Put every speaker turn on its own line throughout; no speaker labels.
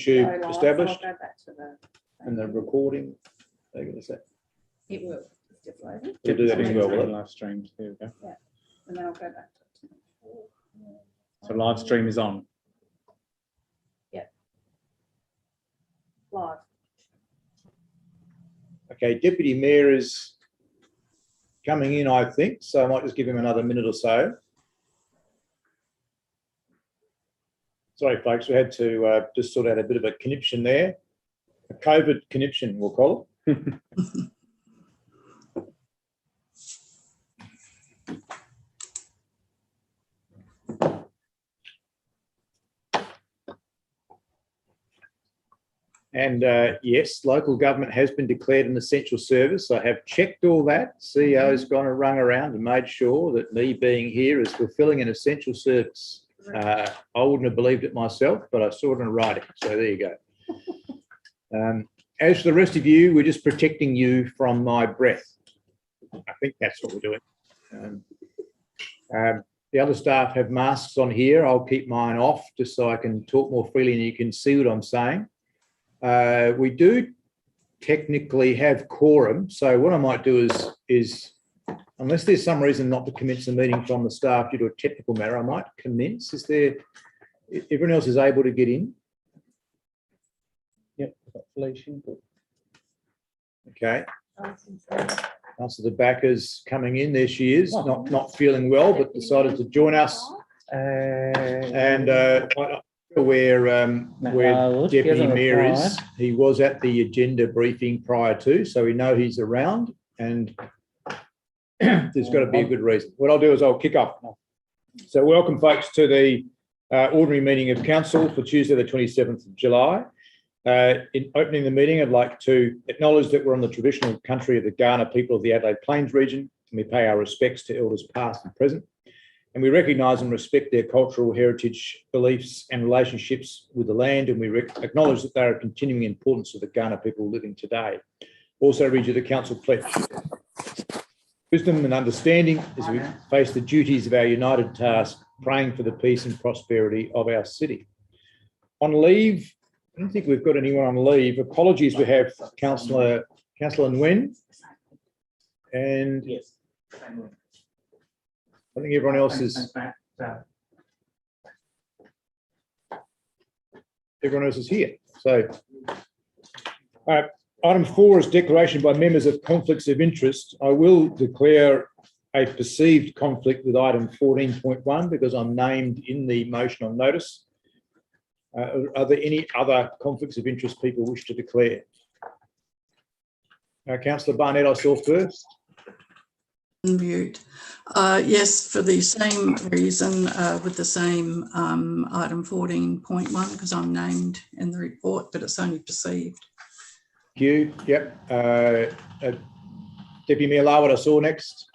YouTube established?
I'll go back to the.
And the recording, they're going to say.
It will. It's just loading.
We'll do that as well, will it?
Live streams. There we go.
Yeah. And then I'll go back to it.
So live stream is on.
Live.
Okay, Deputy Mayor is coming in, I think, so I might just give him another minute or so. Sorry, folks, we had to just sort out a bit of a conniption there. A COVID conniption, we'll call it. And yes, local government has been declared an essential service. I have checked all that. CEO's gone and rung around and made sure that me being here is fulfilling an essential service. I wouldn't have believed it myself, but I saw it in writing. So there you go. As for the rest of you, we're just protecting you from my breath. I think that's what we're doing. The other staff have masks on here. I'll keep mine off just so I can talk more freely and you can see what I'm saying. We do technically have quorum. So what I might do is unless there's some reason not to commence the meeting from the staff due to a technical matter, I might commence. Is there, everyone else is able to get in? Yep, we've got Felicia. Okay. Councillor De Backer's coming in. There she is, not feeling well, but decided to join us. And where Deputy Mayor is. He was at the agenda briefing prior to, so we know he's around, and there's got to be a good reason. What I'll do is I'll kick off. So welcome, folks, to the ordinary meeting of council for Tuesday, the 27th of July. In opening the meeting, I'd like to acknowledge that we're on the traditional country of the Kaurna people of the Adelaide Plains region, and we pay our respects to elders past and present. And we recognise and respect their cultural heritage, beliefs and relationships with the land, and we acknowledge that they are of continuing importance to the Kaurna people living today. Also read you the council pledge. Wisdom and understanding as we face the duties of our united task, praying for the peace and prosperity of our city. On leave, I don't think we've got anyone on leave. Apologies, we have Councillor Nguyen. And yes, I think everyone else is. Everyone else is here. So, item 4 is declaration by members of conflicts of interest. I will declare a perceived conflict with item 14.1 because I'm named in the motion on notice. Are there any other conflicts of interest people wish to declare? Councillor Barnett, I saw first.
Mute. Yes, for the same reason, with the same item 14.1, because I'm named in the report, but it's only perceived.
Thank you. Yep. Deputy Mayor Larwood, I saw next.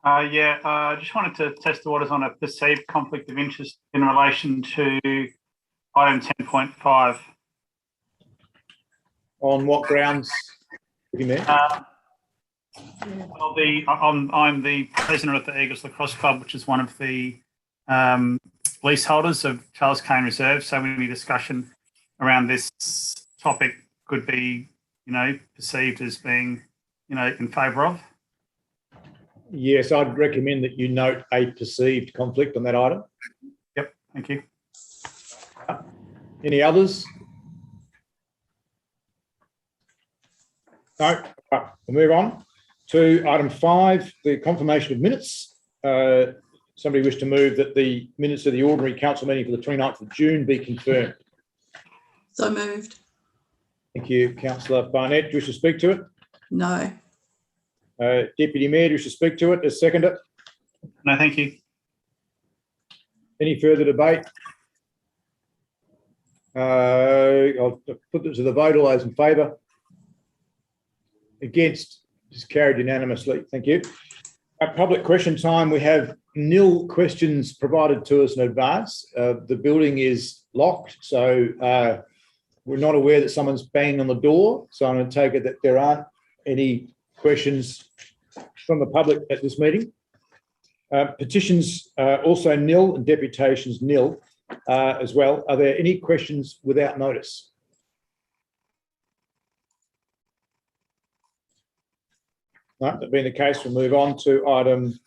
I just wanted to test the waters on a perceived conflict of interest in relation to item 10.5.
On what grounds, Deputy Mayor?
Well, I'm the president of the Eagles Lacrosse Club, which is one of the leaseholders of Charles Kane Reserve. So any discussion around this topic could be, perceived as being, in favour of.
Yes, I'd recommend that you note a perceived conflict on that item.
Yep, thank you.
Any others? No. Right, we'll move on to item 5, the confirmation of minutes. Somebody wish to move that the minutes of the ordinary council meeting for the 29th of June be confirmed.
So moved.
Thank you. Councillor Barnett, do you wish to speak to it?
No.
Deputy Mayor, do you wish to speak to it? As second it?
No, thank you.
Any further debate? I'll put this to the vote. All those in favour? Against? Just carried unanimously. Thank you. At public question time, we have nil questions provided to us in advance. The building is locked, so we're not aware that someone's banging on the door. So I'm going to take it that there aren't any questions from the public at this meeting. Petitions also nil and deputations nil. as well. Are there any questions without notice? No, that being the case, we'll move on to item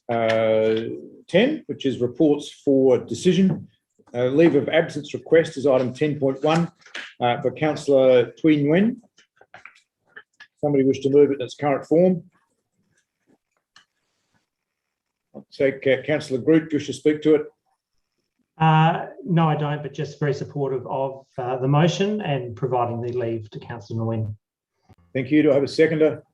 10, which is reports for decision. Leave of absence request is item 10.1 for Councillor Thuy Nguyen. Somebody wish to move it in its current form? I'll take Councillor Groot, wish to speak to it?
No, I don't, but just very supportive of the motion and providing the leave to Councillor Nguyen.
Thank you. Do I have a seconder?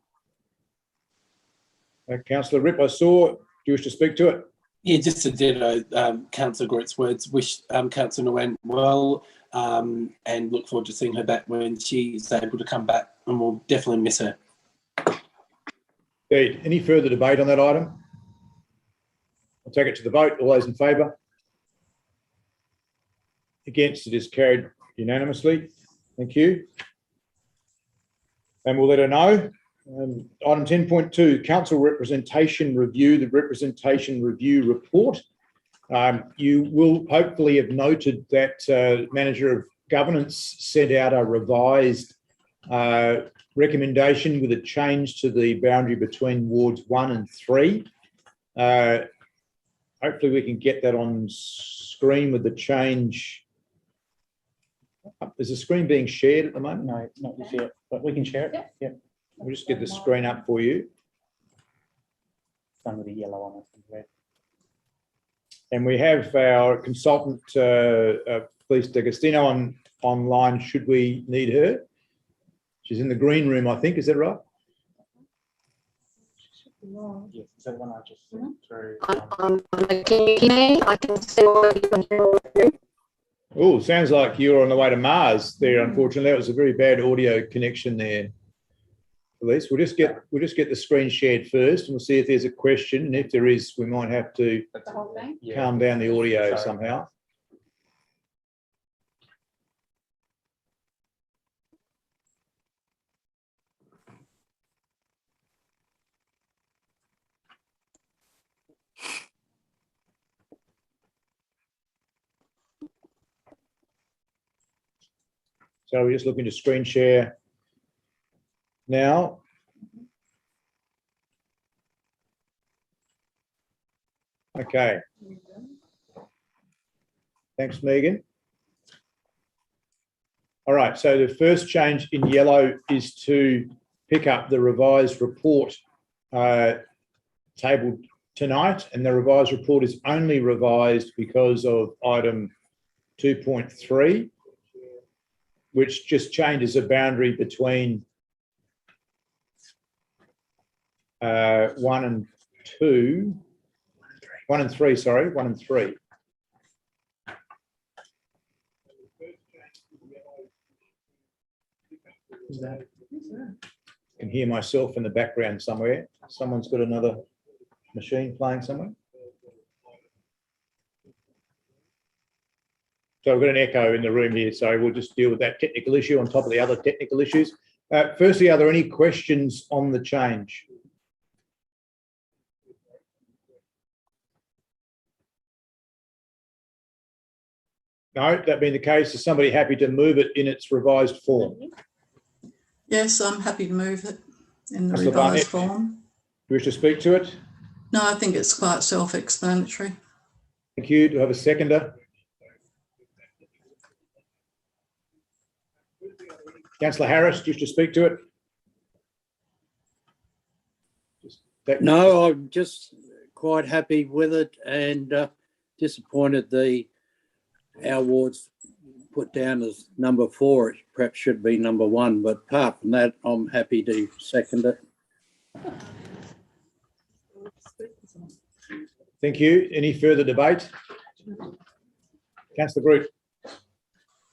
Councillor Ripp, I saw. Do you wish to speak to it?
Yeah, just to ditto Councillor Groot's words, wish Councillor Nguyen well and look forward to seeing her back when she's able to come back, and we'll definitely miss her.
Indeed. Any further debate on that item? I'll take it to the vote. All those in favour? Against? It is carried unanimously. Thank you. And we'll let her know. Item 10.2, Council Representation Review, the Representation Review Report. You will hopefully have noted that Manager of Governance sent out a revised recommendation with a change to the boundary between wards 1 and 3. Hopefully we can get that on screen with the change. Is the screen being shared at the moment?
No, it's not yet, but we can share it. Yeah.
We'll just get the screen up for you.
Some of the yellow on it.
And we have our consultant, Felice D'Agostino, online should we need her. She's in the green room, I think. Is that right?
Yes, is that one I just sent through?
Can you hear me? I can see what you can hear.
Oh, sounds like you're on the way to Mars there, unfortunately. That was a very bad audio connection there. Felice, we'll just get the screen shared first, and we'll see if there's a question. And if there is, we might have to calm down the audio somehow. So we're just looking to screen share now. Okay. Thanks, Megan. All right, so the first change in yellow is to pick up the revised report tabled tonight, and the revised report is only revised because of item 2.3, which just changes a boundary between 1 and 3.
Who's that?
I can hear myself in the background somewhere. Someone's got another machine playing somewhere. So we've got an echo in the room here, so we'll just deal with that technical issue on top of the other technical issues. Firstly, are there any questions on the change? No, that being the case, is somebody happy to move it in its revised form?
Yes, I'm happy to move it in the
Councillor
revised
Barnett,
form.
do you wish to speak to it?
No, I think it's quite self-explanatory.
Thank you. Do I have a seconder? Councillor Harris, do you wish to speak to it?
No, I'm just quite happy with it, and disappointed our ward's put down as number 4. It perhaps should be number 1, but apart from that, I'm happy to second it.
Thank you. Any further debate? Councillor Groot.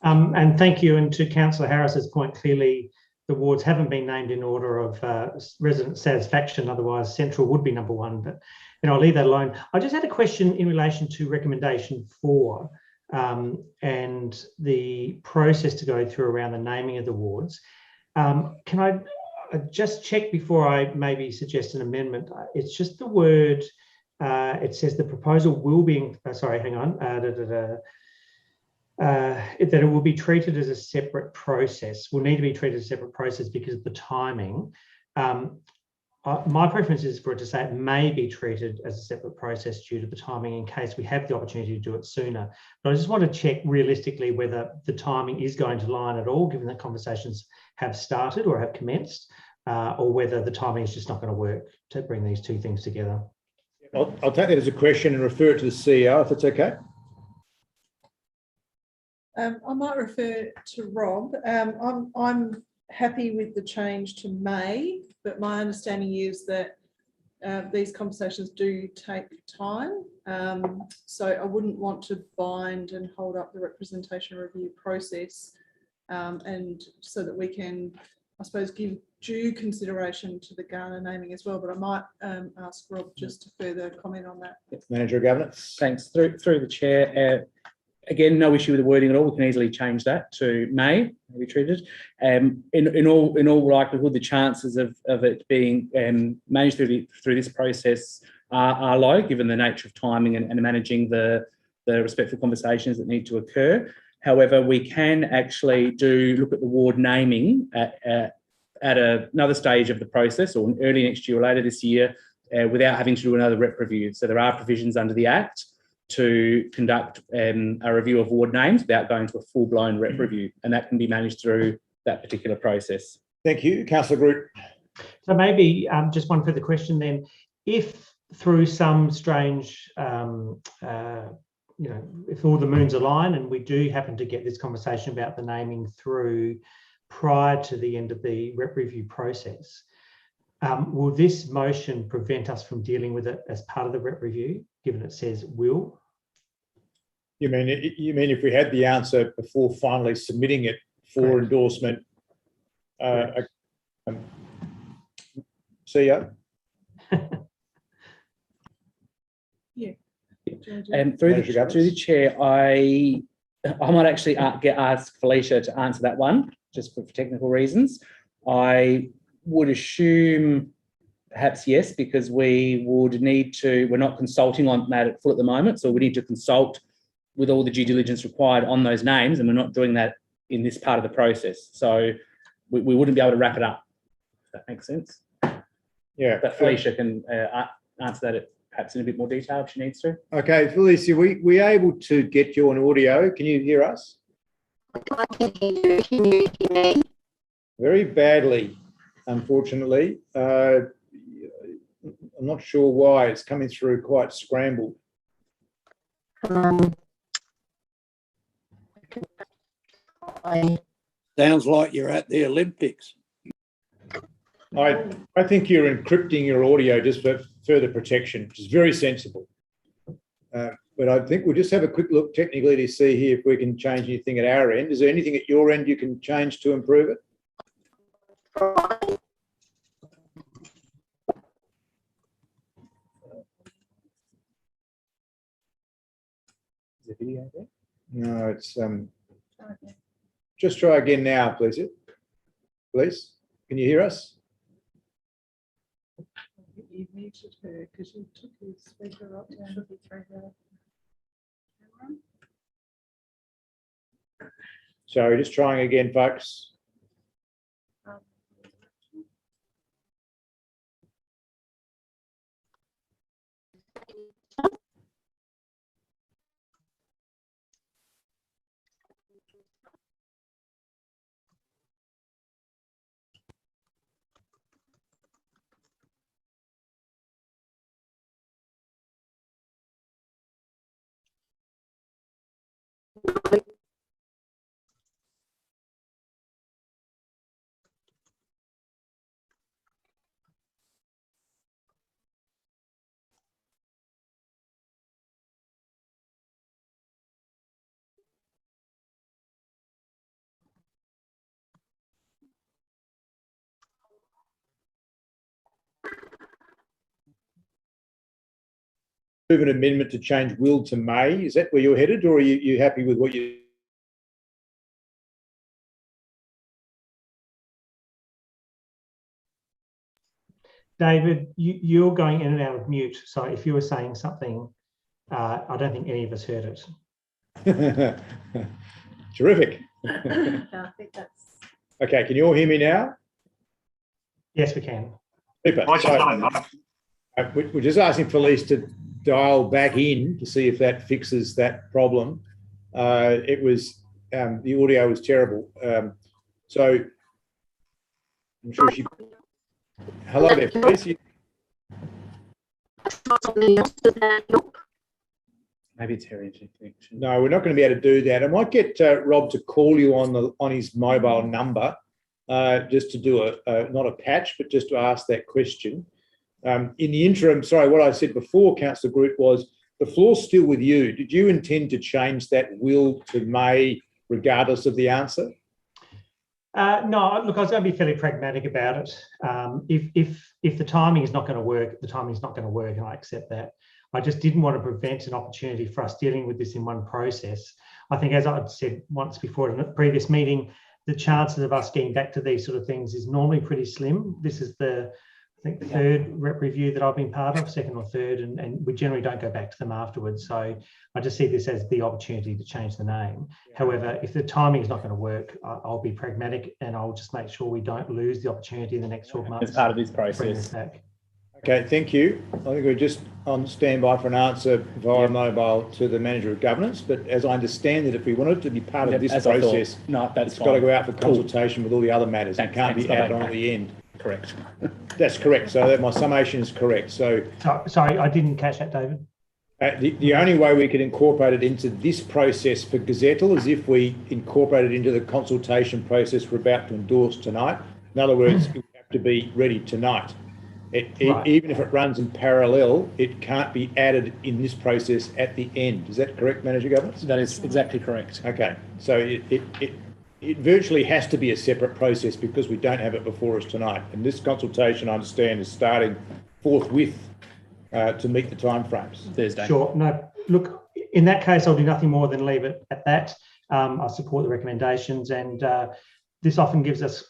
And thank you. And to Councillor Harris's point, clearly the wards haven't been named in order of resident satisfaction. Otherwise, Central would be number 1. But I'll leave that alone. I just had a question in relation to recommendation 4 and the process to go through around the naming of the wards. Can I just check before I maybe suggest an amendment? It's just the word. It says the proposal will be. Sorry, hang on. that it will be treated as a separate process, will need to be treated as a separate process because of the timing. My preference is for it to say it may be treated as a separate process due to the timing in case we have the opportunity to do it sooner. But I just want to check realistically whether the timing is going to line at all, given that conversations have started or have commenced, or whether the timing is just not going to work to bring these two things together.
I'll take that as a question and refer it to the CEO if it's okay.
I might refer to Rob. I'm happy with the change to May, but my understanding is that these conversations do take time. So I wouldn't want to bind and hold up the representation review process, and so that we can, I suppose, give due consideration to the Ghana naming as well. But I might ask Rob just to further comment on that.
Manager of Governance.
Thanks. Through the chair. Again, no issue with the wording at all. We can easily change that to may be treated. In all likelihood, the chances of it being managed through this process are low, given the nature of timing and managing the respectful conversations that need to occur. However, we can actually look at the ward naming at another stage of the process, or early next year or later this year, without having to do another rep review. So there are provisions under the Act to conduct a review of ward names without going to a full-blown rep review, and that can be managed through that particular process.
Thank you. Councillor Groot.
So maybe just one further question then. If through some strange, if all the moons align and we do happen to get this conversation about the naming through prior to the end of the rep review process, will this motion prevent us from dealing with it as part of the rep review, given it says will? You mean
if we had the answer before finally submitting it for endorsement? CEO?
Yeah.
Through the chair, I might actually ask Felicia to answer that one, just for technical reasons. I would assume perhaps yes, because we would need to, we're not consulting on that at full at the moment, so we need to consult with all the due diligence required on those names, and we're not doing that in this part of the process. So we wouldn't be able to wrap it up, if that makes sense.
Yeah.
But Felicia can answer that perhaps in a bit more detail if she needs to.
Okay, Felicia, we able to get you on audio? Can you hear us?
I can hear you. Can you hear me?
Very badly, unfortunately. I'm not sure why. It's coming through quite scrambled.
Sounds like you're at the Olympics.
I think you're encrypting your audio just for further protection, which is very sensible. But I think we'll just have a quick look technically to see here if we can change anything at our end. Is there anything at your end you can change to improve it?
Is the video there?
No, it's just try again now, please. Please, can you hear us?
You muted her because you took your speaker up. Should be through her camera.
Sorry, just trying again, folks. An amendment to change will to may. Is that where you're headed, or are you happy with what you?
David, you're going in and out of mute. So if you were saying something, I don't think any of us heard it.
Terrific.
I think that's.
Okay, can you all hear me now?
Yes, we can.
Super. We're just asking Felice to dial back in to see if that fixes that problem. It was the audio was terrible. So I'm sure she. Hello there, Felice.
Maybe it's her internet connection.
No, we're not going to be able to do that. I might get Rob to call you on his mobile number, just to do a not a patch, but just to ask that question. In the interim, sorry, what I said before, Councillor Groot, was the floor's still with you. Did you intend to change that will to may, regardless of the answer?
No, look, I was going to be fairly pragmatic about it. If the timing is not going to work, the timing is not going to work, and I accept that. I just didn't want to prevent an opportunity for us dealing with this in one process. I think, as I'd said once before in a previous meeting, the chances of us getting back to these sort of things is normally pretty slim. This is the third rep review that I've been part of, second or third, and we generally don't go back to them afterwards. So I just see this as the opportunity to change the name. Yeah. However, if the timing is not going to work, I'll be pragmatic and I'll just make sure we don't lose the opportunity in the next 12 months.
As part of this process.
Okay, thank you. I think we're just on standby for an answer via mobile to the Manager of Governance, but as I understand it, if we wanted to be part of this process, it's got to go out for consultation with all the other matters. It can't be added on at the end.
Correct.
That's correct. So that my summation is correct. So
sorry, I didn't catch that, David.
The only way we could incorporate it into this process for Gazettal is if we incorporate it into the consultation process we're about to endorse tonight. In other words, we have to be ready tonight. Right. Even if it runs in parallel, it can't be added in this process at the end. Is that correct, Manager Governance?
That is exactly correct.
Okay. So it virtually has to be a separate process because we don't have it before us tonight. And this consultation, I understand, is starting forthwith to meet the timeframes.
Thursday.
Sure. No, look, in that case, I'll do nothing more than leave it at that. I support the recommendations, and this often gives us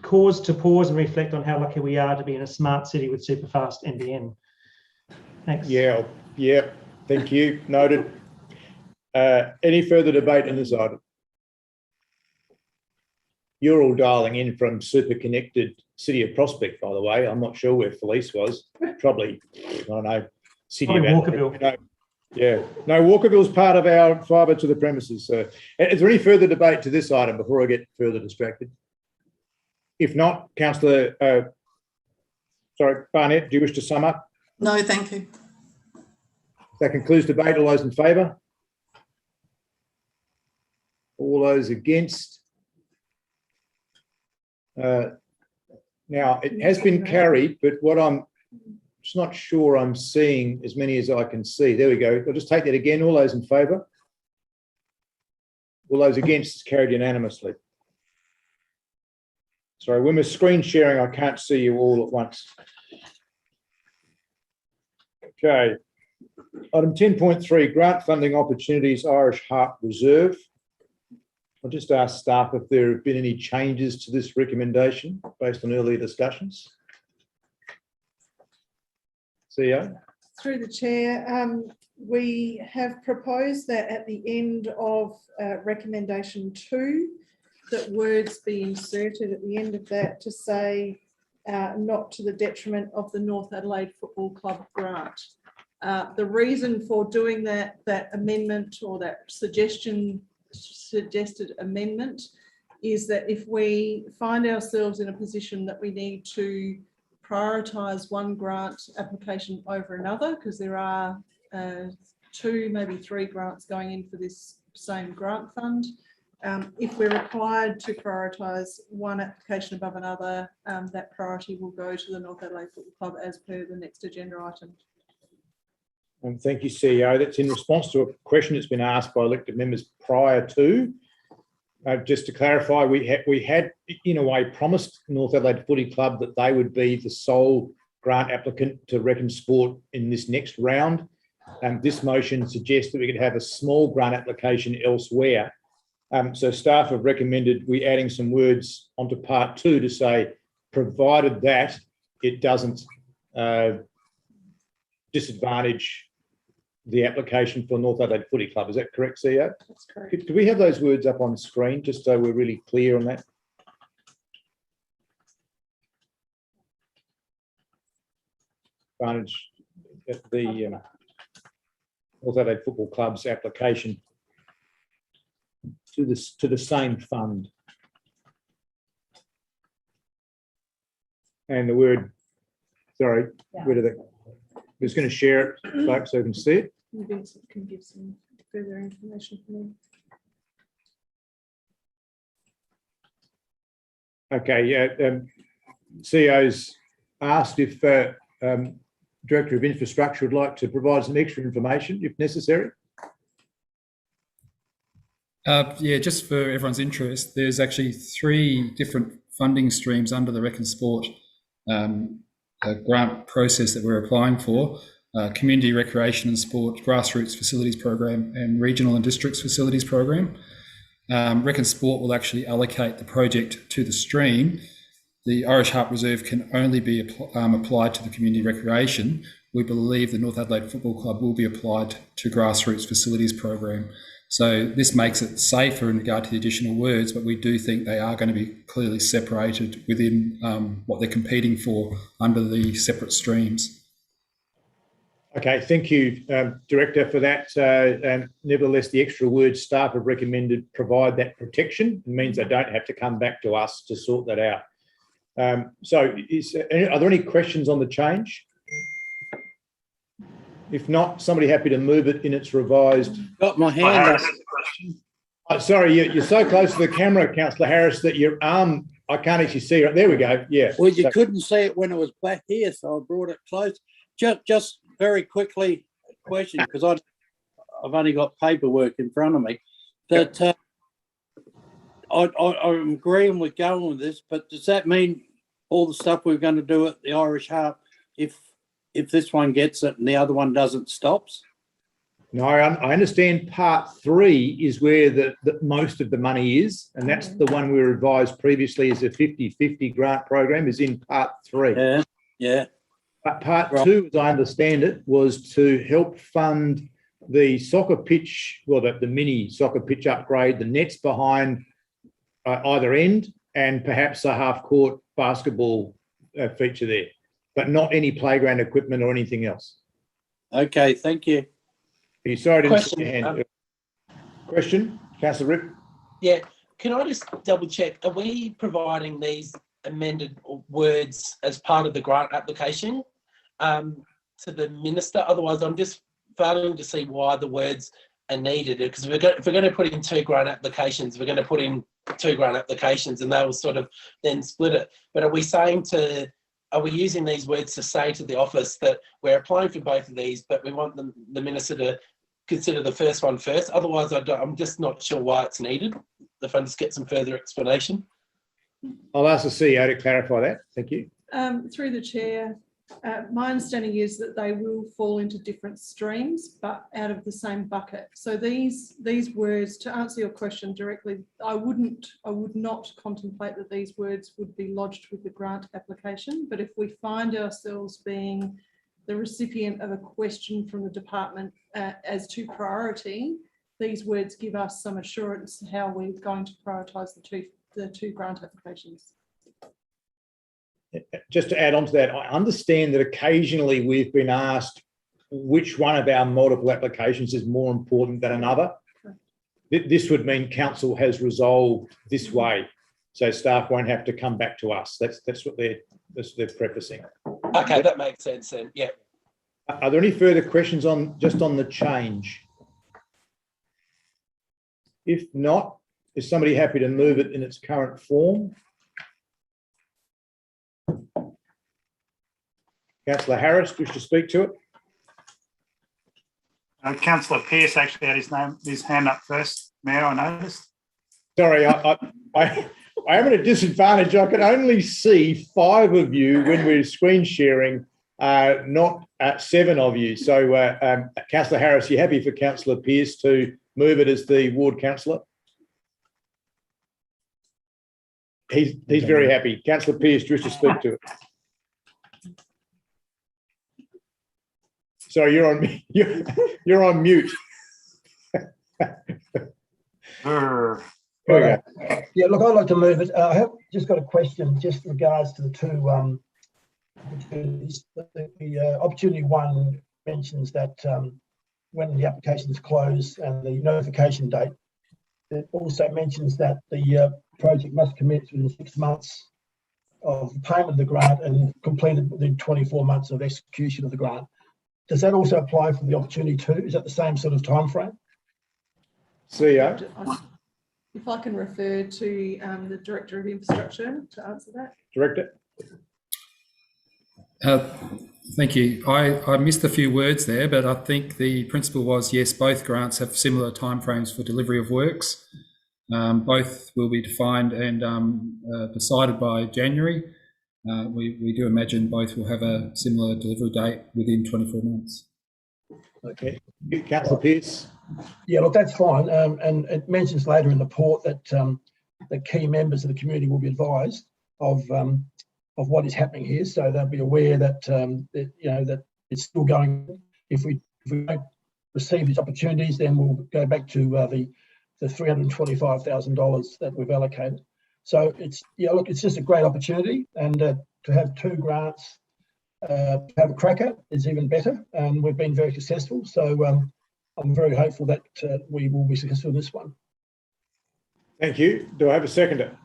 cause to pause and reflect on how lucky we are to be in a smart city with super fast NBN. Thanks.
Yeah. Thank you. Noted. Any further debate on this item? You're all dialing in from super connected City of Prospect, by the way. I'm not sure where Felice was. Probably, I don't know, City of
Walkerville.
No, yeah. No, Walkerville's part of our fibre to the premises. So, is there any further debate to this item before I get further distracted? If not, Councillor, Barnett, do you wish to sum up?
No, thank you.
That concludes debate. All those in favour? All those against? Now, it has been carried, but what I'm just not sure I'm seeing as many as I can see. There we go. I'll just take that again. All those in favour? All those against is carried unanimously. Sorry, when we're screen sharing, I can't see you all at once. Okay. Item 10.3, grant funding opportunities, Irish Heart Reserve. I'll just ask staff if there have been any changes to this recommendation based on earlier discussions. CEO?
Through the chair, we have proposed that at the end of recommendation 2, that words be inserted at the end of that to say not to the detriment of the North Adelaide Football Club grant. The reason for doing that amendment or that suggested amendment is that if we find ourselves in a position that we need to prioritise one grant application over another, because there are 2, maybe 3 grants going in for this same grant fund, if we're required to prioritise one application above another, that priority will go to the North Adelaide Football Club as per the next agenda item.
Thank you, CEO. That's in response to a question that's been asked by elected members prior to. Just to clarify, we had in a way promised North Adelaide Footy Club that they would be the sole grant applicant to Reckon Sport in this next round. This motion suggests that we could have a small grant application elsewhere. So staff have recommended we adding some words onto part 2 to say, provided that it doesn't disadvantage the application for North Adelaide Footy Club. Is that correct, CEO?
That's correct.
Could we have those words up on screen just so we're really clear on that? Advantage at the North Adelaide Football Club's application to the same fund. And the word, sorry, where did that? Who's going to share it, folks, so you can see it?
You can give some further information for me.
Okay, yeah. CEO's asked if Director of Infrastructure would like to provide some extra information if necessary.
Yeah, just for everyone's interest, there's actually 3 different funding streams under the Rec and Sport grant process that we're applying for. Community Recreation and Sport Grassroots Facilities Program and Regional and Districts Facilities Program. Rec and Sport will actually allocate the project to the stream. The Irish Harp Reserve can only be applied to the community recreation. We believe the North Adelaide Football Club will be applied to Grassroots Facilities Program. So this makes it safer in regard to the additional words, but we do think they are going to be clearly separated within what they're competing for under the separate streams.
Okay, thank you, Director, for that. And nevertheless, the extra words staff have recommended provide that protection. It means they don't have to come back to us to sort that out. Are there any questions on the change? If not, somebody happy to move it in its revised.
Got my hand up.
Sorry, you're so close to the camera, Councillor Harris, that your arm, I can't actually see it. There we go. Yeah.
Well, you couldn't see it when it was back here, so I brought it close. Just very quickly, a question, because I've only got paperwork in front of me. But I'm agreeing with going with this, but does that mean all the stuff we're going to do at the Irish Harp, if this one gets it and the other one doesn't, stops?
No, I understand part 3 is where the most of the money is, and that's the one we were advised previously as a 50-50 grant program is in part 3.
Yeah.
But part 2, as I understand it, was to help fund the soccer pitch, well, the mini soccer pitch upgrade, the nets behind either end, and perhaps a half-court basketball feature there, but not any playground equipment or anything else.
Okay, thank you.
Sorry, I didn't see your hand. Question, Councillor Rip?
Yeah, can I just double check? Are we providing these amended words as part of the grant application to the minister? Otherwise, I'm just failing to see why the words are needed. Because if we're going to put in 2 grant applications, we're going to put in 2 grant applications, and they will sort of then split it. But are we using these words to say to the office that we're applying for both of these, but we want the minister to consider the first one first? Otherwise, I'm just not sure why it's needed. If I just get some further explanation.
I'll ask the CEO to clarify that. Thank you.
Through the chair, my understanding is that they will fall into different streams, but out of the same bucket. So these words, to answer your question directly, I would not contemplate that these words would be lodged with the grant application. But if we find ourselves being the recipient of a question from the department as to priority, these words give us some assurance how we're going to prioritise the two grant applications.
Just to add on to that, I understand that occasionally we've been asked which one of our multiple applications is more important than another. This would mean council has resolved this way, so staff won't have to come back to us. That's what they're prefacing.
Okay, that makes sense then. Yeah.
Are there any further questions on the change? If not, is somebody happy to move it in its current form? Councillor Harris, wish to speak to it?
Councillor Pearce actually had his hand up first. Mayor, I noticed.
Sorry, I am at a disadvantage. I can only see 5 of you when we're screen sharing, not 7 of you. So, Councillor Harris, you happy for Councillor Pearce to move it as the ward councillor? He's very happy. Councillor Pearce, do you wish to speak to it? Sorry, you're on you're on mute.
Brr.
There we go.
Yeah, look, I'd like to move it. I have just got a question just in regards to the two opportunities. The opportunity one mentions that when the applications close and the notification date, it also mentions that the project must commence within 6 months of the payment of the grant and completed within 24 months of execution of the grant. Does that also apply for the opportunity two? Is that the same sort of time frame?
CEO.
If I can refer to the Director of Infrastructure to answer that.
Director.
Thank you. I missed a few words there, but I think the principle was, yes, both grants have similar timeframes for delivery of works. Both will be defined and decided by January. We do imagine both will have a similar delivery date within 24 months.
Okay. Councillor Pearce.
Yeah, look, that's fine. And it mentions later in the report that the key members of the community will be advised of what is happening here, so they'll be aware that that it's still going. If we don't receive these opportunities, then we'll go back to the $325,000 that we've allocated. So it's it's just a great opportunity, and to have two grants, have a cracker is even better. And we've been very successful, so I'm very hopeful that we will be successful in this one.
Thank you. Do I have a seconder?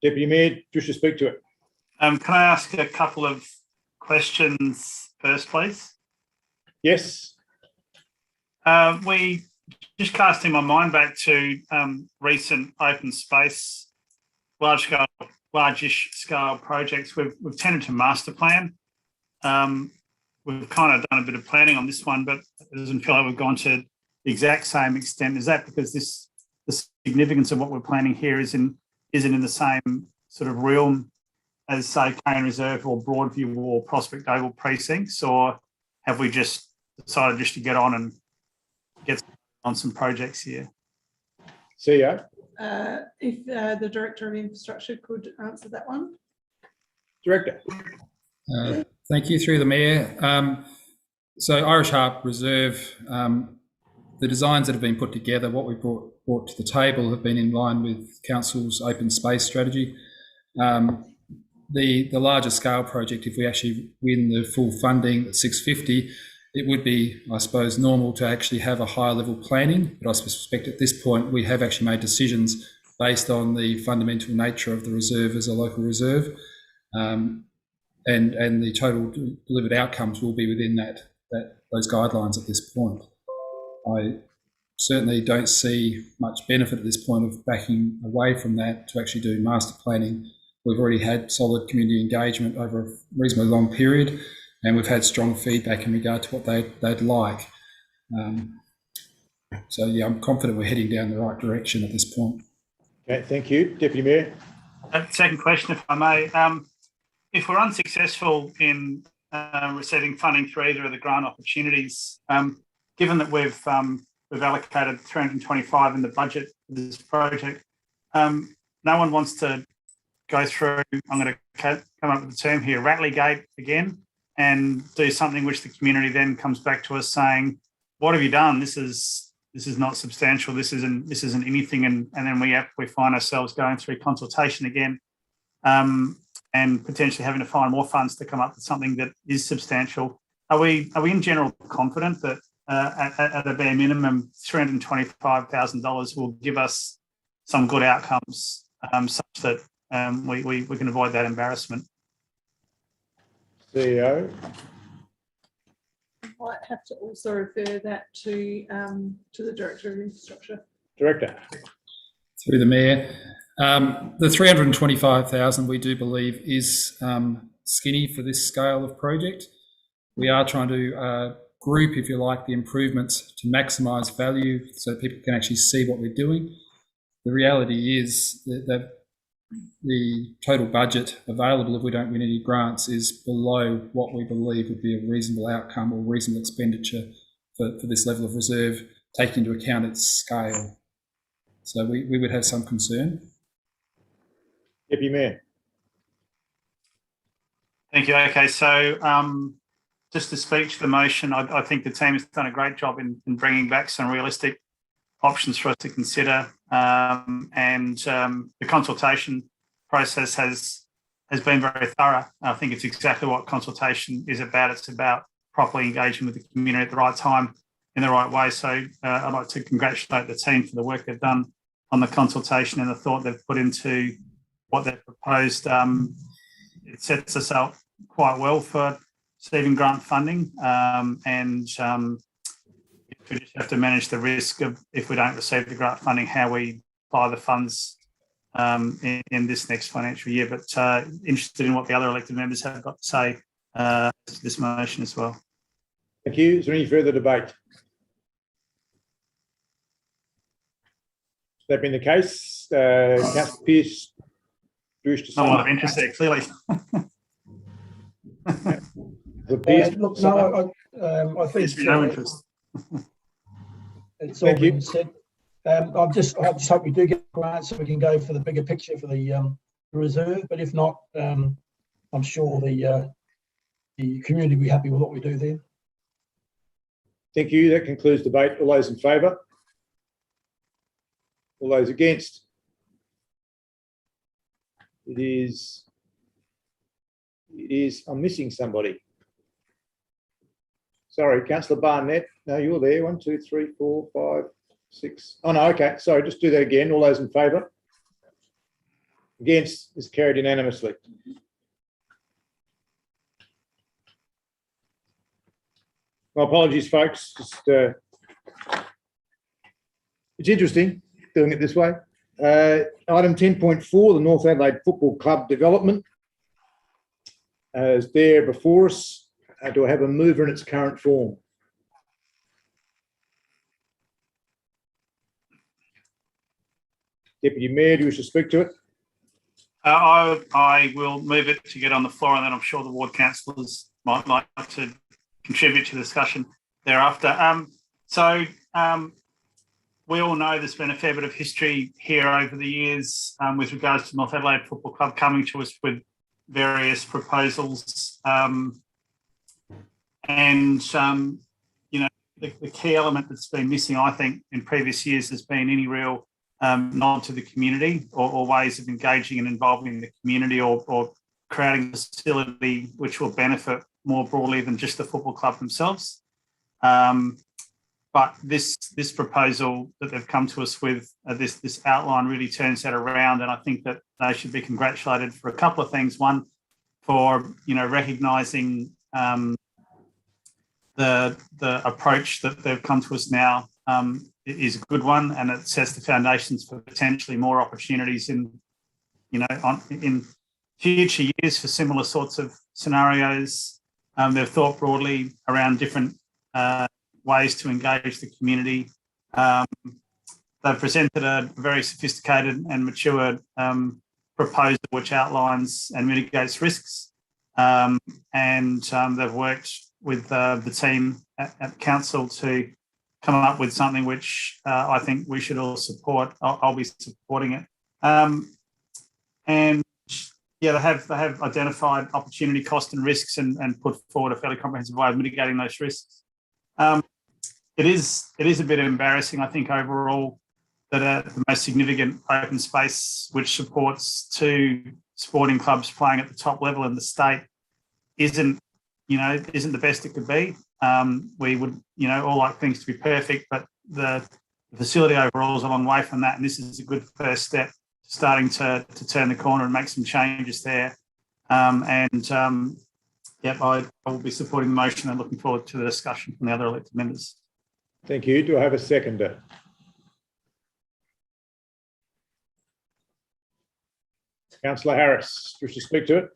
Deputy Mayor, wish to speak to it.
Can I ask a couple of questions first, please?
Yes.
We just casting my mind back to recent open space, large-ish scale projects. We've tended to master plan. We've kind of done a bit of planning on this one, but it doesn't feel like we've gone to the exact same extent. Is that because the significance of what we're planning here isn't in the same sort of realm as, say, Cane Reserve or Broadview or Prospect Oval precincts, or have we just decided just to get on and get on some projects here?
CEO.
If the Director of Infrastructure could answer that one.
Director.
Thank you, through the Mayor. So Irish Harp Reserve, the designs that have been put together, what we brought to the table have been in line with Council's open space strategy. The larger scale project, if we actually win the full funding at 650, it would be, I suppose, normal to actually have a higher level planning, but I suspect at this point we have actually made decisions based on the fundamental nature of the reserve as a local reserve, and the total delivered outcomes will be within those guidelines at this point. I certainly don't see much benefit at this point of backing away from that to actually do master planning. We've already had solid community engagement over a reasonably long period, and we've had strong feedback in regard to what they'd like. So yeah, I'm confident we're heading down the right direction at this point.
Okay, thank you. Deputy Mayor.
Second question, if I may. If we're unsuccessful in receiving funding through either of the grant opportunities, given that we've allocated 325 in the budget for this project, no one wants to go through, I'm going to come up with the term here, Rattlegate again, and do something which the community then comes back to us saying, what have you done? This is not substantial. This isn't anything. And then we find ourselves going through consultation again, and potentially having to find more funds to come up with something that is substantial. Are we in general confident that at a bare minimum, $325,000 will give us some good outcomes, such that we can avoid that embarrassment?
CEO.
I might have to also refer that to the Director of Infrastructure.
Director.
Through the Mayor. The 325,000 we do believe is skinny for this scale of project. We are trying to group, if you like, the improvements to maximise value so people can actually see what we're doing. The reality is that the total budget available if we don't win any grants is below what we believe would be a reasonable outcome or reasonable expenditure for this level of reserve, taking into account its scale. So we would have some concern.
Deputy Mayor.
Thank you. Okay, so just to speak to the motion, I think the team has done a great job in bringing back some realistic options for us to consider, and the consultation process has been very thorough. I think it's exactly what consultation is about. It's about properly engaging with the community at the right time in the right way. So I'd like to congratulate the team for the work they've done on the consultation and the thought they've put into what they've proposed. It sets us up quite well for receiving grant funding, and we just have to manage the risk of, if we don't receive the grant funding, how we apply the funds in this next financial year. But interested in what the other elected members have got to say to this motion as well.
Thank you. Is there any further debate? That being the case, Councillor Pearce, do you wish to say?
Not a lot of interest there, clearly.
Look, no, I think
No interest.
it's all been said. I just hope we do get grants so we can go for the bigger picture for the reserve. But if not, I'm sure the community will be happy with what we do there.
Thank you. That concludes debate. All those in favour? All those against? It is, I'm missing somebody. Sorry, Councillor Barnett. No, you're there. 1, 2, 3, 4, 5, 6. Oh, no, okay. Sorry, just do that again. All those in favour? Against is carried unanimously. My apologies, folks. Just it's interesting doing it this way. Item 10.4, the North Adelaide Football Club development is there before us. Do I have a mover in its current form? Deputy Mayor, do you wish to speak to it?
I will move it to get on the floor, and then I'm sure the ward councillors might like to contribute to the discussion thereafter. We all know there's been a fair bit of history here over the years with regards to North Adelaide Football Club coming to us with various proposals. You know, the key element that's been missing, I think, in previous years has been any real nod to the community or ways of engaging and involving the community or creating a facility which will benefit more broadly than just the football club themselves. But this proposal that they've come to us with, this outline really turns that around, and I think that they should be congratulated for a couple of things. One, for recognising the approach that they've come to us now is a good one, and it sets the foundations for potentially more opportunities in future years for similar sorts of scenarios. They've thought broadly around different ways to engage the community. They've presented a very sophisticated and mature proposal which outlines and mitigates risks, and they've worked with the team at council to come up with something which I think we should all support. I'll be supporting it. And yeah, they have identified opportunity, cost and risks and put forward a fairly comprehensive way of mitigating those risks. It is a bit embarrassing, I think, overall, that the most significant open space which supports 2 sporting clubs playing at the top level in the state isn't the best it could be. We would, all like things to be perfect, but the facility overall is a long way from that, and this is a good first step, starting to turn the corner and make some changes there. I will be supporting the motion and looking forward to the discussion from the other elected members.
Thank you. Do I have a seconder? Councillor Harris, do you wish to speak to it?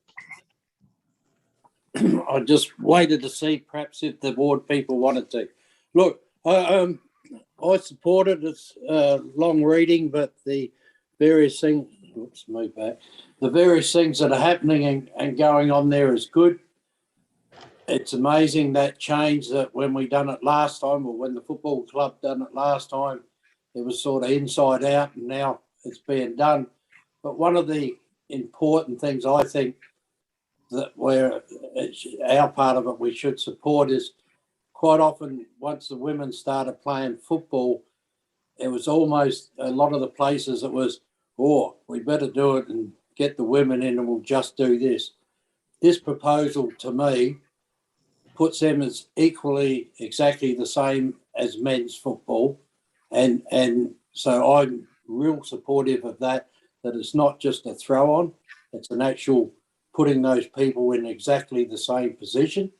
I just waited to see perhaps if the ward people wanted to. Look, I support it. It's long reading, but the various things, the various things that are happening and going on there is good. It's amazing that change that when we done it last time, or when the football club done it last time, it was sort of inside out, and now it's being done. But one of the important things I think that where our part of it we should support is quite often once the women started playing football, it was almost a lot of the places it was, oh, we better do it and get the women in and we'll just do this. This proposal to me puts them as equally exactly the same as men's football. And so I'm real supportive of that it's not just a throw on, it's an actual putting those people in exactly the same position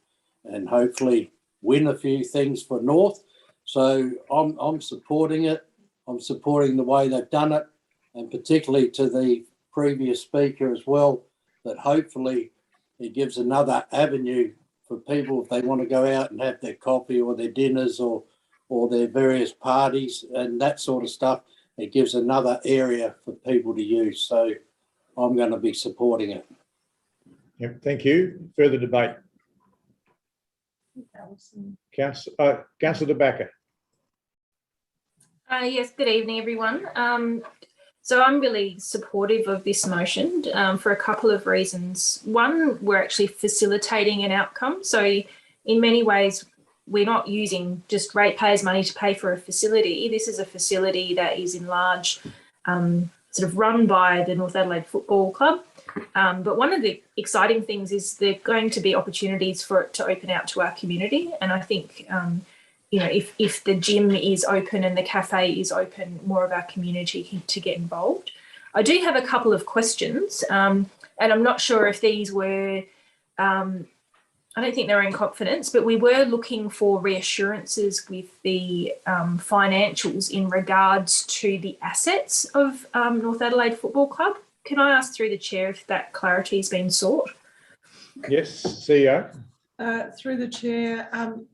and hopefully win a few things for North. So I'm supporting it. I'm supporting the way they've done it, and particularly to the previous speaker as well, that hopefully it gives another avenue for people if they want to go out and have their coffee or their dinners or their various parties and that sort of stuff. It gives another area for people to use. So I'm going to be supporting it.
Yep, thank you. Further debate. Councillor De Backer.
Yes, good evening, everyone. So I'm really supportive of this motion for a couple of reasons. One, we're actually facilitating an outcome. So in many ways, we're not using just ratepayers' money to pay for a facility. This is a facility that is in large, sort of run by the North Adelaide Football Club. But one of the exciting things is there are going to be opportunities for it to open out to our community. And I think, you know, if the gym is open and the cafe is open, more of our community to get involved. I do have a couple of questions, and I'm not sure if these were, I don't think they're in confidence, but we were looking for reassurances with the financials in regards to the assets of North Adelaide Football Club. Can I ask through the chair if that clarity has been sought?
Yes, CEO.
Through the chair,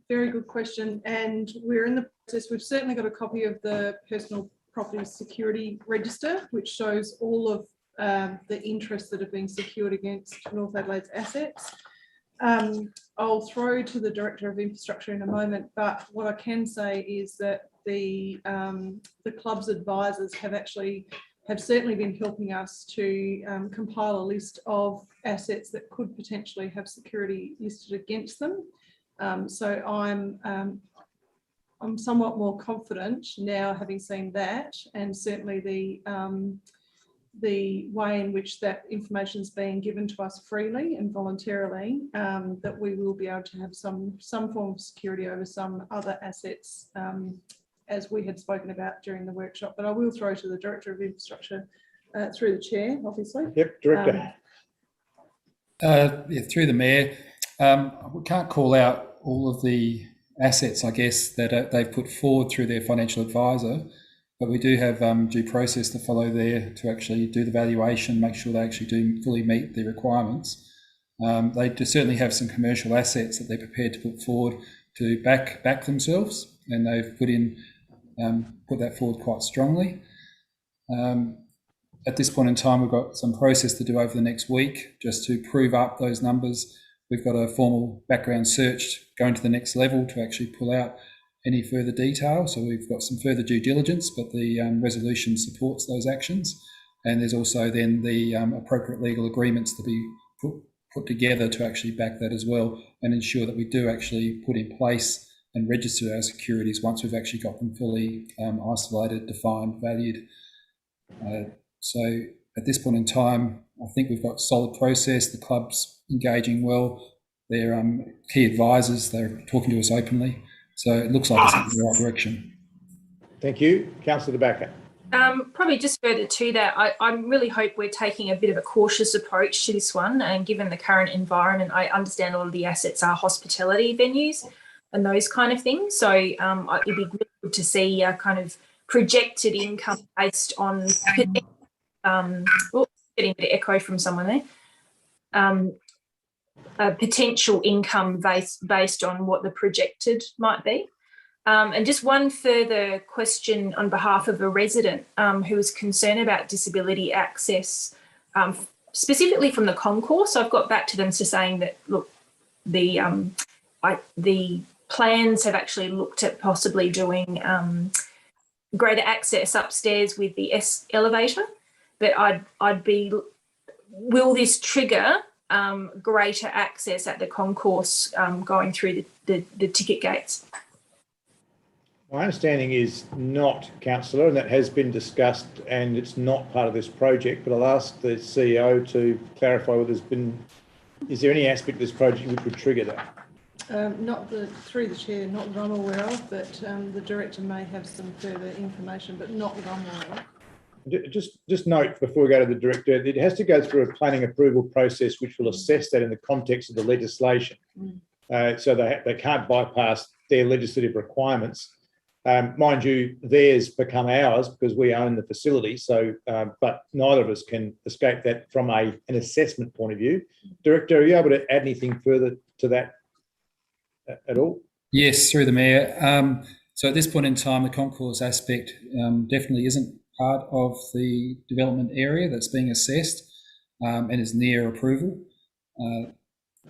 very good question. And we're in the process. We've certainly got a copy of the Personal Property Security Register, which shows all of the interests that have been secured against North Adelaide's assets. I'll throw to the Director of Infrastructure in a moment, but what I can say is that the club's advisors have certainly been helping us to compile a list of assets that could potentially have security listed against them. So I'm somewhat more confident now, having seen that, and certainly the way in which that information is being given to us freely and voluntarily, that we will be able to have some form of security over some other assets, as we had spoken about during the workshop. But I will throw to the Director of Infrastructure through the chair, obviously.
Yep, Director.
Yeah, through the Mayor. We can't call out all of the assets, I guess, that they've put forward through their financial advisor, but we do have due process to follow there to actually do the valuation, make sure they actually do fully meet the requirements. They do certainly have some commercial assets that they're prepared to put forward to back themselves, and they've put that forward quite strongly. At this point in time, we've got some process to do over the next week just to prove up those numbers. We've got a formal background search going to the next level to actually pull out any further detail. So we've got some further due diligence, but the resolution supports those actions. And there's also then the appropriate legal agreements to be put together to actually back that as well and ensure that we do actually put in place and register our securities once we've actually got them fully isolated, defined, valued. So at this point in time, I think we've got solid process. The club's engaging well. They're key advisors. They're talking to us openly. So it looks like it's in the right direction.
Thank you. Councillor De Backer.
Probably just further to that, I really hope we're taking a bit of a cautious approach to this one. And given the current environment, I understand all of the assets are hospitality venues and those kind of things. So it'd be really good to see a kind of projected income based on, getting a bit of echo from someone there, potential income based on what the projected might be. And just one further question on behalf of a resident who was concerned about disability access, specifically from the concourse. I've got back to them to saying that, look, the plans have actually looked at possibly doing greater access upstairs with the elevator, but will this trigger greater access at the concourse going through the ticket gates.
My understanding is not, councillor, and that has been discussed and it's not part of this project, but I'll ask the CEO to clarify whether is there any aspect of this project which would trigger that?
Through the chair, not that I'm aware of, but the director may have some further information, but not that I'm aware of.
Just note before we go to the director, it has to go through a planning approval process which will assess that in the context of the legislation. So they can't bypass their legislative requirements. Mind you, theirs become ours because we own the facility. So, but neither of us can escape that from an assessment point of view. Director, are you able to add anything further to that at all?
Yes, through the Mayor. So at this point in time, the concourse aspect definitely isn't part of the development area that's being assessed and is near approval.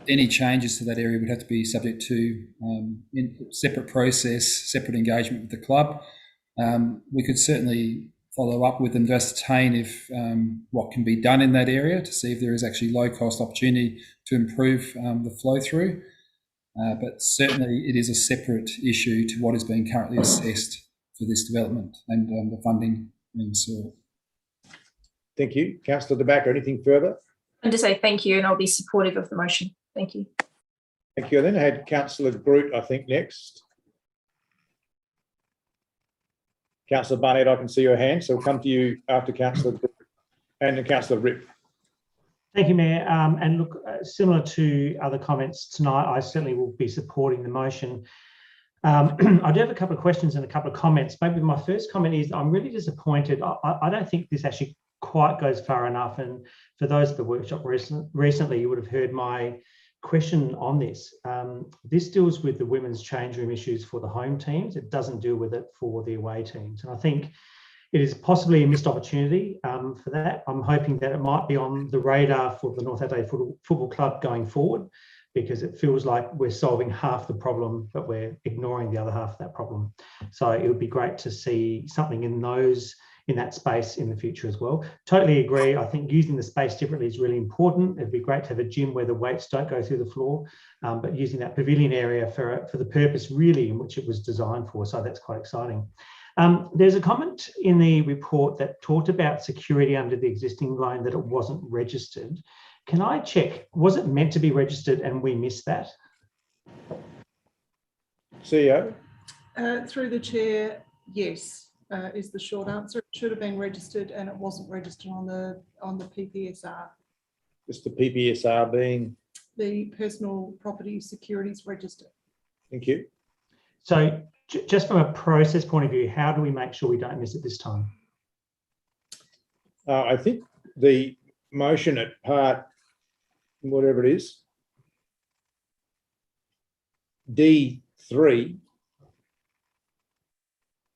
Any changes to that area would have to be subject to separate process, separate engagement with the club. We could certainly follow up with them to ascertain if what can be done in that area to see if there is actually low-cost opportunity to improve the flow through. But certainly it is a separate issue to what is being currently assessed for this development and the funding being sought.
Thank you. Councillor De Backer, anything further?
And to say thank you, and I'll be supportive of the motion. Thank you.
Thank you. I then had Councillor Groot, I think, next. Councillor Barnett, I can see your hand, so we'll come to you after Councillor Groot and then Councillor Rip.
Thank you, Mayor. And look, similar to other comments tonight, I certainly will be supporting the motion. I do have a couple of questions and a couple of comments. Maybe my first comment is I'm really disappointed. I don't think this actually quite goes far enough. And for those at the workshop recently, you would have heard my question on this. This deals with the women's change room issues for the home teams. It doesn't deal with it for the away teams. And I think it is possibly a missed opportunity for that. I'm hoping that it might be on the radar for the North Adelaide Football Club going forward, because it feels like we're solving half the problem, but we're ignoring the other half of that problem. So it would be great to see something in that space in the future as well. Totally agree. I think using the space differently is really important. It'd be great to have a gym where the weights don't go through the floor, but using that pavilion area for the purpose really in which it was designed for. So that's quite exciting. There's a comment in the report that talked about security under the existing loan, that it wasn't registered. Can I check, was it meant to be registered and we missed that?
CEO?
Through the chair, yes, is the short answer. It should have been registered and it wasn't registered on the PPSR.
Just the PPSR being?
The Personal Property Securities Register.
Thank you.
So just from a process point of view, how do we make sure we don't miss it this time?
I think the motion at part, whatever it is, D3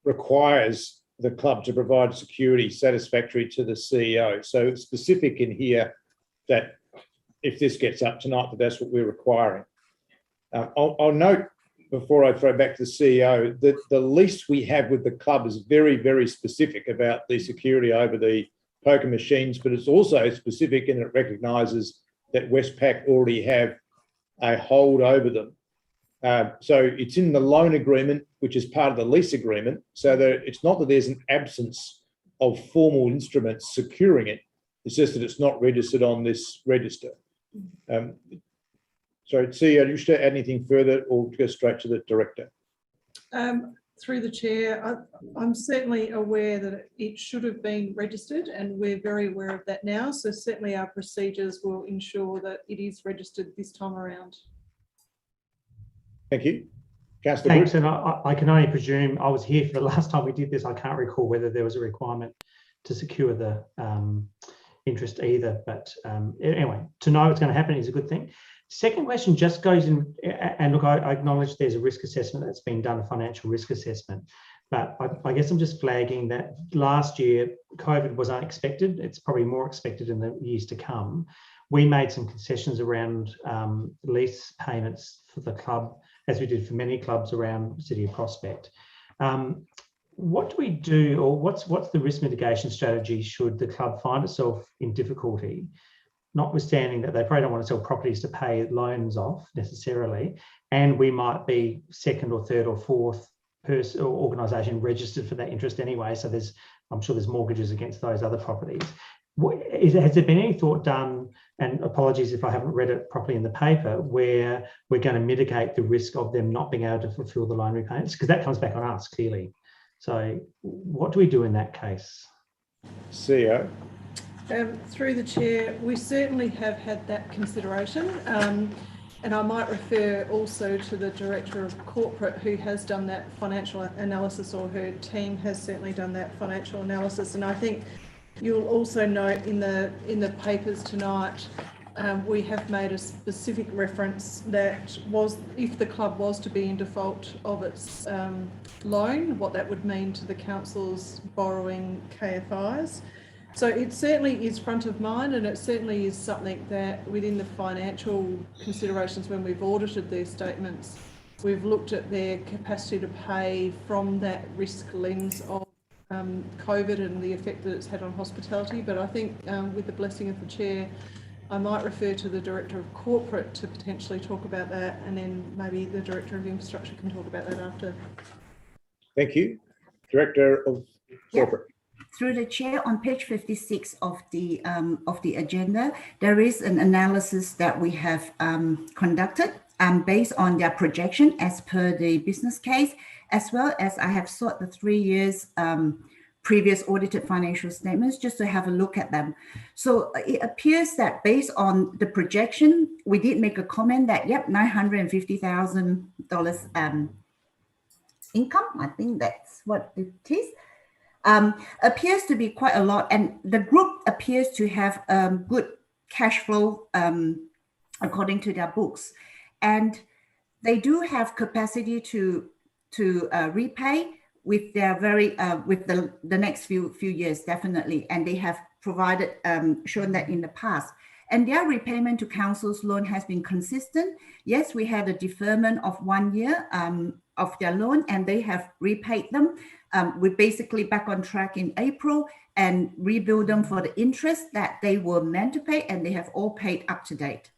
requires the club to provide security satisfactory to the CEO. So it's specific in here that if this gets up tonight, that's what we're requiring. I'll note before I throw back to the CEO that the lease we have with the club is very, very specific about the security over the poker machines, but it's also specific in that it recognises that Westpac already have a hold over them. So it's in the loan agreement, which is part of the lease agreement, so that it's not that there's an absence of formal instruments securing it, it's just that it's not registered on this register. So CEO, do you wish to add anything further or go straight to the director?
Through the chair, I'm certainly aware that it should have been registered and we're very aware of that now. So certainly our procedures will ensure that it is registered this time around.
Thank you. Councillor
Thanks, and I can only presume, I was here for the last time we did this. I can't recall whether there was a requirement to secure the interest either, but anyway, to know it's going to happen is a good thing. Second question just goes in, and look, I acknowledge there's a risk assessment that's been done, a financial risk assessment, but I guess I'm just flagging that last year COVID was unexpected. It's probably more expected in the years to come. We made some concessions around lease payments for the club, as we did for many clubs around the City of Prospect. What do we do, or what's the risk mitigation strategy should the club find itself in difficulty? notwithstanding that they probably don't want to sell properties to pay loans off necessarily, and we might be second or third or fourth person or organisation registered for that interest anyway. So I'm sure there's mortgages against those other properties. Has there been any thought done, and apologies if I haven't read it properly in the paper, where we're going to mitigate the risk of them not being able to fulfil the loan repayments? Because that comes back on us clearly. So what do we do in that case?
CEO.
Through the chair, we certainly have had that consideration. And I might refer also to the Director of Corporate, who has done that financial analysis, or her team has certainly done that financial analysis. And I think you'll also note in the papers tonight, we have made a specific reference that if the club was to be in default of its loan, what that would mean to the council's borrowing KFIs. So it certainly is front of mind, and it certainly is something that within the financial considerations, when we've audited their statements, we've looked at their capacity to pay from that risk lens of COVID and the effect that it's had on hospitality. But I think with the blessing of the chair, I might refer to the Director of Corporate to potentially talk about that, and then maybe the Director of Infrastructure can talk about that after.
Thank you. Director of Corporate.
Through the chair, on page 56 of the agenda, there is an analysis that we have conducted based on their projection as per the business case, as well as I have sought the 3 years previous audited financial statements just to have a look at them. So it appears that based on the projection, we did make a comment that, yep, $950,000 income, I think that's what it is. Appears to be quite a lot, and the group appears to have good cash flow according to their books, and they do have capacity to repay with their with the next few years, definitely, and they have provided shown that in the past. And their repayment to council's loan has been consistent. Yes, we had a deferment of 1 year of their loan, and they have repaid them. We're basically back on track in April and rebuild them for the interest that they were meant to pay, and they have all paid up to date.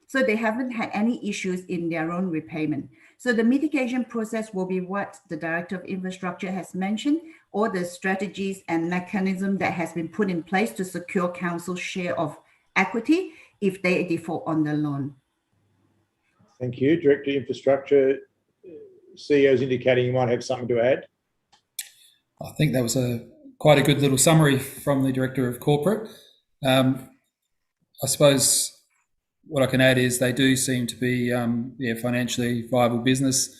So they haven't had any issues in their own repayment. So the mitigation process will be what the Director of Infrastructure has mentioned, or the strategies and mechanism that has been put in place to secure council's share of equity if they default on the loan.
Thank you. Director of Infrastructure, CEO's indicating you might have something to add.
I think that was quite a good little summary from the Director of Corporate. I suppose what I can add is they do seem to be financially viable business.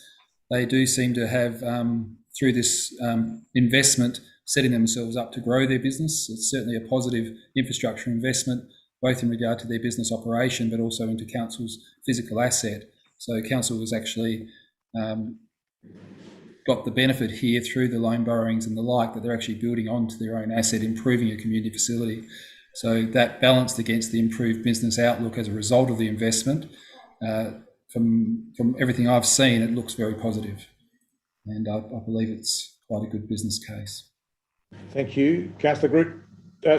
They do seem to have, through this investment, setting themselves up to grow their business. It's certainly a positive infrastructure investment, both in regard to their business operation, but also into council's physical asset. So council has actually got the benefit here through the loan borrowings and the like, that they're actually building onto their own asset, improving a community facility. So that balanced against the improved business outlook as a result of the investment, from everything I've seen, it looks very positive. And I believe it's quite a good business case.
Thank you. Councillor Groot.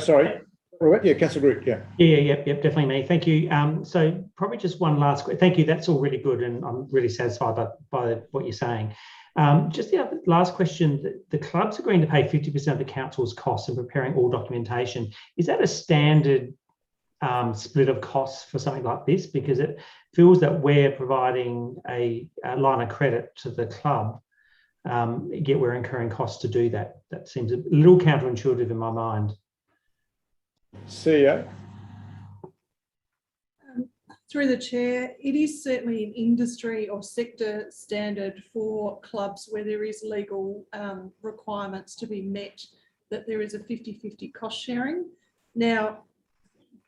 Sorry. Yeah, Councillor Groot, yeah.
Yep, definitely me. Thank you. So probably just one last question. Thank you. That's all really good, and I'm really satisfied by what you're saying. Just the last question, the club's agreeing to pay 50% of the council's costs in preparing all documentation. Is that a standard split of costs for something like this? Because it feels that we're providing a line of credit to the club, yet we're incurring costs to do that. That seems a little counterintuitive in my mind.
CEO.
Through the chair, it is certainly an industry or sector standard for clubs where there is legal requirements to be met, that there is a 50-50 cost sharing. Now,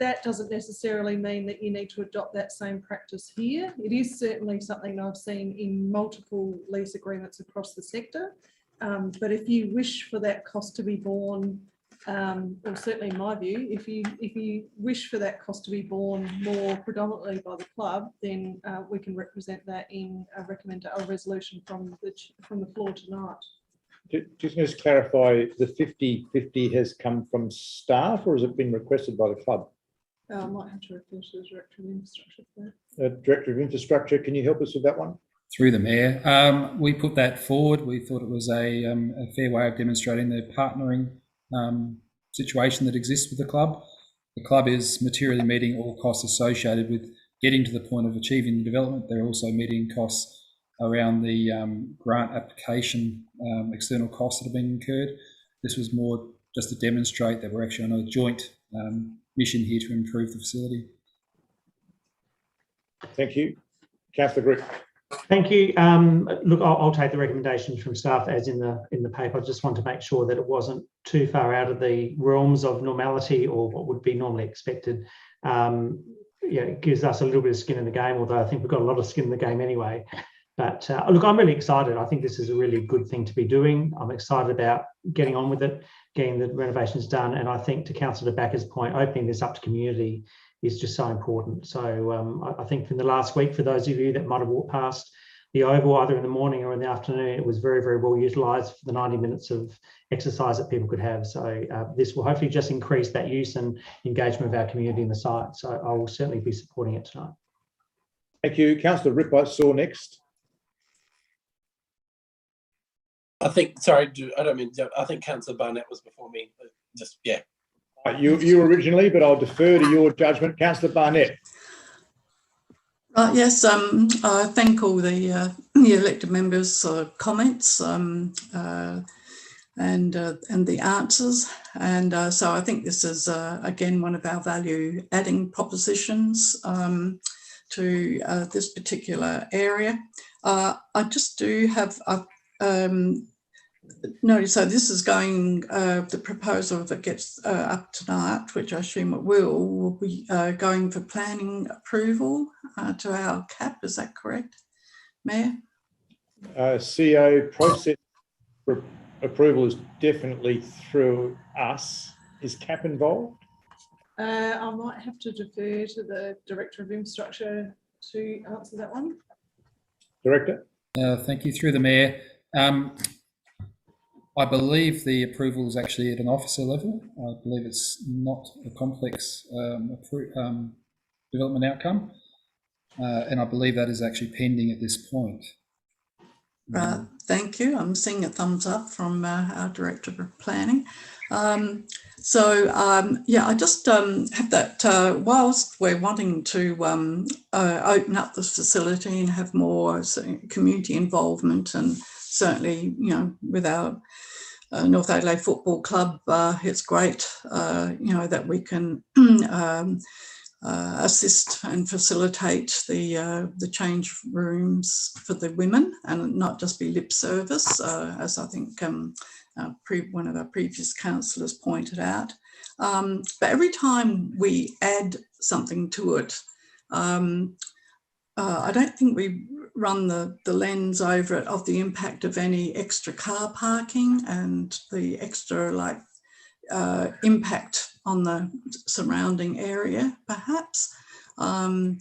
that doesn't necessarily mean that you need to adopt that same practice here. It is certainly something I've seen in multiple lease agreements across the sector. But if you wish for that cost to be borne, or certainly in my view, if you wish for that cost to be borne more predominantly by the club, then we can represent that in a resolution from the floor tonight.
Just clarify, the 50-50 has come from staff, or has it been requested by the club?
I might have to refer to the Director of Infrastructure for
Director of Infrastructure, can you help us with that one?
Through the Mayor. We put that forward. We thought it was a fair way of demonstrating the partnering situation that exists with the club. The club is materially meeting all costs associated with getting to the point of achieving the development. They're also meeting costs around the grant application, external costs that have been incurred. This was more just to demonstrate that we're actually on a joint mission here to improve the facility.
Thank you. Councillor Grigg.
Thank you. Look, I'll take the recommendations from staff as in the paper. I just want to make sure that it wasn't too far out of the realms of normality or what would be normally expected. Yeah, it gives us a little bit of skin in the game, although I think we've got a lot of skin in the game anyway. But look, I'm really excited. I think this is a really good thing to be doing. I'm excited about getting on with it, getting the renovations done. And I think to Councillor Backer's point, opening this up to community is just so important. So I think in the last week, for those of you that might have walked past the Oval either in the morning or in the afternoon, it was very, very well utilised for the 90 minutes of exercise that people could have. So this will hopefully just increase that use and engagement of our community in the site. So I will certainly be supporting it tonight.
Thank you. Councillor Ripp, I saw next.
I think, sorry, I don't mean, I think Councillor Barnett was before me, but just, yeah.
You originally, but I'll defer to your judgment. Councillor Barnett.
Yes, I thank all the elected members' comments and the answers. And so I think this is, again, one of our value-adding propositions to this particular area. I just do have notice, so this is going, the proposal, if it gets up tonight, which I assume it will be going for planning approval to our CAP. Is that correct, Mayor?
CO process for approval is definitely through us. Is CAP involved?
I might have to defer to the Director of Infrastructure to answer that one.
Director.
Thank you. Through the Mayor. I believe the approval is actually at an officer level. I believe it's not a complex development outcome. And I believe that is actually pending at this point.
Thank you. I'm seeing a thumbs up from our Director of Planning. Yeah, I just have that whilst we're wanting to open up this facility and have more community involvement, and certainly, you know, with our North Adelaide Football Club, it's great, you know, that we can assist and facilitate the change rooms for the women and not just be lip service, as I think one of our previous councillors pointed out. But every time we add something to it, I don't think we run the lens over it of the impact of any extra car parking and the extra impact on the surrounding area, perhaps. I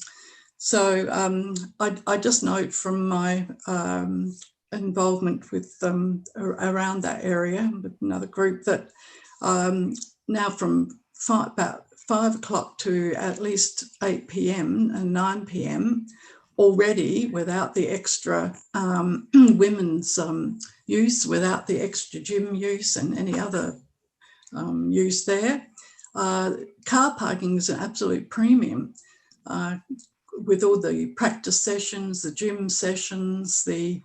just note from my involvement with around that area with another group that now from about 5 o'clock to at least 8 p.m. and 9 p.m. already, without the extra women's use, without the extra gym use and any other use there. Car parking is an absolute premium with all the practice sessions, the gym sessions, the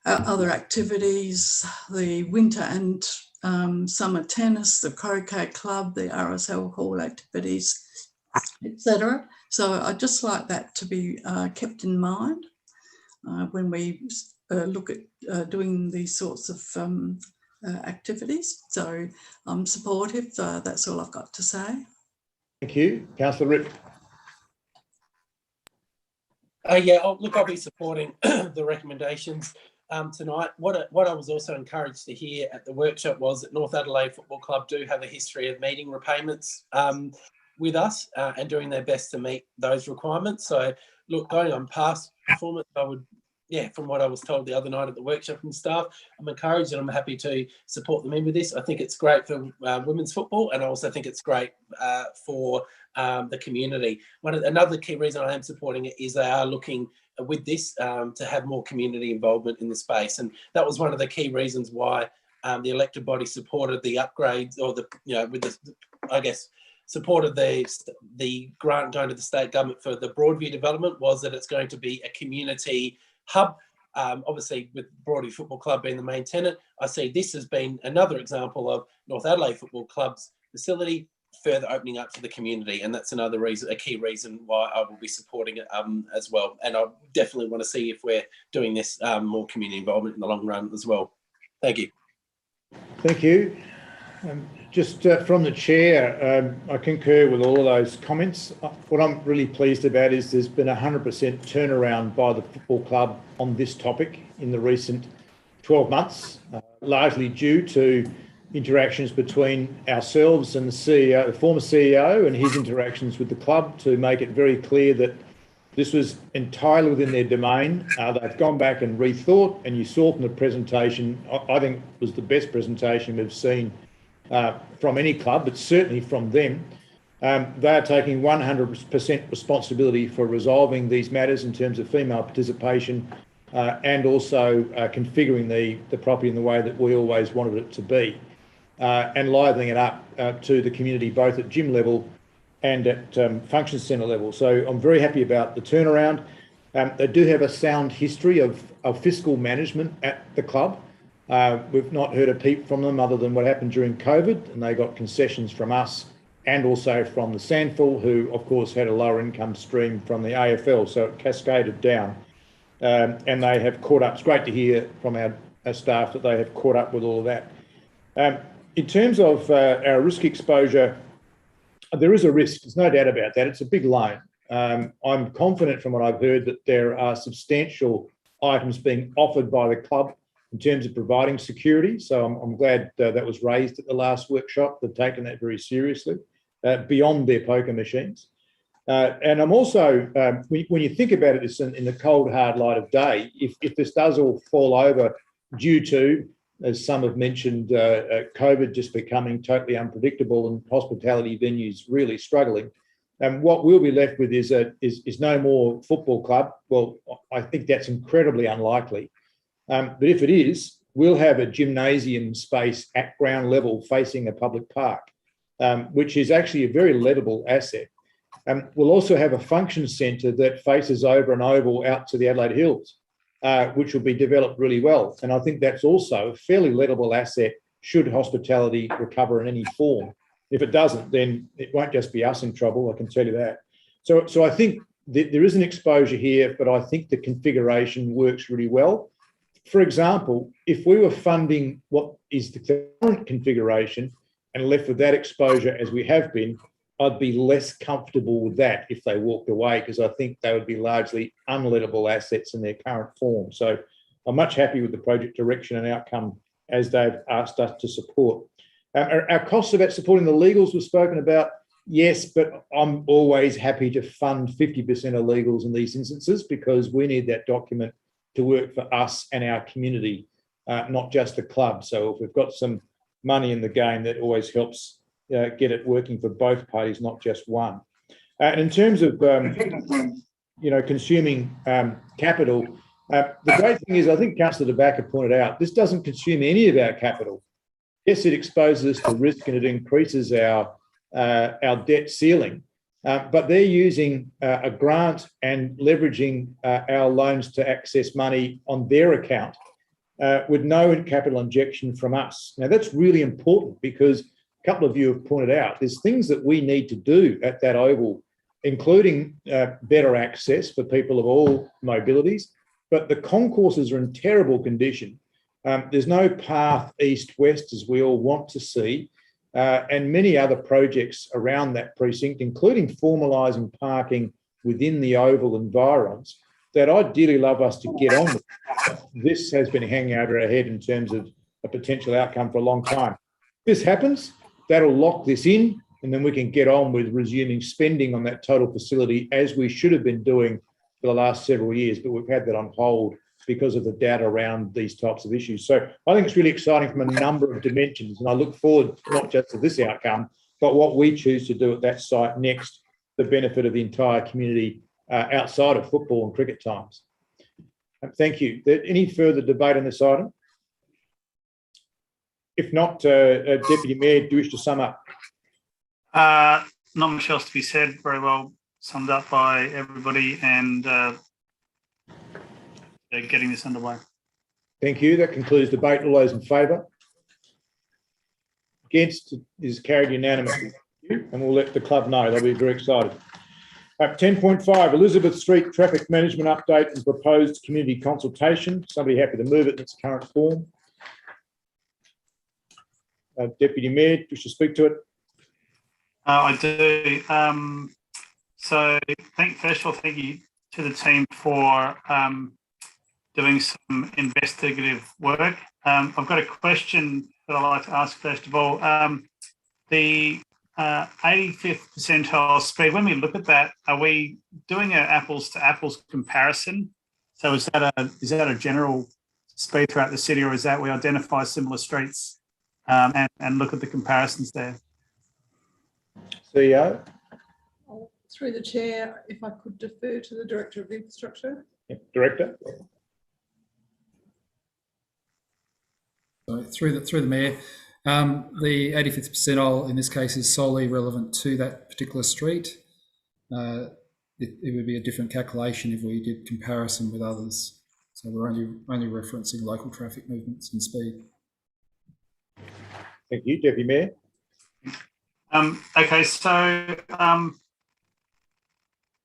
other activities, the winter and summer tennis, the croquet club, the RSL hall activities, etc. So I'd just like that to be kept in mind when we look at doing these sorts of activities. So I'm supportive. That's all I've got to say.
Thank you. Councillor Ripp.
Yeah, look, I'll be supporting the recommendations tonight. What I was also encouraged to hear at the workshop was that North Adelaide Football Club do have a history of meeting repayments with us and doing their best to meet those requirements. So look, going on past performance, I would yeah, from what I was told the other night at the workshop from staff, I'm encouraged and I'm happy to support them in with this. I think it's great for women's football, and I also think it's great for the community. Another key reason I am supporting it is they are looking with this to have more community involvement in the space, and that was one of the key reasons why the elected body supported the upgrades, or supported the grant going to the state government for the Broadview development, was that it's going to be a community hub. Obviously, with Broadview Football Club being the main tenant, I see this has been another example of North Adelaide Football Club's facility further opening up to the community, and that's another reason, a key reason why I will be supporting it as well. And I definitely want to see if we're doing this more community involvement in the long run as well. Thank you.
Thank you. Just from the chair, I concur with all of those comments. What I'm really pleased about is there's been 100% turnaround by the football club on this topic in the recent 12 months, largely due to interactions between ourselves and the CEO, the former CEO, and his interactions with the club to make it very clear that this was entirely within their domain. They've gone back and rethought, and you saw from the presentation, I think it was the best presentation we've seen from any club, but certainly from them. They are taking 100% responsibility for resolving these matters in terms of female participation and also configuring the property in the way that we always wanted it to be, and livening it up to the community, both at gym level and at function centre level. So I'm very happy about the turnaround. They do have a sound history of fiscal management at the club. We've not heard a peep from them other than what happened during COVID, and they got concessions from us and also from the Sandful, who of course had a lower income stream from the AFL, so it cascaded down. And they have caught up. It's great to hear from our staff that they have caught up with all of that. In terms of our risk exposure, there is a risk, there's no doubt about that. It's a big loan. I'm confident from what I've heard that there are substantial items being offered by the club in terms of providing security. So I'm glad that was raised at the last workshop. They've taken that very seriously, beyond their poker machines. And I'm also, when you think about it, it's in the cold, hard light of day, if this does all fall over due to, as some have mentioned, COVID just becoming totally unpredictable and hospitality venues really struggling, and what we'll be left with is no more football club. Well, I think that's incredibly unlikely. But if it is, we'll have a gymnasium space at ground level facing a public park, which is actually a very lettable asset. We'll also have a function centre that faces over an oval out to the Adelaide Hills, which will be developed really well. And I think that's also a fairly lettable asset should hospitality recover in any form. If it doesn't, then it won't just be us in trouble, I can tell you that. So I think there is an exposure here, but I think the configuration works really well. For example, if we were funding what is the current configuration and left with that exposure as we have been, I'd be less comfortable with that if they walked away, because I think they would be largely unlettable assets in their current form. So I'm much happy with the project direction and outcome as they've asked us to support. Our costs about supporting the legals were spoken about. Yes, but I'm always happy to fund 50% of legals in these instances, because we need that document to work for us and our community, not just the club. So if we've got some money in the game, that always helps get it working for both parties, not just one. And in terms of consuming capital, the great thing is, I think Councillor De Backer pointed out, this doesn't consume any of our capital. Yes, it exposes us to risk and it increases our debt ceiling, but they're using a grant and leveraging our loans to access money on their account with no capital injection from us. Now, that's really important, because a couple of you have pointed out there's things that we need to do at that oval, including better access for people of all mobilities, but the concourses are in terrible condition. There's no path east-west as we all want to see, and many other projects around that precinct, including formalising parking within the oval environs, that I'd dearly love us to get on with. This has been hanging over our head in terms of a potential outcome for a long time. If this happens, that'll lock this in, and then we can get on with resuming spending on that total facility as we should have been doing for the last several years, but we've had that on hold because of the data around these types of issues. So I think it's really exciting from a number of dimensions, and I look forward not just to this outcome, but what we choose to do at that site next, the benefit of the entire community outside of football and cricket times. Thank you. Any further debate on this item? If not, Deputy Mayor, do you wish to sum up?
Not much else to be said. Very well summed up by everybody, and getting this underway.
Thank you. That concludes debate. All those in favour? Against is carried unanimously. And we'll let the club know. They'll be very excited. 10.5, Elizabeth Street traffic management update and proposed community consultation. Somebody happy to move it in its current form? Deputy Mayor, wish to speak to it?
I do. So first of all, thank you to the team for doing some investigative work. I've got a question that I'd like to ask first of all. The 85th percentile speed, when we look at that, are we doing an apples to apples comparison? So is that a general speed throughout the city, or is that we identify similar streets and look at the comparisons there?
CEO?
Through the chair, if I could defer to the Director of Infrastructure.
Yep. Director?
So through the Mayor, the 85th percentile in this case is solely relevant to that particular street. It would be a different calculation if we did comparison with others. So we're only referencing local traffic movements and speed.
Thank you, Deputy Mayor.
Okay, so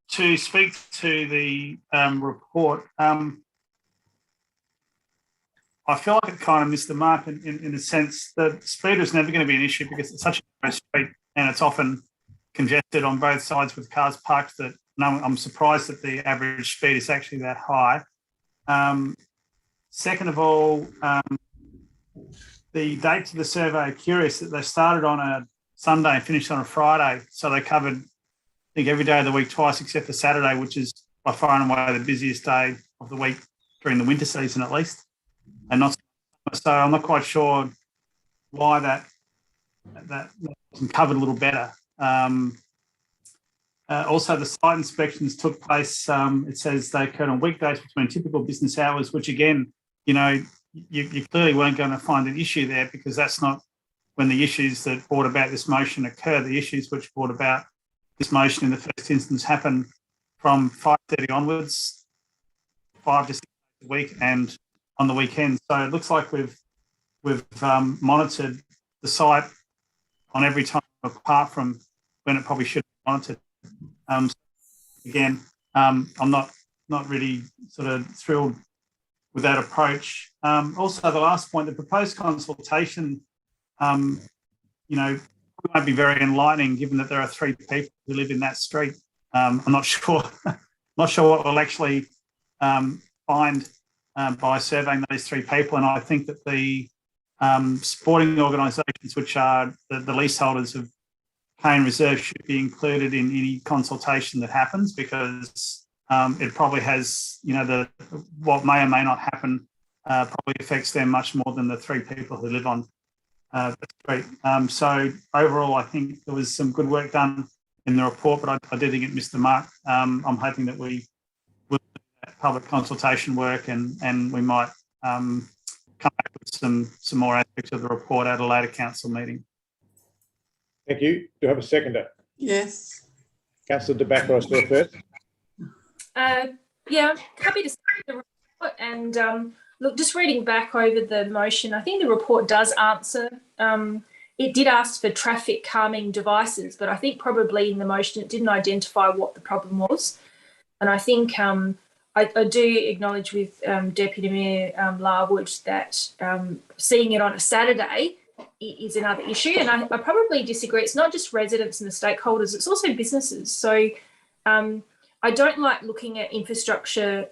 to speak to the report, I feel like it kind of missed the mark in the sense that speed is never going to be an issue because it's such a narrow street and it's often congested on both sides with cars parked that I'm surprised that the average speed is actually that high. Second of all, the dates of the survey are curious that they started on a Sunday and finished on a Friday. So they covered, I think, every day of the week twice except for Saturday, which is by far and away the busiest day of the week during the winter season at least. And not so I'm not quite sure why that wasn't covered a little better. Also, the site inspections took place. It says they occurred on weekdays between typical business hours, which again, you clearly weren't going to find an issue there because that's not when the issues that brought about this motion occur. The issues which brought about this motion in the first instance happened from 5:30 onwards, 5 to 6 days a week, and on the weekend. So it looks like we've monitored the site on every time apart from when it probably should be monitored. Again, I'm not really sort of thrilled with that approach. Also, the last point, the proposed consultation, won't be very enlightening given that there are 3 people who live in that street. I'm not sure what we'll actually find by surveying those 3 people. And I think that the sporting organisations, which are the leaseholders of Cane Reserve, should be included in any consultation that happens because it probably has, what may or may not happen probably affects them much more than the 3 people who live on the street. So overall, I think there was some good work done in the report, but I do think it missed the mark. I'm hoping that we will do that public consultation work and we might come back with some more aspects of the report at a later council meeting.
Thank you. Do you have a seconder?
Yes.
Councillor De Backer, I still first.
Yeah, happy to see the report and look, just reading back over the motion, I think the report does answer. It did ask for traffic calming devices, but I think probably in the motion it didn't identify what the problem was. And I think I do acknowledge with Deputy Mayor Larwood that seeing it on a Saturday is another issue. And I probably disagree. It's not just residents and the stakeholders, it's also businesses. So I don't like looking at infrastructure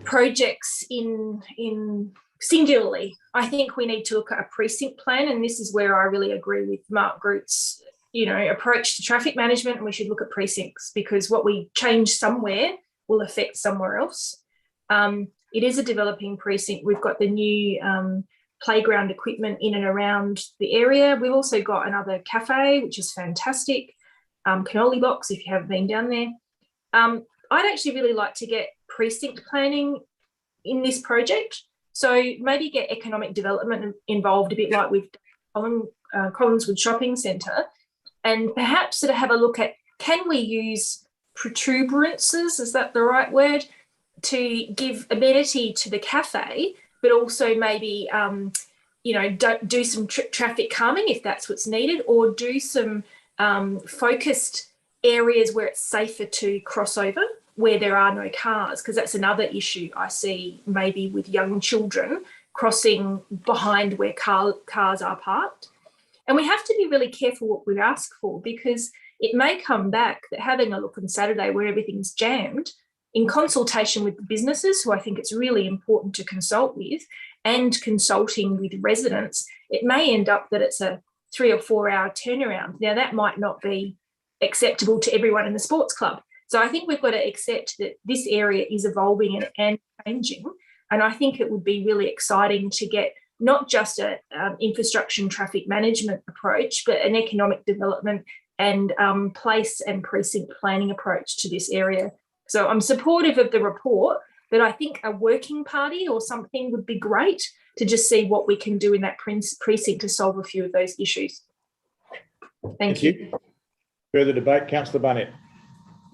projects in singularly. I think we need to look at a precinct plan, and this is where I really agree with Mark Groot's approach to traffic management, and we should look at precincts because what we change somewhere will affect somewhere else. It is a developing precinct. We've got the new playground equipment in and around the area. We've also got another cafe, which is fantastic. Cannoli box, if you haven't been down there. I'd actually really like to get precinct planning in this project. So maybe get economic development involved, a bit like with Collinswood Shopping Centre, and perhaps sort of have a look at, can we use protuberances, is that the right word, to give amenity to the cafe, but also maybe, do some traffic calming if that's what's needed, or do some focused areas where it's safer to cross over, where there are no cars, because that's another issue I see maybe with young children crossing behind where cars are parked. And we have to be really careful what we ask for, because it may come back that having a look on Saturday where everything's jammed, in consultation with the businesses, who I think it's really important to consult with, and consulting with residents, it may end up that it's a 3 or 4 hour turnaround. Now, that might not be acceptable to everyone in the sports club. So I think we've got to accept that this area is evolving and changing. And I think it would be really exciting to get not just an infrastructure and traffic management approach, but an economic development and place and precinct planning approach to this area. So I'm supportive of the report, but I think a working party or something would be great to just see what we can do in that precinct to solve a few of those issues. Thank you.
Further debate, Councillor Barnett.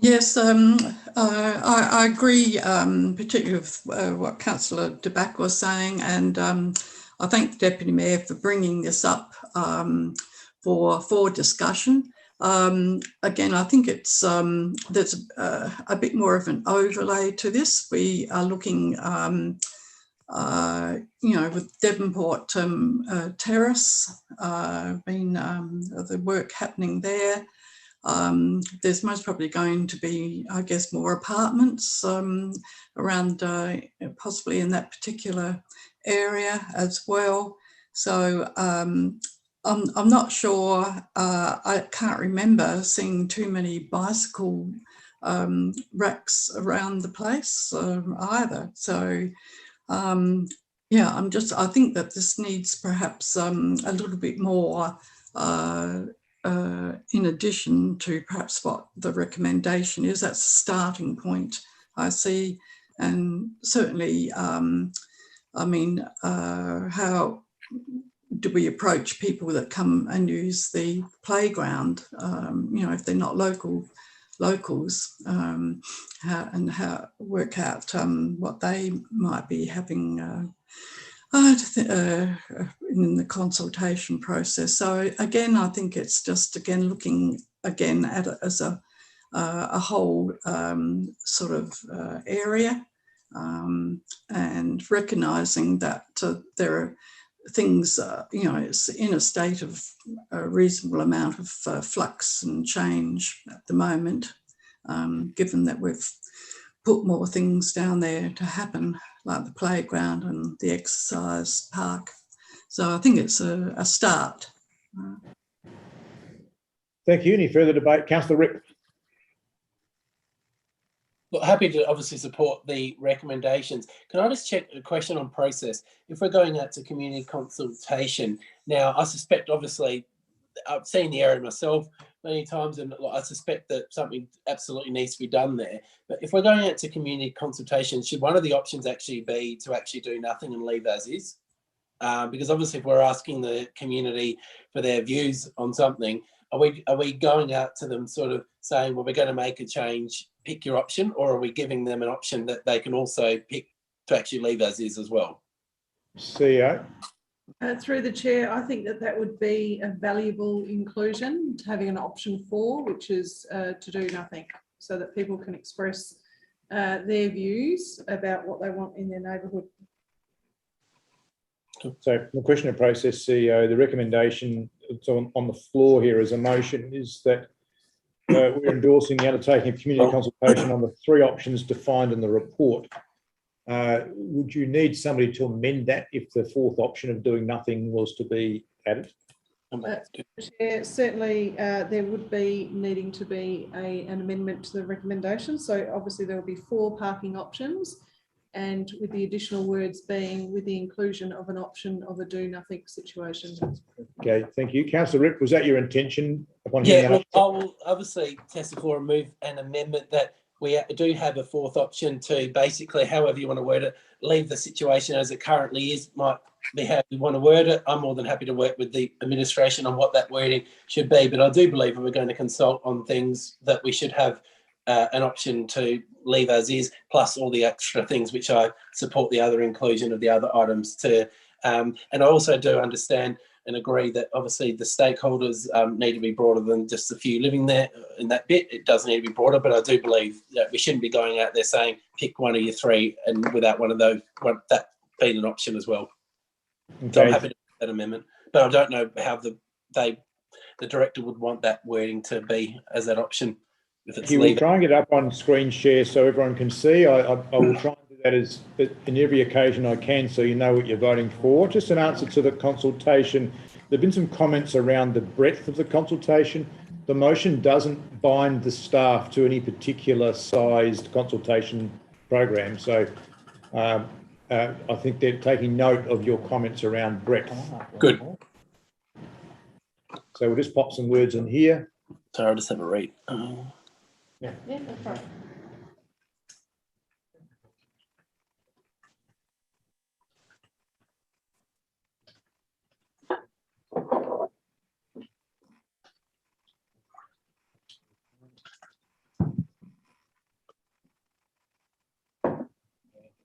Yes, I agree, particularly with what Councillor de Back was saying, and I thank the Deputy Mayor for bringing this up for discussion. Again, I think it's there's a bit more of an overlay to this. We are looking, with Devonport Terrace, the work happening there. There's most probably going to be, I guess, more apartments around, possibly in that particular area as well. So I'm not sure, I can't remember seeing too many bicycle racks around the place either. So I think that this needs perhaps a little bit more in addition to perhaps what the recommendation is. That's a starting point, I see. And certainly, how do we approach people that come and use the playground, if they're not locals, how work out what they might be having in the consultation process. So again, I think it's just looking at it as a whole sort of area, and recognising that there are things, it's in a state of a reasonable amount of flux and change at the moment, given that we've put more things down there to happen, like the playground and the exercise park. So I think it's a start.
Thank you. Any further debate? Councillor Rick.
Look, happy to obviously support the recommendations. Can I just check a question on process? If we're going out to community consultation, now I suspect, obviously, I've seen the area myself many times, and I suspect that something absolutely needs to be done there. But if we're going out to community consultation, should one of the options actually be to actually do nothing and leave as is? Because obviously, if we're asking the community for their views on something, are we going out to them sort of saying, well, we're going to make a change, pick your option, or are we giving them an option that they can also pick to actually leave as is as well?
CEO.
Through the chair, I think that would be a valuable inclusion, having an option 4, which is to do nothing, so that people can express their views about what they want in their neighbourhood.
So the question of process, CEO, the recommendation that's on the floor here as a motion is that we're endorsing the undertaking of community consultation on the 3 options defined in the report. Would you need somebody to amend that if the 4th option of doing nothing was to be added?
Chair, certainly there would be needing to be an amendment to the recommendation. So obviously there will be 4 parking options. and with the additional words being with the inclusion of an option of a do nothing situation.
Okay, thank you. Councillor Ripp, was that your intention? Upon hearing
Yeah,
that?
look, I will obviously testify and move an amendment that we do have a fourth option to basically, however you want to word it, leave the situation as it currently is. Might be how you want to word it. I'm more than happy to work with the administration on what that wording should be. But I do believe if we're going to consult on things that we should have an option to leave as is, plus all the extra things which I support the other inclusion of the other items to. And I also do understand and agree that obviously the stakeholders need to be broader than just a few living there in that bit. It does need to be broader, but I do believe that we shouldn't be going out there saying pick one of your three and without one of those, that being an option as well.
Okay.
So I'm happy to make that amendment, but I don't know how the director would want that wording to be as that option. If it's
You will try and get it up on screen share so everyone can see. I will try and do that as in every occasion I can so you know what you're voting for. Just an answer to the consultation. There have been some comments around the breadth of the consultation. The motion doesn't bind the staff to any particular sized consultation program. So I think they're taking note of your comments around breadth.
Good.
So we'll just pop some words in here.
Sorry, I'll just have a read.
Yeah, that's right.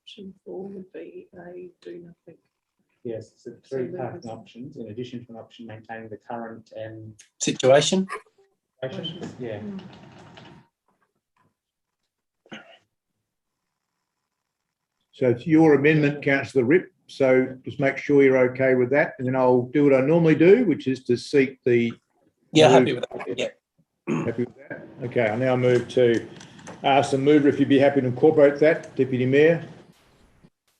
Option 4 would be a do nothing.
Yes, so three parking options in addition to an option maintaining the current
situation.
Yeah.
So it's your amendment, Councillor Ripp. So just make sure you're okay with that. And then I'll do what I normally do, which is to seek the...
Yeah, happy with that. Yeah.
Happy with that? Okay, I now move to ask the mover if you'd be happy to incorporate that. Deputy Mayor?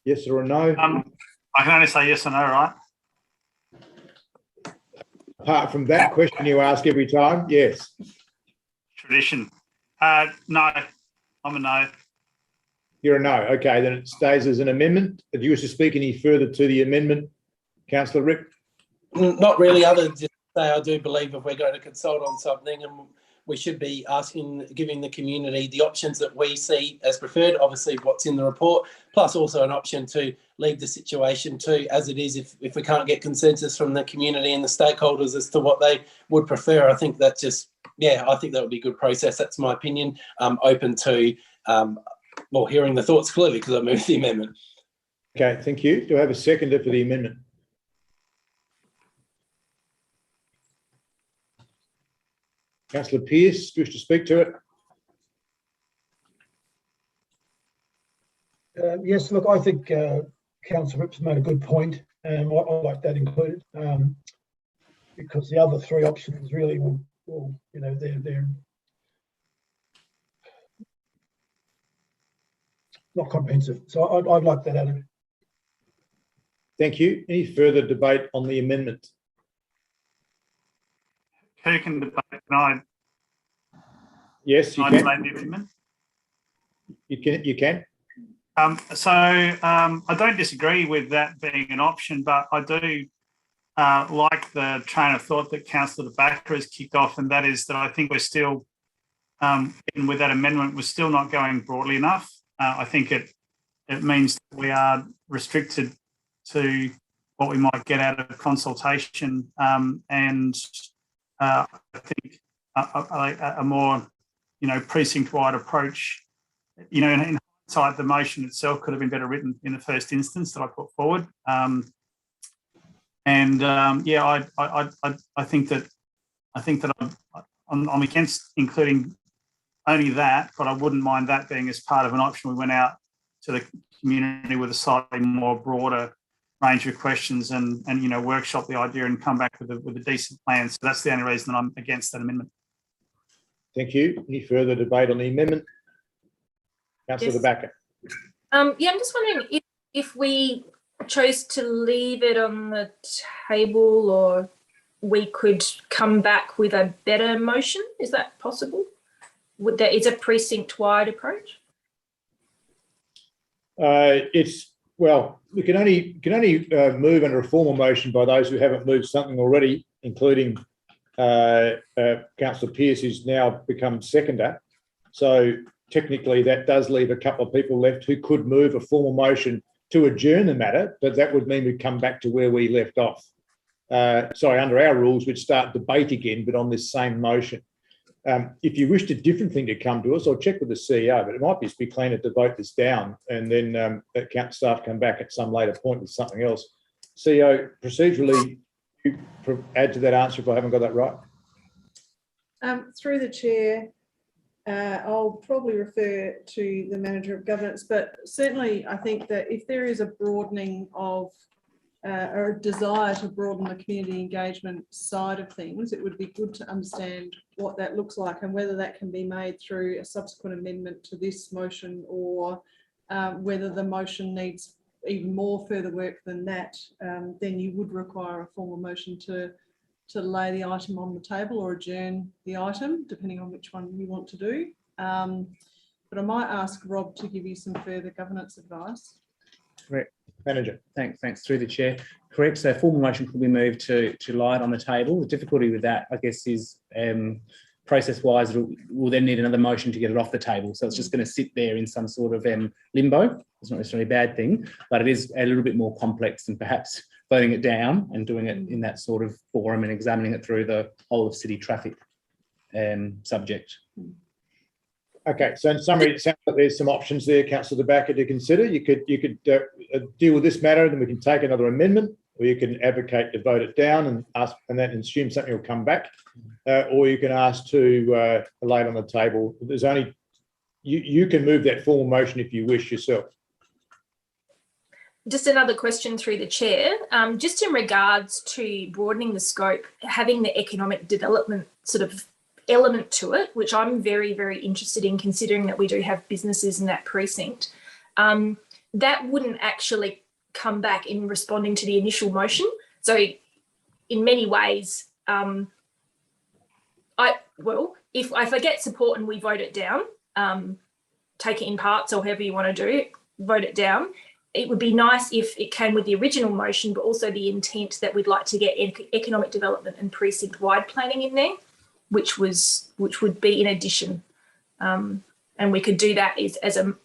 Yes or a no?
I can only say yes or no, right?
Apart from that question you ask every time, yes.
Tradition. No, I'm a no.
You're a no. Okay, then it stays as an amendment. Do you wish to speak any further to the amendment, Councillor Ripp?
Not really, other than just say I do believe if we're going to consult on something and we should be giving the community the options that we see as preferred, obviously what's in the report, plus also an option to leave the situation to as it is if we can't get consensus from the community and the stakeholders as to what they would prefer. I think that just, yeah, I think that would be a good process. That's my opinion. I'm open to, well, hearing the thoughts clearly because I moved the amendment.
Okay, thank you. Do I have a seconder for the amendment? Councillor Pearce, do you wish to speak to it?
Yes, look, I think Councillor Ripp's made a good point. I like that included because the other three options really will you know, they're not comprehensive. So I'd like that added.
Thank you. Any further debate on the amendment?
Who can debate? Can I?
Yes, you
can.
can.
Debate the amendment?
You can.
I don't disagree with that being an option, but I do like the train of thought that Councillor De Backer has kicked off, and that is that I think we're still, even with that amendment, we're still not going broadly enough. I think it means that we are restricted to what we might get out of consultation, and I think a more, precinct-wide approach. In hindsight, the motion itself could have been better written in the first instance that I put forward. I think that I'm against including only that, but I wouldn't mind that being as part of an option. We went out to the community with a slightly more broader range of questions and workshop the idea and come back with a decent plan. So that's the only reason that I'm against that amendment.
Thank you. Any further debate on the amendment? Councillor De Backer.
I'm just wondering if we chose to leave it on the table, or we could come back with a better motion. Is that possible? Is a precinct-wide approach?
We can only move under a formal motion by those who haven't moved something already, including Councillor Pearce, who's now become seconder. So technically that does leave a couple of people left who could move a formal motion to adjourn the matter, but that would mean we'd come back to where we left off. Under our rules, we'd start debate again, but on this same motion. If you wished a different thing to come to us, I'll check with the CEO, but it might just be cleaner to vote this down and then account staff come back at some later point with something else. CEO, procedurally, you add to that answer if I haven't got that right.
Through the chair, I'll probably refer to the manager of governance, but certainly I think that if there is a broadening of or a desire to broaden the community engagement side of things, it would be good to understand what that looks like and whether that can be made through a subsequent amendment to this motion, or whether the motion needs even more further work than that. Then you would require a formal motion to lay the item on the table or adjourn the item, depending on which one you want to do. But I might ask Rob to give you some further governance advice.
Correct.
Manager.
Thanks through the chair. Correct. So formal motion could be moved to lie it on the table. The difficulty with that, I guess, is process-wise, we'll then need another motion to get it off the table. So it's just going to sit there in some sort of limbo. It's not necessarily a bad thing, but it is a little bit more complex than perhaps voting it down and doing it in that sort of forum and examining it through the whole of city traffic subject.
Okay, so in summary, it sounds like there's some options there, Councillor De Backer, to consider. You could deal with this matter, then we can take another amendment, or you can advocate to vote it down and ask, and then assume something will come back, or you can ask to lay it on the table. There's only you can move that formal motion if you wish yourself.
Just another question through the chair, just in regards to broadening the scope, having the economic development sort of element to it, which I'm very, very interested in, considering that we do have businesses in that precinct. That wouldn't actually come back in responding to the initial motion. So in many ways, if I get support and we vote it down, take it in parts or however you want to do it, vote it down, it would be nice if it came with the original motion, but also the intent that we'd like to get economic development and precinct-wide planning in there, which would be in addition. And we could do that as a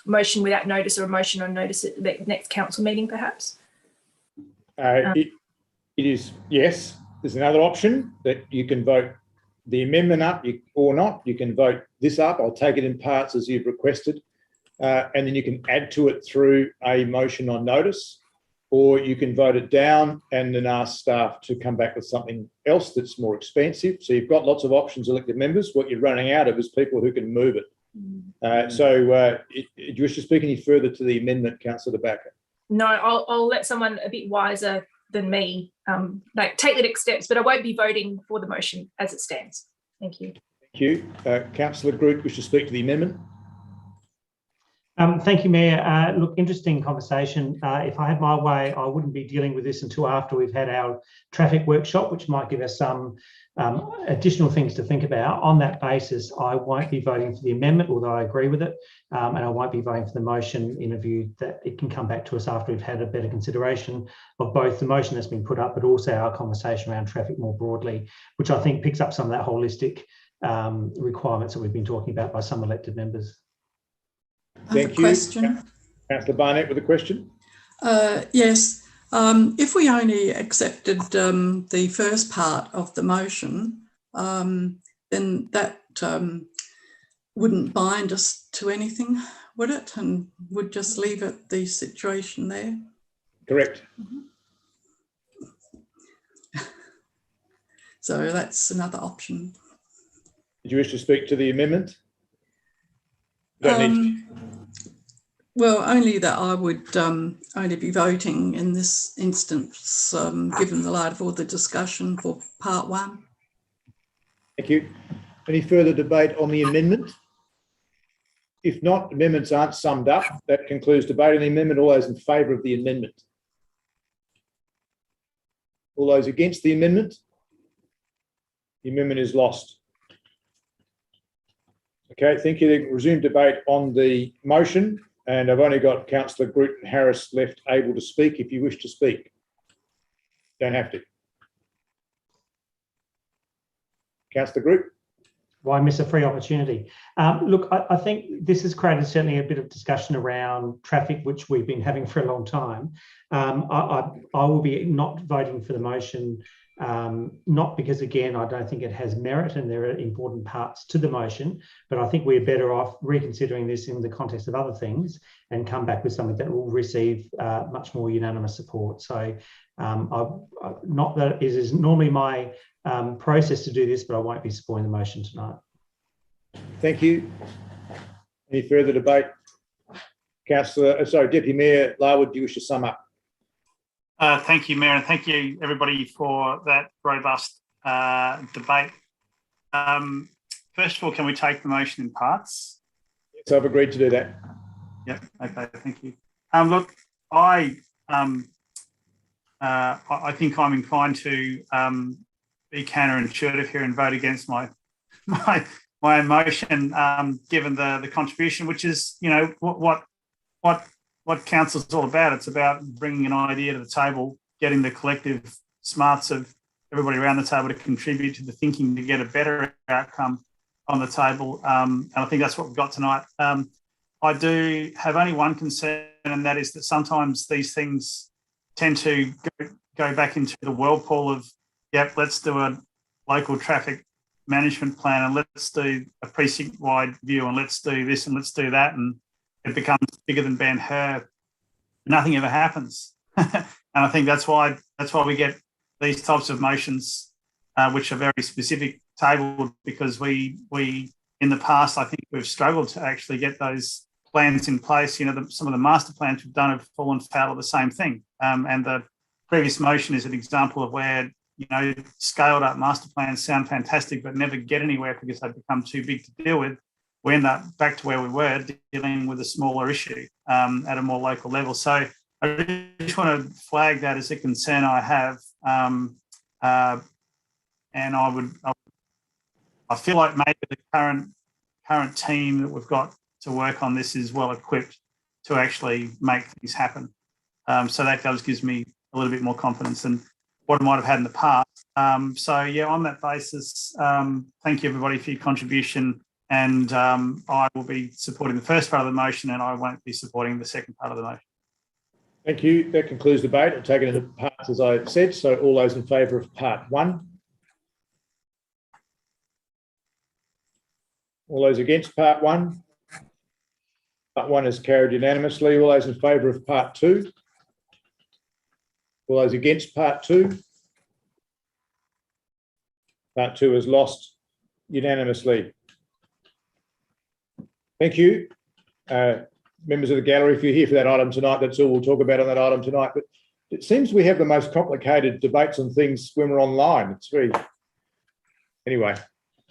motion without notice, or a motion on notice at the next council meeting, perhaps.
It is, yes. There's another option that you can vote the amendment up or not. You can vote this up. I'll take it in parts as you've requested. And then you can add to it through a motion on notice, or you can vote it down and then ask staff to come back with something else that's more expensive. So you've got lots of options, elected members. What you're running out of is people who can move it. Do you wish to speak any further to the amendment, Councillor De Backer?
No, I'll let someone a bit wiser than me take the next steps, but I won't be voting for the motion as it stands. Thank you.
Thank you. Councillor Groot, wish to speak to the amendment?
Thank you, Mayor. Look, interesting conversation. If I had my way, I wouldn't be dealing with this until after we've had our traffic workshop, which might give us some additional things to think about. On that basis, I won't be voting for the amendment, although I agree with it, and I won't be voting for the motion in a view that it can come back to us after we've had a better consideration of both the motion that's been put up, but also our conversation around traffic more broadly, which I think picks up some of that holistic requirements that we've been talking about by some elected members.
Thank you. Question. Councillor Barnett with a question.
Yes. If we only accepted the first part of the motion, then that wouldn't bind us to anything, would it? And would just leave it the situation there?
Correct.
So that's another option.
Did you wish to speak to the amendment?
Well, only that I would only be voting in this instance, given the light of all the discussion for part one.
Thank you. Any further debate on the amendment? If not, amendments aren't summed up. That concludes debate on the amendment. All those in favour of the amendment? All those against the amendment? The amendment is lost. Okay, thank you. Resume debate on the motion. And I've only got Councillor Groot and Harris left able to speak if you wish to speak. Don't have to. Councillor Groot.
Why miss a free opportunity? Look, I think this has created certainly a bit of discussion around traffic, which we've been having for a long time. I will be not voting for the motion, not because, again, I don't think it has merit and there are important parts to the motion, but I think we're better off reconsidering this in the context of other things and come back with something that will receive much more unanimous support. So not that it is normally my process to do this, but I won't be supporting the motion tonight.
Thank you. Any further debate? Deputy Mayor Larwood, do you wish to sum up?
Thank you, Mayor, and thank you, everybody, for that robust debate. First of all, can we take the motion in parts?
Yes, I've agreed to do that.
Yeah, okay, thank you. Look, I think I'm inclined to be counterintuitive here and vote against my motion, given the contribution, which is, you know, what council's all about. It's about bringing an idea to the table, getting the collective smarts of everybody around the table to contribute to the thinking to get a better outcome on the table. And I think that's what we've got tonight. I do have only one concern, and that is that sometimes these things tend to go back into the whirlpool of, yep, let's do a local traffic management plan and let's do a precinct-wide view and let's do this and let's do that, and it becomes bigger than Ben-Hur. Nothing ever happens. And I think that's why we get these types of motions, which are very specific, tabled, because we in the past, I think we've struggled to actually get those plans in place. You know, some of the master plans we've done have fallen foul of the same thing. And the previous motion is an example of where, you know, scaled up master plans sound fantastic, but never get anywhere because they become too big to deal with. We end up back to where we were, dealing with a smaller issue at a more local level. So I just want to flag that as a concern I have. And I feel like maybe the current team that we've got to work on this is well equipped to actually make things happen. So that gives me a little bit more confidence than what I might have had in the past. So yeah, on that basis, thank you everybody for your contribution, and I will be supporting the first part of the motion and I won't be supporting the second part of the motion.
Thank you. That concludes the debate. I'll take it into parts as I said. So all those in favour of part one? All those against part one? Part one is carried unanimously. All those in favour of part two? All those against part two? Part two is lost unanimously. Thank you. Members of the gallery, if you're here for that item tonight, that's all we'll talk about on that item tonight. But it seems we have the most complicated debates on things when we're online. It's very... Anyway,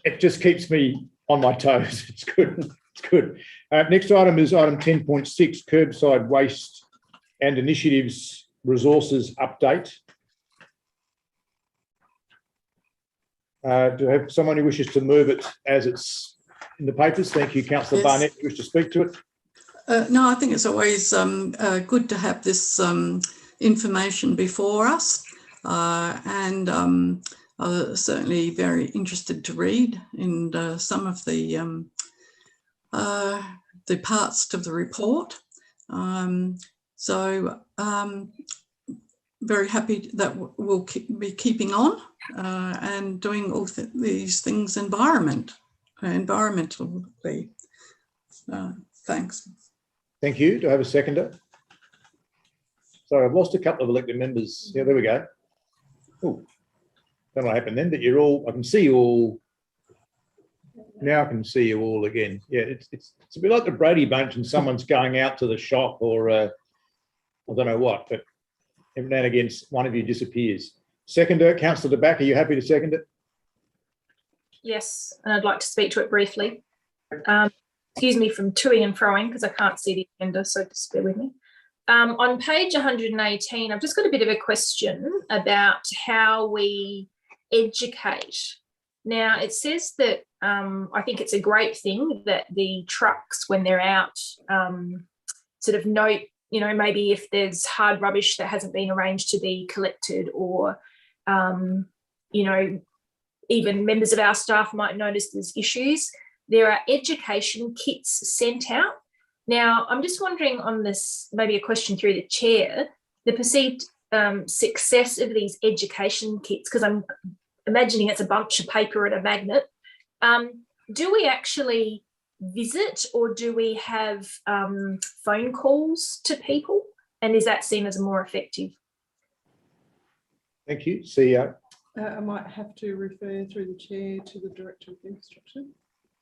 it just keeps me on my toes. It's good. It's good. Next item is item 10.6, Curbside Waste and Initiatives Resources Update. Do I have someone who wishes to move it as it's in the papers? Thank you. Councillor Barnett, you wish to speak to it?
No, I think it's always good to have this information before us, and I'm certainly very interested to read in some of the parts of the report. Very happy that we'll be keeping on and doing all these things environmentally. Thanks.
Thank you. Do I have a seconder? Sorry, I've lost a couple of elected members. Yeah, there we go. Oh, don't know what happened then, but you're all, I can see you all. Now I can see you all again. Yeah, it's a bit like the Brady Bunch and someone's going out to the shop or I don't know what, but every now and again, one of you disappears. Seconder, Councillor De Back, are you happy to second it?
Yes, and I'd like to speak to it briefly. Excuse me from toing and froing because I can't see the agenda, so just bear with me. On page 118, I've just got a bit of a question about how we educate. Now, it says that I think it's a great thing that the trucks, when they're out sort of note, you know, maybe if there's hard rubbish that hasn't been arranged to be collected, or, you know, even members of our staff might notice there's issues. There are education kits sent out. Now, I'm just wondering on this, maybe a question through the chair, the perceived success of these education kits, because I'm imagining it's a bunch of paper and a magnet. Do we actually visit, or do we have phone calls to people? And is that seen as more effective?
Thank you. CEO.
I might have to refer through the chair to the Director of Infrastructure.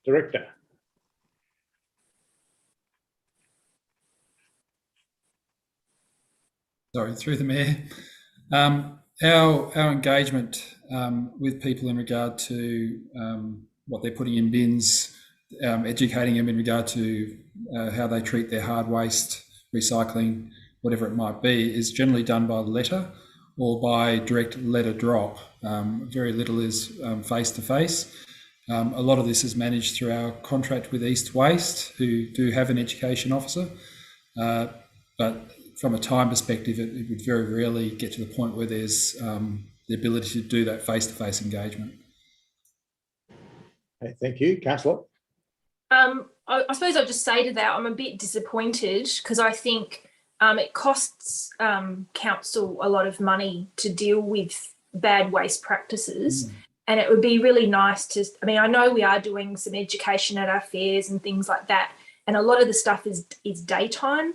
Director.
Sorry, through the Mayor. Our engagement with people in regard to what they're putting in bins, educating them in regard to how they treat their hard waste, recycling, whatever it might be, is generally done by letter or by direct letter drop. Very little is face-to-face. A lot of this is managed through our contract with East Waste, who do have an education officer, but from a time perspective, it would very rarely get to the point where there's the ability to do that face-to-face engagement.
Okay, thank you. Councillor.
I suppose I'll just say to that, I'm a bit disappointed, because I think it costs council a lot of money to deal with bad waste practices. And it would be really nice to, I mean, I know we are doing some education at our fairs and things like that, and a lot of the stuff is daytime.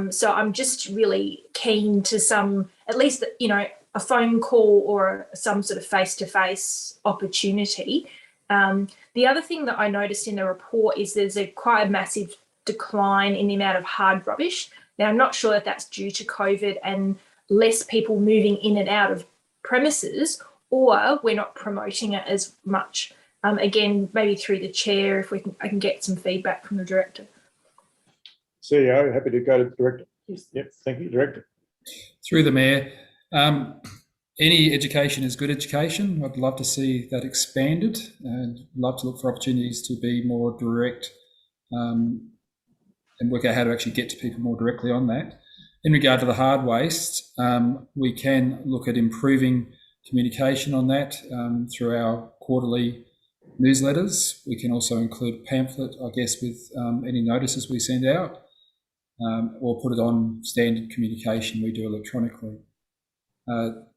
So I'm just really keen to at least, you know, a phone call or some sort of face-to-face opportunity. The other thing that I noticed in the report is there's quite a massive decline in the amount of hard rubbish. Now, I'm not sure if that's due to COVID and less people moving in and out of premises, or we're not promoting it as much. Again, maybe through the chair, if I can get some feedback from the director.
CEO, happy to go to the director. Yep, thank you, director.
Through the Mayor, any education is good education. I'd love to see that expanded, and love to look for opportunities to be more direct and work out how to actually get to people more directly on that. In regard to the hard waste, we can look at improving communication on that through our quarterly newsletters. We can also include a pamphlet, I guess, with any notices we send out, or put it on standard communication we do electronically.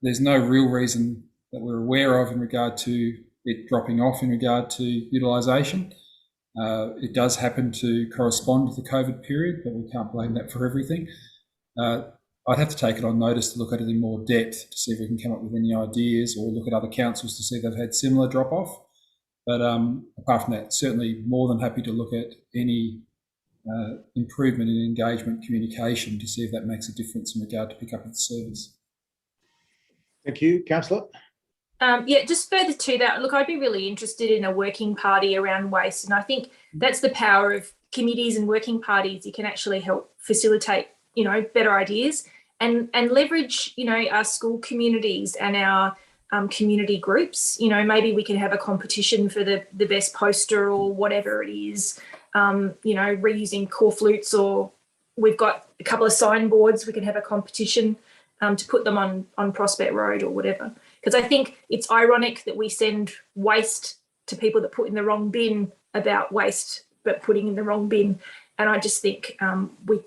There's no real reason that we're aware of in regard to it dropping off in regard to utilisation. It does happen to correspond with the COVID period, but we can't blame that for everything. I'd have to take it on notice to look at it in more depth to see if we can come up with any ideas, or look at other councils to see if they've had similar drop-off. But apart from that, certainly more than happy to look at any improvement in engagement communication to see if that makes a difference in regard to pick up of the service.
Thank you. Councillor?
Yeah, just further to that, look, I'd be really interested in a working party around waste, and I think that's the power of committees and working parties. You can actually help facilitate, you know, better ideas, and leverage, you know, our school communities and our community groups. You know, maybe we can have a competition for the best poster or whatever it is, you know, reusing corflutes, or we've got a couple of signboards, we can have a competition to put them on Prospect Road or whatever. Because I think it's ironic that we send waste to people that put in the wrong bin about waste, but putting in the wrong bin. And I just think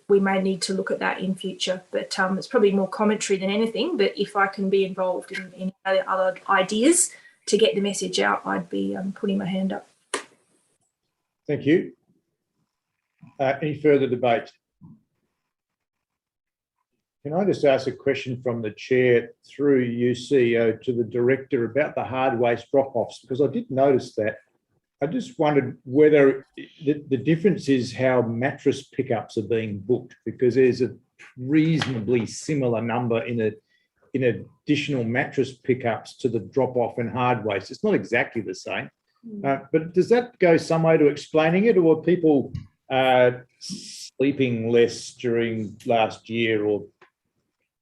we may need to look at that in future. But it's probably more commentary than anything. But if I can be involved in other ideas to get the message out, I'd be putting my hand up.
Thank you. Any further debate? Can I just ask a question from the chair through you, CEO, to the director about the hard waste drop-offs? Because I did notice that. I just wondered whether the difference is how mattress pickups are being booked, because there's a reasonably similar number in additional mattress pickups to the drop-off and hard waste. It's not exactly the same. But does that go some way to explaining it, or are people sleeping less during last year, or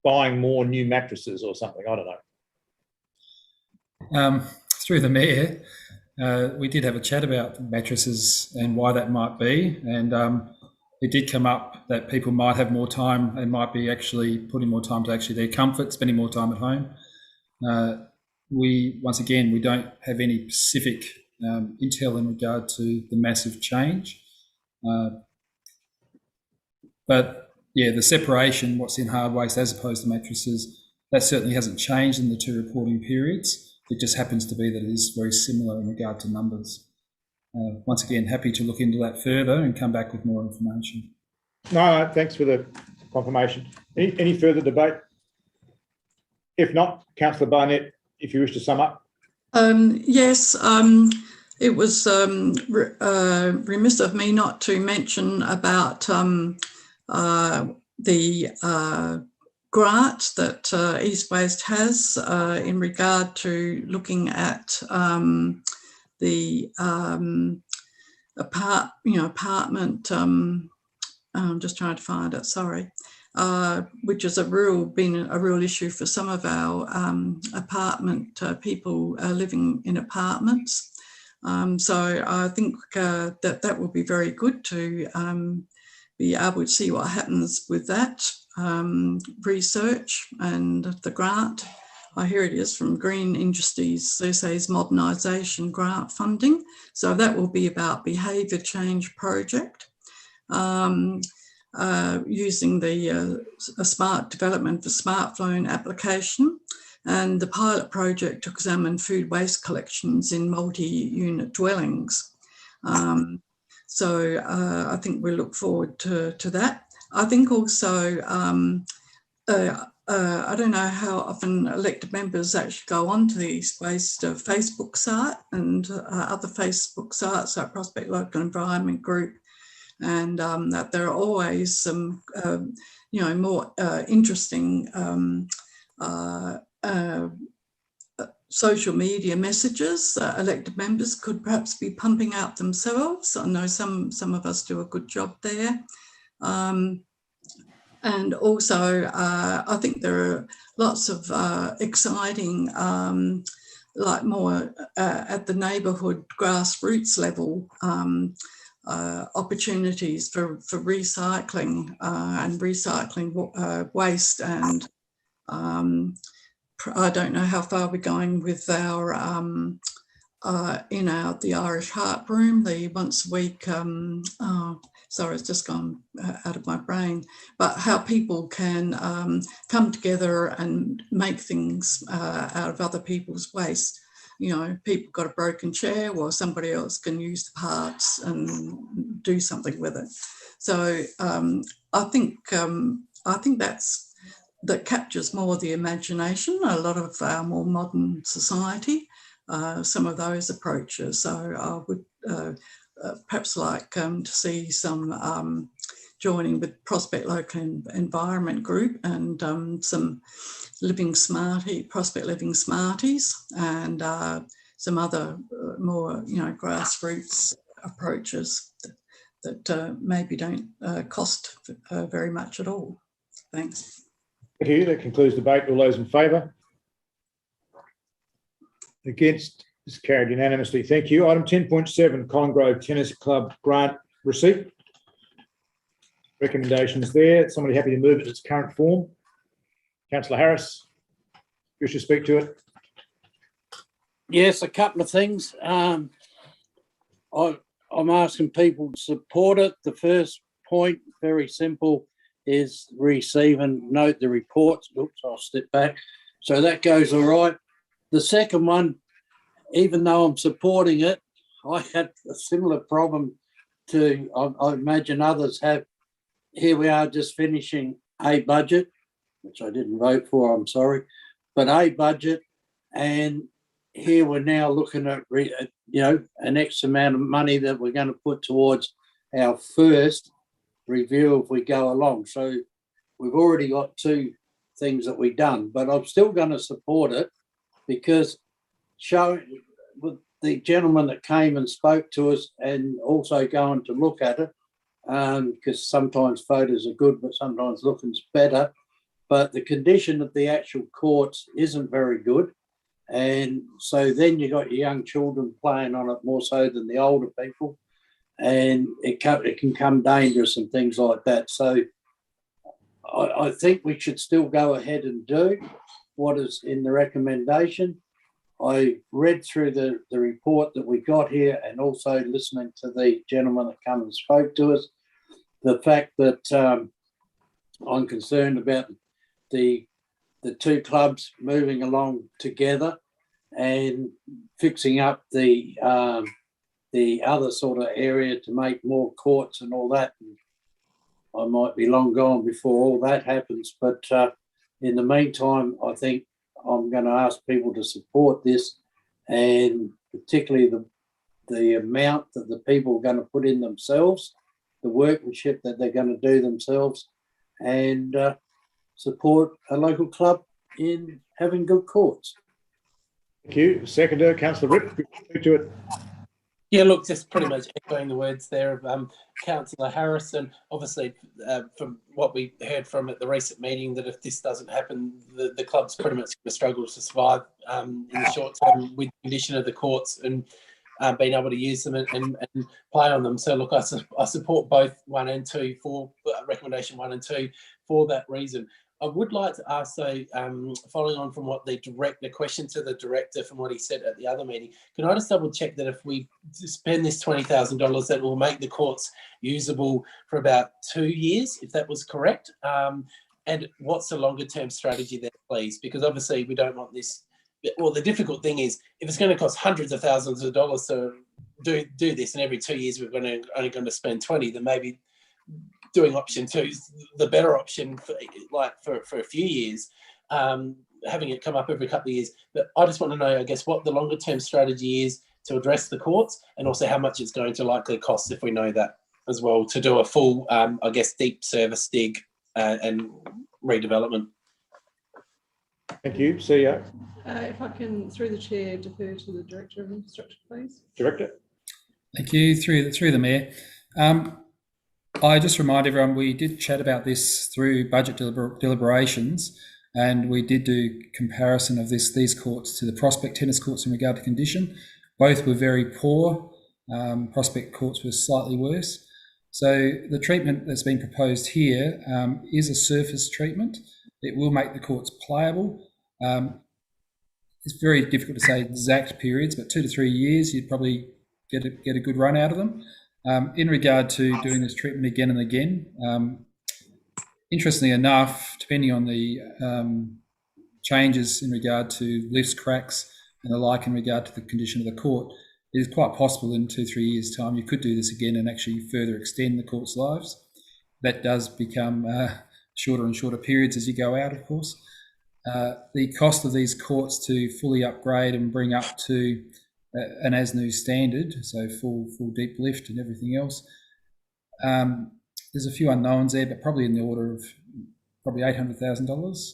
buying more new mattresses or something? I don't know.
Through the Mayor, we did have a chat about mattresses and why that might be, and it did come up that people might have more time and might be actually putting more time to actually their comfort, spending more time at home. Once again, we don't have any specific intel in regard to the massive change. But yeah, the separation, what's in hard waste as opposed to mattresses, that certainly hasn't changed in the 2 reporting periods. It just happens to be that it is very similar in regard to numbers. Once again, happy to look into that further and come back with more information.
No, thanks for the confirmation. Any further debate? If not, Councillor Barnett, if you wish to sum up.
Yes, it was remiss of me not to mention about the grant that East West has in regard to looking at the apartment. I'm just trying to find it. Sorry. Which has been a real issue for some of our apartment people living in apartments. So I think that will be very good to be able to see what happens with that research and the grant. Here it is from Green Industries SA's modernisation grant funding. So that will be about behaviour change project. Using the smart development for smartphone application and the pilot project to examine food waste collections in multi-unit dwellings. So I think we look forward to that. I think also, I don't know how often elected members actually go onto the East Waste Facebook site and other Facebook sites like Prospect Local Environment Group, and that there are always some, more interesting social media messages that elected members could perhaps be pumping out themselves. I know some of us do a good job there. And also, I think there are lots of exciting, like more at the neighbourhood grassroots level, opportunities for recycling and recycling waste. And I don't know how far we're going with our the Irish Heart Room, the once a week. Sorry, it's just gone out of my brain. But how people can come together and make things out of other people's waste. People got a broken chair, or somebody else can use the parts and do something with it. So I think that captures more the imagination. A lot of our more modern society, some of those approaches. So I would perhaps like to see some joining with Prospect Local Environment Group and some Prospect Living Smarties, and some other more grassroots approaches that maybe don't cost very much at all. Thanks.
Thank you. That concludes the debate. All those in favour? Against? Is carried unanimously. Thank you. Item 10.7, Colin Grove Tennis Club grant receipt. Recommendations there. Somebody happy to move it in its current form? Councillor Harris, you should speak to it.
Yes, a couple of things. I'm asking people to support it. The first point, very simple, is receive and note the reports. Oops, I'll step back. So that goes all right. The second one, even though I'm supporting it, I had a similar problem to, I imagine others have. Here we are just finishing a budget, which I didn't vote for, I'm sorry, but a budget, and here we're now looking at, an X amount of money that we're going to put towards our first review if we go along. So we've already got 2 things that we've done, but I'm still going to support it because with the gentleman that came and spoke to us and also going to look at it, because sometimes photos are good, but sometimes looking's better. But the condition of the actual courts isn't very good. And so then you got your young children playing on it more so than the older people. and it can become dangerous and things like that. So I think we should still go ahead and do what is in the recommendation. I read through the report that we got here, and also listening to the gentleman that came and spoke to us, the fact that I'm concerned about the two clubs moving along together and fixing up the other sort of area to make more courts and all that. I might be long gone before all that happens, but in the meantime, I think I'm going to ask people to support this, and particularly the amount that the people are going to put in themselves, the workmanship that they're going to do themselves, and support a local club in having good courts.
Thank you. Seconder, Councillor Ripp, speak to it.
Yeah, look, just pretty much echoing the words there of Councillor Harrison. Obviously, from what we heard from at the recent meeting, that if this doesn't happen, the club's pretty much going to struggle to survive in the short term with the condition of the courts and being able to use them and play on them. So, look, I support both 1 and 2 for recommendation 1 and 2 for that reason. I would like to ask, though, following on from what the question to the director from what he said at the other meeting, can I just double check that if we spend this $20,000, that will make the courts usable for about 2 years, if that was correct? And what's the longer term strategy there, please? Because obviously we don't want this. Well, the difficult thing is if it's going to cost hundreds of thousands of dollars to do this, and every 2 years we're only going to spend 20, then maybe doing option 2 is the better option for a few years, having it come up every couple of years. But I just want to know, I guess, what the longer term strategy is to address the courts, and also how much it's going to likely cost, if we know that as well, to do a full, I guess, deep service dig and redevelopment.
Thank you. CEO.
If I can, through the chair, defer to the Director of Infrastructure, please.
Director.
Thank you. Through the Mayor. I just remind everyone we did chat about this through budget deliberations, and we did do comparison of these courts to the Prospect tennis courts in regard to condition. Both were very poor. Prospect courts were slightly worse. So the treatment that's been proposed here is a surface treatment. It will make the courts playable. It's very difficult to say exact periods, but 2 to 3 years, you'd probably get a good run out of them. In regard to doing this treatment again and again, interestingly enough, depending on the changes in regard to lifts, cracks and the like in regard to the condition of the court, it is quite possible in 2 or 3 years' time you could do this again and actually further extend the court's lives. That does become shorter and shorter periods as you go out, of course. The cost of these courts to fully upgrade and bring up to an as-new standard, so full deep lift and everything else. There's a few unknowns there, but probably in the order of probably $800,000.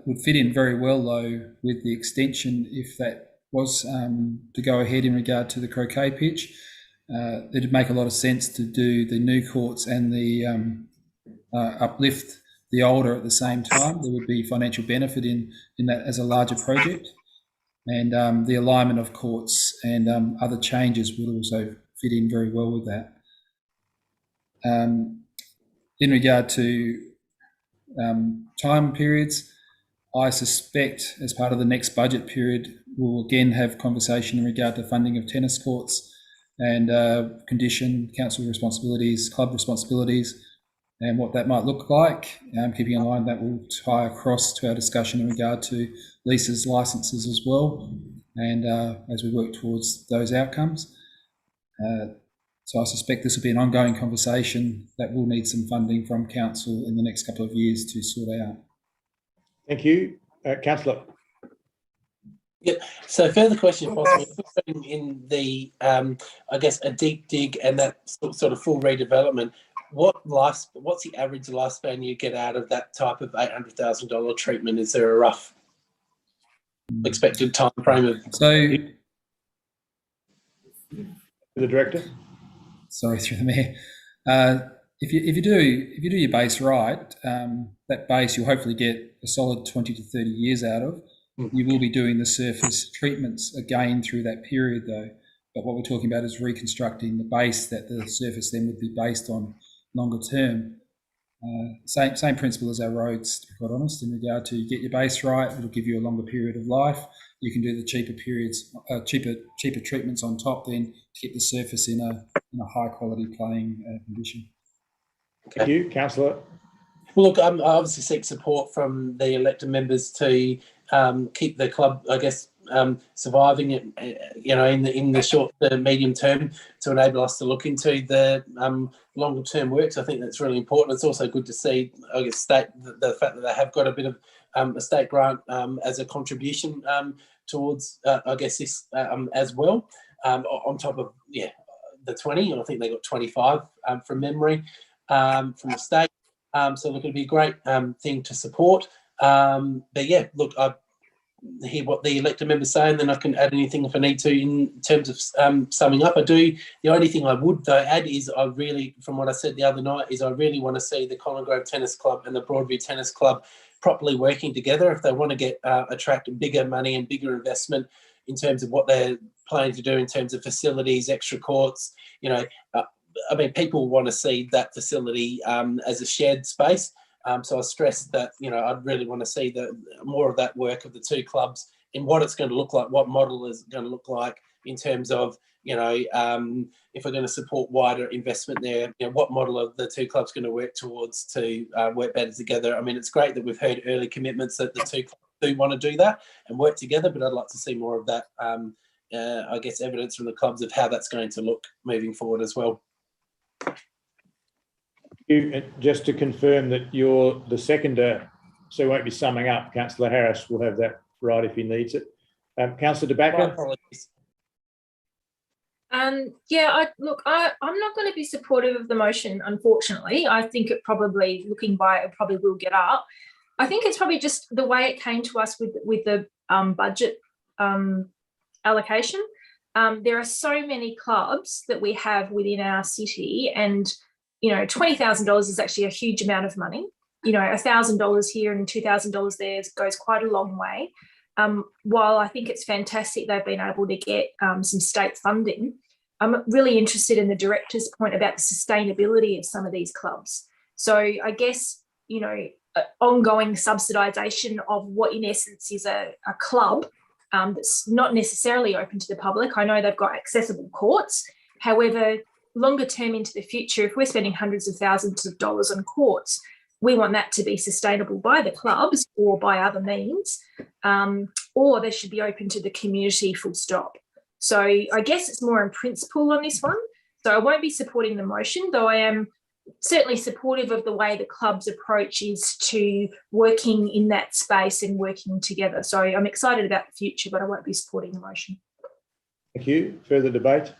Would fit in very well, though, with the extension if that was to go ahead in regard to the croquet pitch. It'd make a lot of sense to do the new courts and the uplift the older at the same time. There would be financial benefit in that as a larger project. And the alignment of courts and other changes would also fit in very well with that. In regard to time periods, I suspect as part of the next budget period, we'll again have conversation in regard to funding of tennis courts and condition, council responsibilities, club responsibilities, and what that might look like. Keeping in mind that will tie across to our discussion in regard to leases, licences as well, and as we work towards those outcomes. So I suspect this will be an ongoing conversation that will need some funding from council in the next couple of years to sort out. Thank you.
Councillor.
Yeah. So further question, if possible, if we're putting in the, I guess, a deep dig and that sort of full redevelopment, what's the average lifespan you get out of that type of $800,000 treatment? Is there a rough expected time frame of?
So,
the director.
Sorry, through the Mayor. If you do your base right, that base you'll hopefully get a solid 20 to 30 years out of. You will be doing the surface treatments again through that period, though. But what we're talking about is reconstructing the base that the surface then would be based on longer term. Same principle as our roads, to be quite honest, in regard to get your base right, it'll give you a longer period of life. You can do the cheaper cheaper treatments on top then to get the surface in a high quality playing condition.
Thank you, Councillor.
Well, look, I obviously seek support from the elected members to keep the club, I guess, surviving it, in the short to medium term, to enable us to look into the longer term works. I think that's really important. It's also good to see, I guess, the fact that they have got a bit of a state grant as a contribution towards, I guess, this as well, on top of the 20. I think they got 25 from memory from the state. So look, it'd be a great thing to support. But yeah, look, I hear what the elected members say, and then I can add anything if I need to in terms of summing up. The only thing I would though add is I really, from what I said the other night, is I really want to see the Collin Grove Tennis Club and the Broadview Tennis Club properly working together if they want to attract bigger money and bigger investment in terms of what they're planning to do in terms of facilities, extra courts. People want to see that facility as a shared space. So I stress that, I'd really want to see more of that work of the two clubs in what it's going to look like, what model is going to look like in terms of, if we're going to support wider investment there, what model of the two clubs going to work towards to work better together. I mean, it's great that we've heard early commitments that the two clubs do want to do that and work together, but I'd like to see more of that, I guess, evidence from the clubs of how that's going to look moving forward as well.
Just to confirm that you're the seconder, so you won't be summing up. Councillor Harris will have that right if he needs it. Councillor De Backer.
I'm not going to be supportive of the motion, unfortunately. I think it probably, looking by it, probably will get up. I think it's probably just the way it came to us with the budget allocation. There are so many clubs that we have within our city, and $20,000 is actually a huge amount of money. $1,000 here and $2,000 there goes quite a long way. While I think it's fantastic they've been able to get some state funding, I'm really interested in the director's point about the sustainability of some of these clubs. So I guess, ongoing subsidisation of what in essence is a club that's not necessarily open to the public. I know they've got accessible courts. However, longer term into the future, if we're spending hundreds of thousands of dollars on courts, we want that to be sustainable by the clubs or by other means, or they should be open to the community, full stop. So I guess it's more in principle on this one. So I won't be supporting the motion, though I am certainly supportive of the way the club's approach is to working in that space and working together. So I'm excited about the future, but I won't be supporting the motion.
Thank you. Further debate?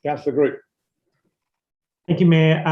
Councillor Group.
Thank you, Mayor.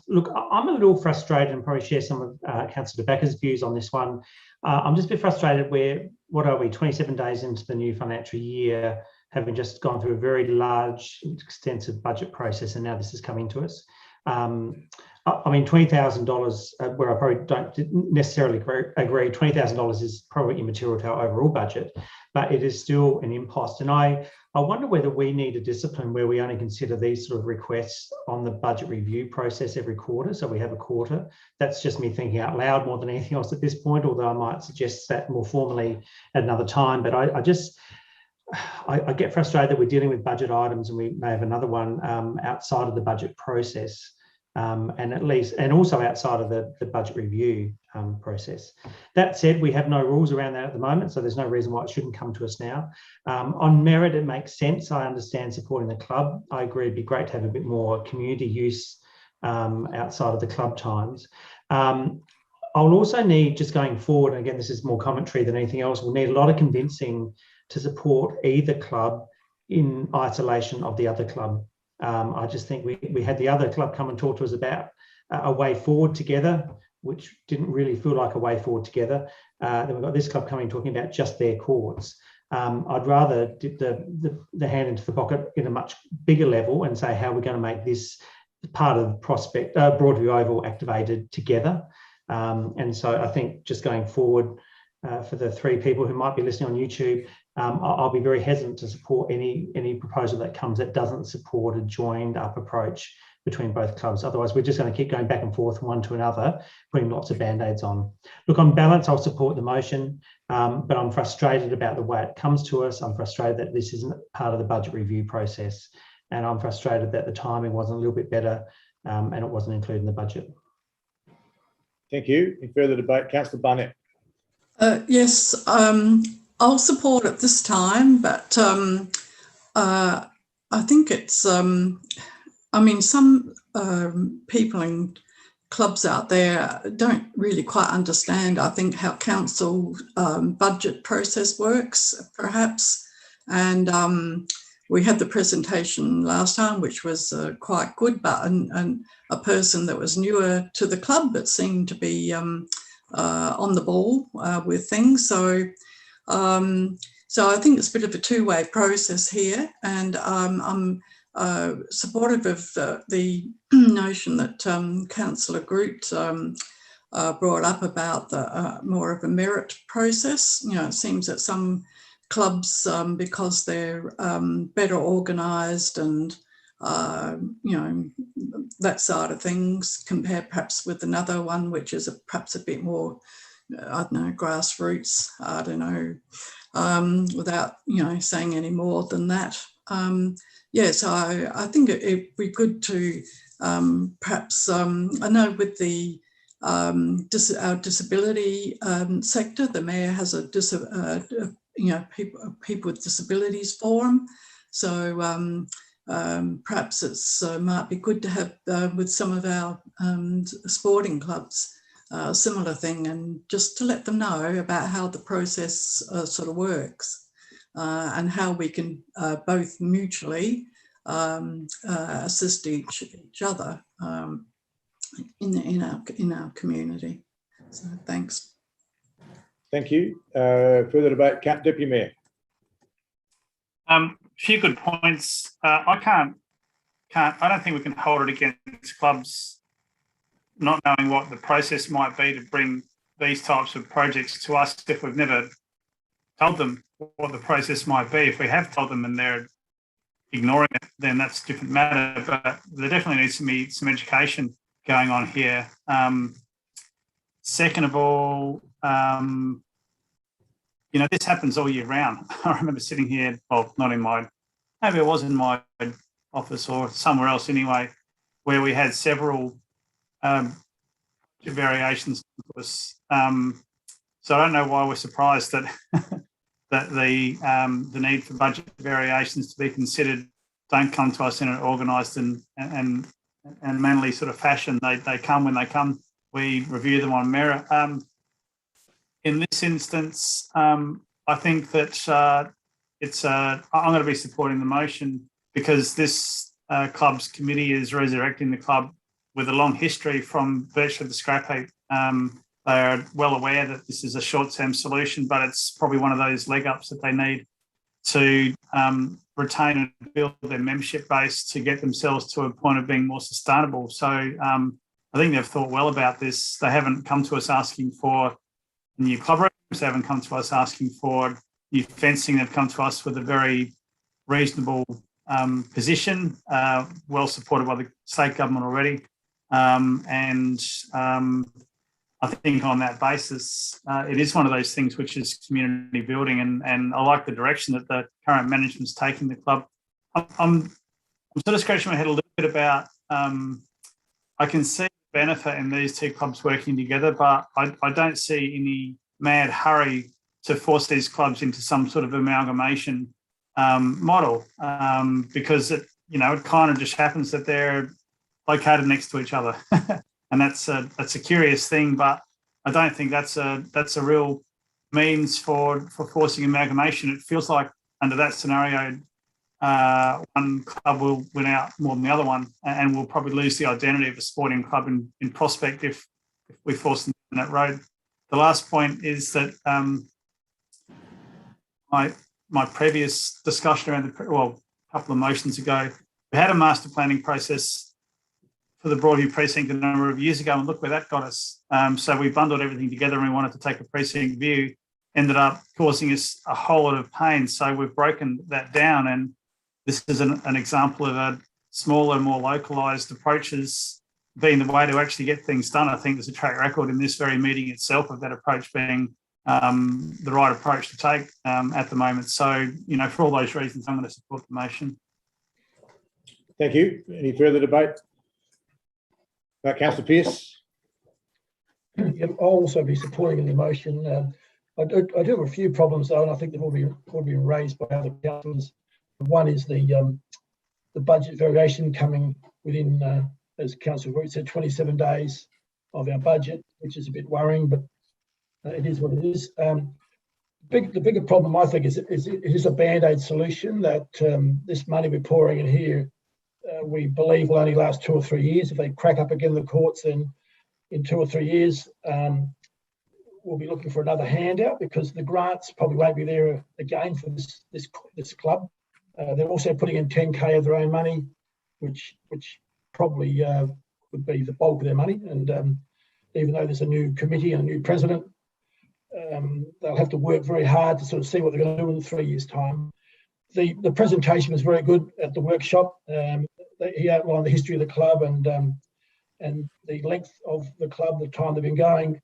Look, I'm a little frustrated and probably share some of Councillor De Backer's views on this one. I'm just a bit frustrated where, 27 days into the new financial year, having just gone through a very large, extensive budget process, and now this is coming to us. $20,000, where I probably don't necessarily agree, $20,000 is probably immaterial to our overall budget, but it is still an impost. And I wonder whether we need a discipline where we only consider these sort of requests on the budget review process every quarter. So we have a quarter. That's just me thinking out loud more than anything else at this point, although I might suggest that more formally at another time. But I get frustrated that we're dealing with budget items, and we may have another one outside of the budget process, and also outside of the budget review process. That said, we have no rules around that at the moment, so there's no reason why it shouldn't come to us now. On merit, it makes sense. I understand supporting the club. I agree it'd be great to have a bit more community use outside of the club times. I'll also need, just going forward, and again, this is more commentary than anything else, we'll need a lot of convincing to support either club in isolation of the other club. I just think we had the other club come and talk to us about a way forward together, which didn't really feel like a way forward together. Then we've got this club coming talking about just their courts. I'd rather dip the hand into the pocket in a much bigger level and say how we're going to make this part of Broadview Oval activated together. And so I think just going forward, for the three people who might be listening on YouTube, I'll be very hesitant to support any proposal that comes that doesn't support a joined up approach between both clubs. Otherwise, we're just going to keep going back and forth one to another, putting lots of band-aids on. Look, on balance, I'll support the motion, but I'm frustrated about the way it comes to us. I'm frustrated that this isn't part of the budget review process, and I'm frustrated that the timing wasn't a little bit better and it wasn't included in the budget.
Thank you. Any further debate? Councillor Barnett.
Yes, I'll support it this time, but I think it's, I mean, some people in clubs out there don't really quite understand, I think, how council budget process works, perhaps. And we had the presentation last time, which was quite good, but and a person that was newer to the club but seemed to be on the ball with things. So I think it's a bit of a two-way process here, and I'm supportive of the notion that Councillor Groot brought up about the more of a merit process. You know, it seems that some clubs, because they're better organised and you know, that side of things, compared perhaps with another one which is perhaps a bit more, I don't know, grassroots, I don't know, without, you know, saying any more than that. Yeah, so I think it'd be good to perhaps, I know with the our disability sector, the Mayor has a you know, people with disabilities forum. So perhaps it's might be good to have with some of our sporting clubs a similar thing, and just to let them know about how the process sort of works. And how we can both mutually assist each other in our community. So thanks.
Thank you. Further debate, Deputy Mayor.
A few good points. I don't think we can hold it against clubs not knowing what the process might be to bring these types of projects to us if we've never told them what the process might be. If we have told them and they're ignoring it, then that's a different matter. But there definitely needs to be some education going on here. Second of all, you know, this happens all year round. I remember sitting here, well, not in my, maybe it was in my office or somewhere else anyway, where we had several variations. So I don't know why we're surprised that that the need for budget variations to be considered don't come to us in an organised and manly sort of fashion. They come when they come. We review them on merit. In this instance, I think that I'm going to be supporting the motion because this club's committee is resurrecting the club with a long history from virtually the scrap heap. They are well aware that this is a short-term solution, but it's probably one of those leg ups that they need to retain and build their membership base to get themselves to a point of being more sustainable. So I think they've thought well about this. They haven't come to us asking for new club rooms. They haven't come to us asking for new fencing. They've come to us with a very reasonable position, well supported by the state government already. I think on that basis, it is one of those things which is community building, and I like the direction that the current management's taking the club. I'm sort of scratching my head a little bit about, I can see the benefit in these two clubs working together, but I don't see any mad hurry to force these clubs into some sort of amalgamation model, because it kind of just happens that they're located next to each other. And that's a curious thing, but I don't think that's a real means for forcing amalgamation. It feels like under that scenario, one club will win out more than the other one, and we'll probably lose the identity of a sporting club in prospect if we force them down that road. The last point is that my previous discussion around a couple of motions ago, we had a master planning process for the Broadview precinct a number of years ago, and look where that got us. So we bundled everything together and we wanted to take a precinct view, ended up causing us a whole lot of pain. So we've broken that down, and this is an example of a smaller, more localised approaches being the way to actually get things done. I think there's a track record in this very meeting itself of that approach being the right approach to take at the moment. So, you know, for all those reasons, I'm going to support the motion.
Thank you. Any further debate? Councillor Pearce.
I'll also be supporting the motion. I do have a few problems though, and I think they've all been raised by other councillors. One is the budget variation coming within, as Councillor Root said, 27 days of our budget, which is a bit worrying, but it is what it is. The bigger problem, I think, is it is a band-aid solution that this money we're pouring in here, we believe will only last 2 or 3 years. If they crack up again the courts, then in 2 or 3 years, we'll be looking for another handout because the grants probably won't be there again for this club. They're also putting in 10K of their own money, which probably would be the bulk of their money. And even though there's a new committee and a new president, they'll have to work very hard to sort of see what they're going to do in 3 years' time. The presentation was very good at the workshop. He outlined the history of the club and the length of the club, the time they've been going.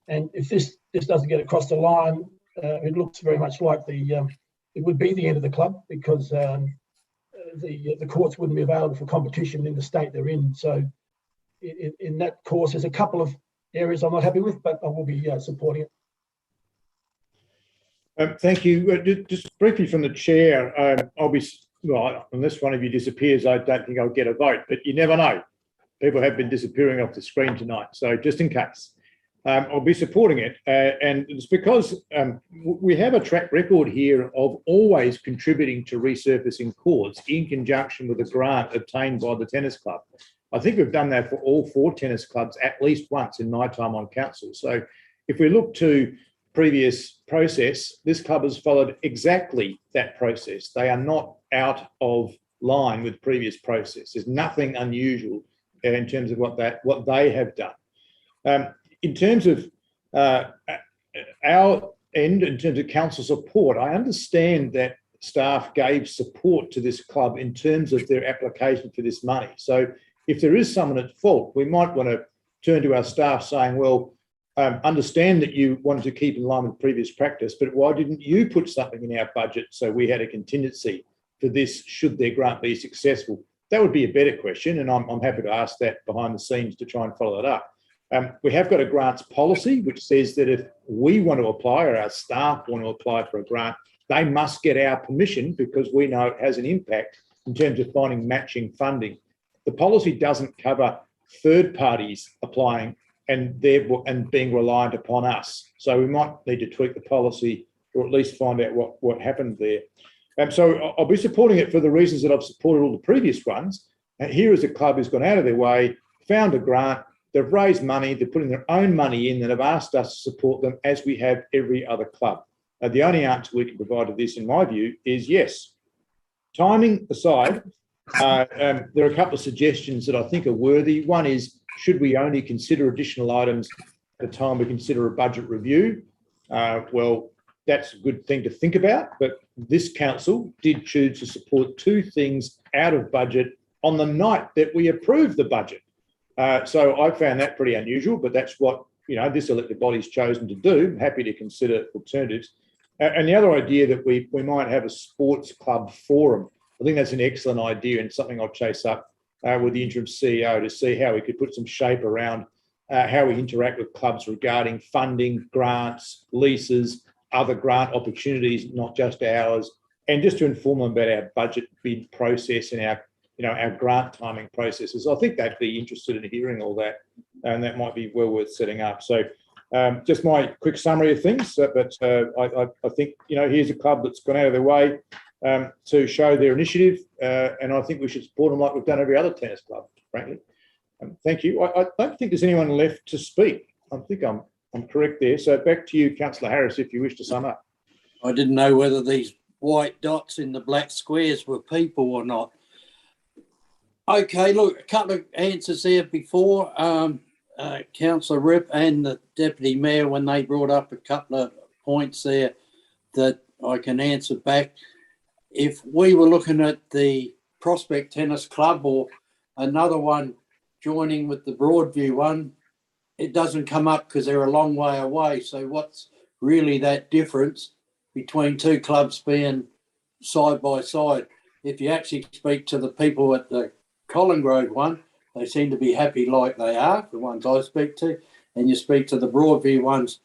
And if this doesn't get across the line, it looks very much like it would be the end of the club because the courts wouldn't be available for competition in the state they're in. So in that course, there's a couple of areas I'm not happy with, but I will be supporting it.
Thank you. Just briefly from the chair, well, unless one of you disappears, I don't think I'll get a vote, but you never know. People have been disappearing off the screen tonight, so just in case. I'll be supporting it, and it's because we have a track record here of always contributing to resurfacing courts in conjunction with a grant obtained by the tennis club. I think we've done that for all 4 tennis clubs at least once in my time on council. So if we look to previous process, this club has followed exactly that process. They are not out of line with previous process. There's nothing unusual in terms of what they have done. In terms of our end, in terms of council support, I understand that staff gave support to this club in terms of their application for this money. So if there is someone at fault, we might want to turn to our staff saying, well, understand that you wanted to keep in line with previous practice, but why didn't you put something in our budget so we had a contingency for this should their grant be successful? That would be a better question, and I'm happy to ask that behind the scenes to try and follow it up. We have got a grants policy which says that if we want to apply or our staff want to apply for a grant, they must get our permission because we know it has an impact in terms of finding matching funding. The policy doesn't cover third parties applying and being reliant upon us. So we might need to tweak the policy or at least find out what happened there. So I'll be supporting it for the reasons that I've supported all the previous ones. Here is a club who's gone out of their way, found a grant, they've raised money, they're putting their own money in and have asked us to support them as we have every other club. The only answer we can provide to this, in my view, is yes. Timing aside, there are a couple of suggestions that I think are worthy. One is, should we only consider additional items at the time we consider a budget review? Well, that's a good thing to think about, but this council did choose to support 2 things out of budget on the night that we approved the budget. So I found that pretty unusual, but that's what, this elected body's chosen to do. I'm happy to consider alternatives. And the other idea that we might have a sports club forum. I think that's an excellent idea and something I'll chase up with the interim CEO to see how we could put some shape around how we interact with clubs regarding funding, grants, leases, other grant opportunities, not just ours, and just to inform them about our budget bid process and our grant timing processes. I think they'd be interested in hearing all that, and that might be well worth setting up. So just my quick summary of things, but I think, here's a club that's gone out of their way to show their initiative, and I think we should support them like we've done every other tennis club, frankly. Thank you. I don't think there's anyone left to speak. I think I'm correct there. So back to you, Councillor Harris, if you wish to sum up.
I didn't know whether these white dots in the black squares were people or not. Okay, look, a couple of answers there before. Councillor Rip and the Deputy Mayor, when they brought up a couple of points there that I can answer back. If we were looking at the Prospect Tennis Club or another one joining with the Broadview one, it doesn't come up because they're a long way away. So what's really that difference between two clubs being side by side? If you actually speak to the people at the Collinggrove one, they seem to be happy like they are, the ones I speak to, and you speak to the Broadview ones,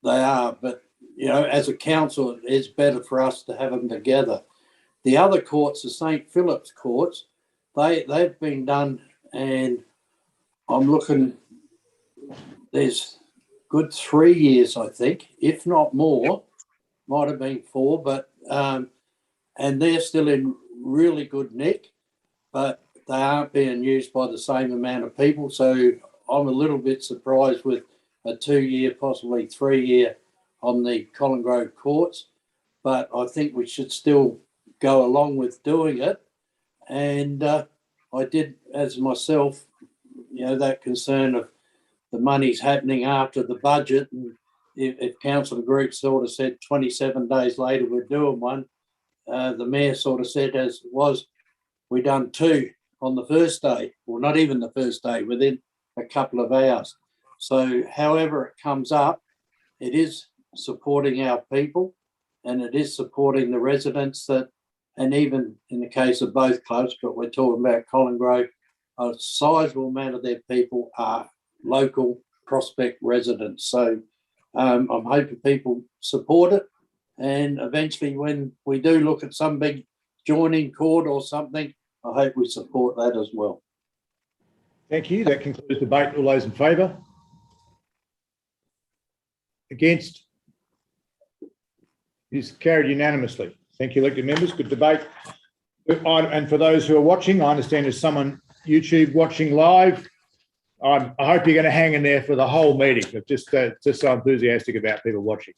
they are. But, you know, as a council, it's better for us to have them together. The other courts, the St. Philip's courts, they've been done, and I'm looking, there's good 3 years, I think, if not more, might have been 4, but and they're still in really good nick, but they aren't being used by the same amount of people. So I'm a little bit surprised with a 2-year, possibly 3-year on the Collinggrove courts, but I think we should still go along with doing it. And I did, as myself, you know, that concern of the money's happening after the budget, and if council group sort of said 27 days later we're doing one, the mayor sort of said, as it was, we done 2 on the first day, or not even the first day, within a couple of hours. So however it comes up, it is supporting our people, and it is supporting the residents that, and even in the case of both clubs, but we're talking about Collinggrove, a sizable amount of their people are local Prospect residents. So I'm hoping people support it, and eventually when we do look at some big joining court or something, I hope we support that as well.
Thank you. That concludes debate. All those in favour? Against? It is carried unanimously. Thank you, elected members. Good debate. And for those who are watching, I understand there's someone YouTube watching live. I hope you're going to hang in there for the whole meeting. I'm just so enthusiastic about people watching.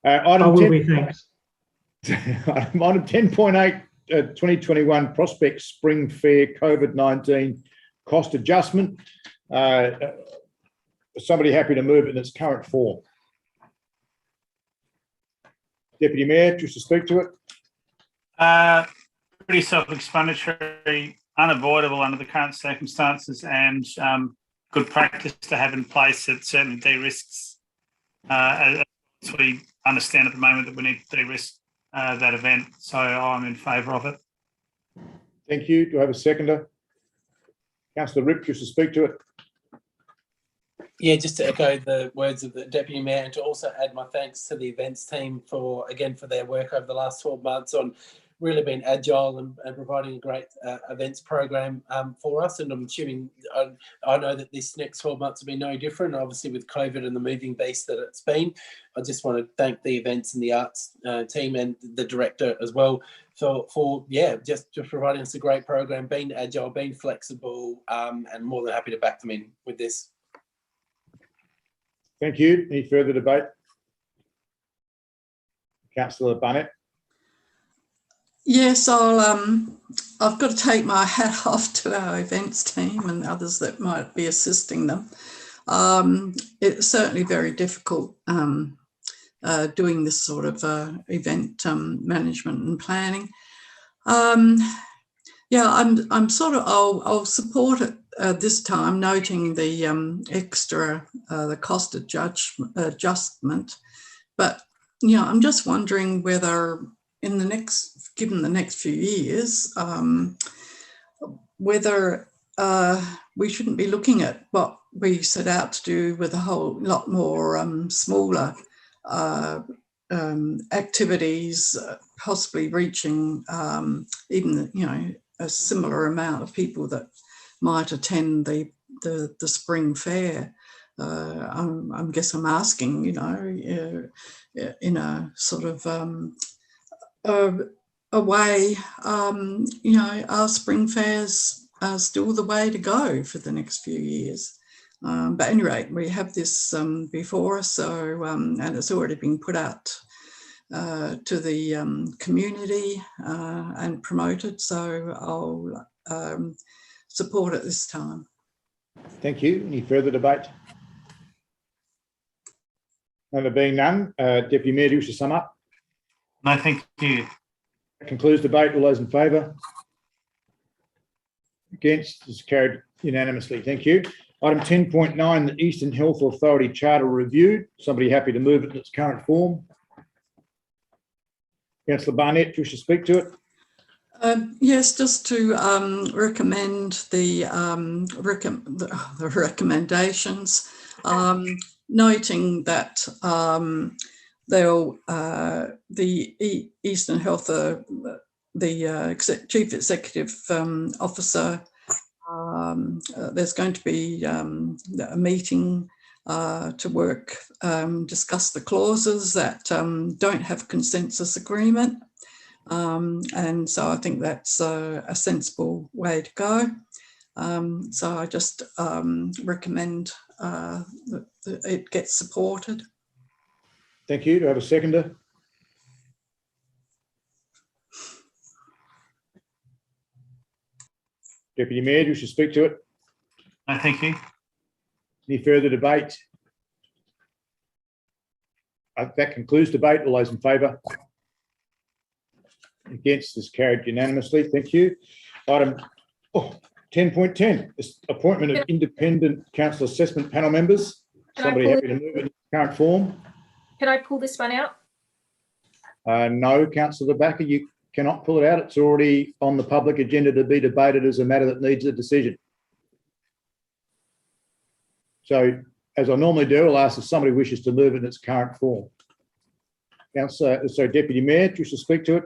I will be, thanks.
Item 10.8, 2021 Prospect Spring Fair COVID-19 cost adjustment. Somebody happy to move it in its current form? Deputy Mayor, just to speak to it.
Pretty self-explanatory, unavoidable under the current circumstances, and good practice to have in place. It certainly de-risks, as we understand at the moment, that we need to de-risk that event. So I'm in favour of it.
Thank you. Do I have a seconder? Councillor Ripp, just to speak to it.
Yeah, just to echo the words of the Deputy Mayor, and to also add my thanks to the events team for their work over the last 12 months on really being agile and providing a great events program for us. And I'm assuming, I know that this next 12 months will be no different, obviously with COVID and the moving beast that it's been. I just want to thank the events and the arts team and the director as well for just providing us a great program, being agile, being flexible, and more than happy to back them in with this.
Thank you. Any further debate? Councillor Barnett.
Yes, I've got to take my hat off to our events team and others that might be assisting them. It's certainly very difficult doing this sort of event management and planning. Yeah, I'm sort of, I'll support it this time, noting the extra, the cost adjustment. But, you know, I'm just wondering whether in the next, given the next few years, whether we shouldn't be looking at what we set out to do with a whole lot more smaller activities, possibly reaching even, you know, a similar amount of people that might attend the spring fair. I guess I'm asking, you know, in a sort of a way, you know, are spring fairs still the way to go for the next few years? But at any rate, we have this before us, so and it's already been put out to the community and promoted, so I'll support it this time.
Thank you. Any further debate? And there being none, Deputy Mayor, do you wish to sum up?
No, thank you.
That concludes debate. All those in favour? Against? Is carried unanimously. Thank you. Item 10.9, the Eastern Health Authority Charter Review. Somebody happy to move it in its current form? Councillor Barnett, do you wish to speak to it?
Yes, just to recommend the recommendations, noting that the Eastern Health, the Chief Executive Officer, there's going to be a meeting to work, discuss the clauses that don't have consensus agreement. And so I think that's a sensible way to go. So I just recommend that it gets supported.
Thank you. Do I have a seconder? Deputy Mayor, do you wish to speak to it?
No, thank you.
Any further debate? That concludes debate. All those in favour? Against? Is carried unanimously. Thank you. Item 10.10, appointment of independent council assessment panel members. Somebody happy to move it in current form?
Can I pull this one out?
No, Councillor Backer, you cannot pull it out. It's already on the public agenda to be debated as a matter that needs a decision. So, as I normally do, I'll ask if somebody wishes to move it in its current form. Deputy Mayor, do you wish to speak to it?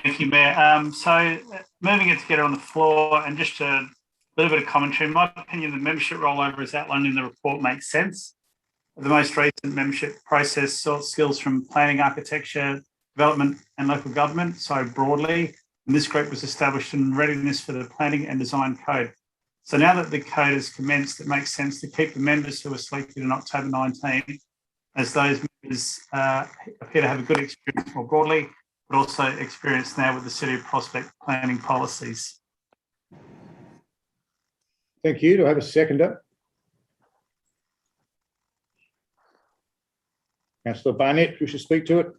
Thank you, Mayor. So moving it together on the floor and just a little bit of commentary. In my opinion, the membership rollover as outlined in the report makes sense. The most recent membership process sought skills from planning, architecture, development and local government, so broadly. And this group was established in readiness for the planning and design code. So now that the code has commenced, it makes sense to keep the members who were selected in October 19, as those members appear to have a good experience more broadly, but also experience now with the City of Prospect planning policies.
Thank you. Do I have a seconder? Councillor Barnett, do you wish to speak to it?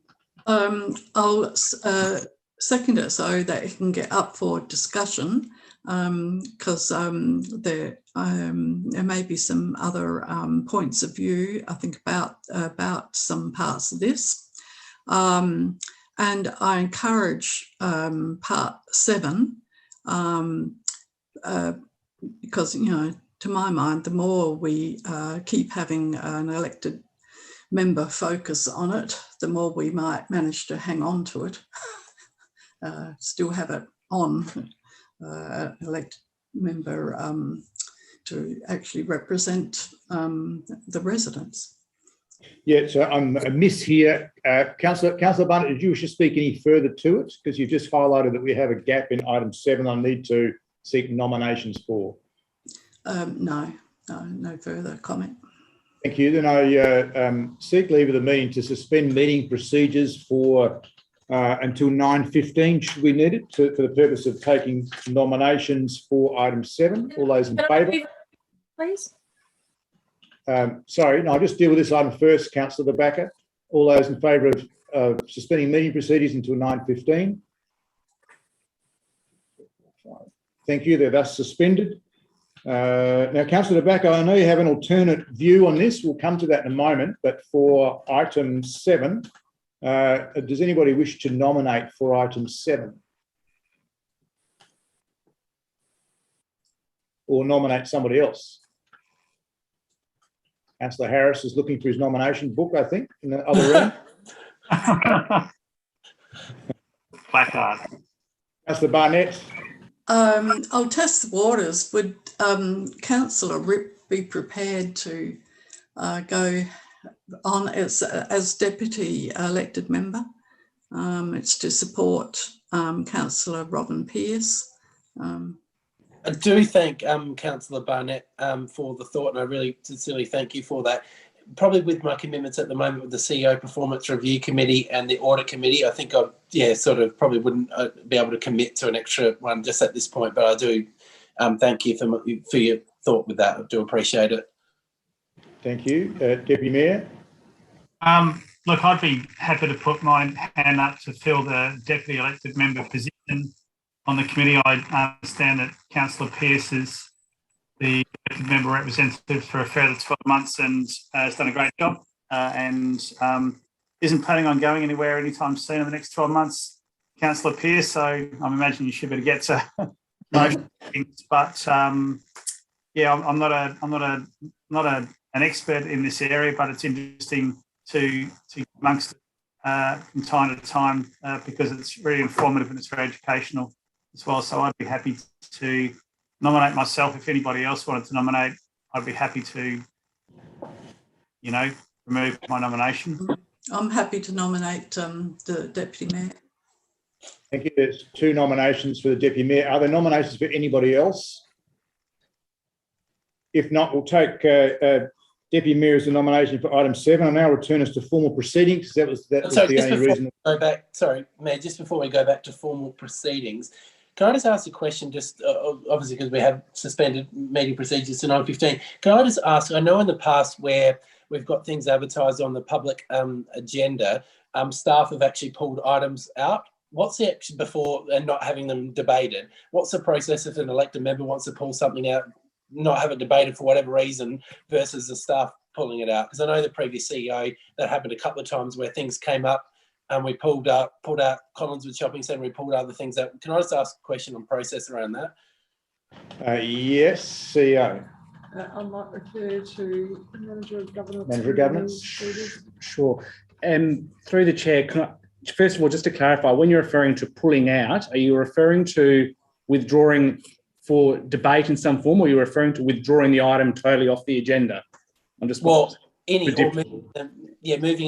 I'll second it so that it can get up for discussion, because there may be some other points of view, I think, about some parts of this. And I encourage part 7, because, you know, to my mind, the more we keep having an elected member focus on it, the more we might manage to hang on to it, still have it on, elected member to actually represent the residents.
Yeah, so I'm amiss here. Councillor Barnett, did you wish to speak any further to it? Because you just highlighted that we have a gap in item 7 I need to seek nominations for.
No further comment.
Thank you. Then I seek leave of the meeting to suspend meeting procedures for until 9:15, should we need it, for the purpose of taking nominations for item 7. All those in favour?
Please.
Sorry, no, I'll just deal with this item first, Councillor Backer. All those in favour of suspending meeting procedures until 9:15? Thank you. They're thus suspended. Now, Councillor Backer, I know you have an alternate view on this. We'll come to that in a moment. But for item 7, does anybody wish to nominate for item 7? Or nominate somebody else? Councillor Harris is looking for his nomination book, I think, in the other room.
Placard.
Councillor Barnett.
I'll test the waters. Would Councillor Ripp be prepared to go on as deputy elected member? It's to support Councillor Robin Pearce.
I do thank Councillor Barnett for the thought, and I really sincerely thank you for that. Probably with my commitments at the moment with the CEO Performance Review Committee and the Audit Committee, I think I sort of probably wouldn't be able to commit to an extra one just at this point, but I do thank you for your thought with that. I do appreciate it.
Thank you. Deputy Mayor?
Look, I'd be happy to put my hand up to fill the deputy elected member position on the committee. I understand that Councillor Pearce is the elected member representative for a further 12 months and has done a great job and isn't planning on going anywhere anytime soon in the next 12 months, Councillor Pearce. So I'm imagining you should better get to most things. But yeah, I'm not an expert in this area, but it's interesting to amongst from time to time because it's very informative and it's very educational as well. So I'd be happy to nominate myself. If anybody else wanted to nominate, I'd be happy to, remove my nomination.
I'm happy to nominate the Deputy Mayor.
Thank you. There's 2 nominations for the Deputy Mayor. Are there nominations for anybody else? If not, we'll take Deputy Mayor as the nomination for item 7. I'll now return us to formal proceedings. That was the only reason.
Mayor, just before we go back to formal proceedings, can I just ask a question, just obviously because we have suspended meeting procedures to 9:15. Can I just ask, I know in the past where we've got things advertised on the public agenda, staff have actually pulled items out. What's the action before and not having them debated? What's the process if an elected member wants to pull something out, not have it debated for whatever reason, versus the staff pulling it out? Because I know the previous CEO, that happened a couple of times where things came up and we pulled out Collinswood Shopping Centre, we pulled other things out. Can I just ask a question on process around that?
Yes, CEO.
I might refer to Manager of Governance.
Manager of Governance.
Sure. Through the chair, first of all, just to clarify, when you're referring to pulling out, are you referring to withdrawing for debate in some form, or you're referring to withdrawing the item totally off the agenda? I'm just
moving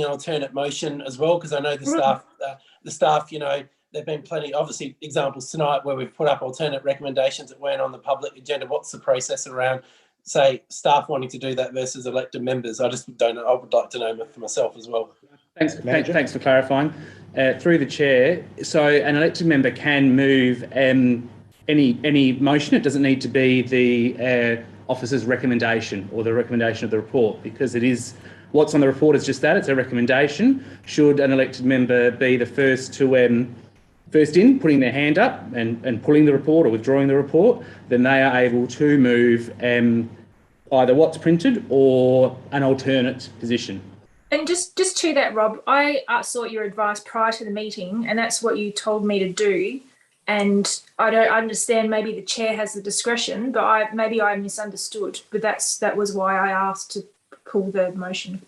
an alternate motion as well, because I know the staff, there've been plenty, obviously, examples tonight where we've put up alternate recommendations that weren't on the public agenda. What's the process around, say, staff wanting to do that versus elected members? I just don't know. I would like to know for myself as well.
Thanks for clarifying. Through the chair, so an elected member can move any motion. It doesn't need to be the officer's recommendation or the recommendation of the report, because it is what's on the report is just that, it's a recommendation. Should an elected member be the first to first in, putting their hand up and pulling the report or withdrawing the report, then they are able to move either what's printed or an alternate position.
And just to that, Rob, I sought your advice prior to the meeting, and that's what you told me to do. And I don't understand, maybe the chair has the discretion, but maybe I misunderstood. But that was why I asked to pull the motion.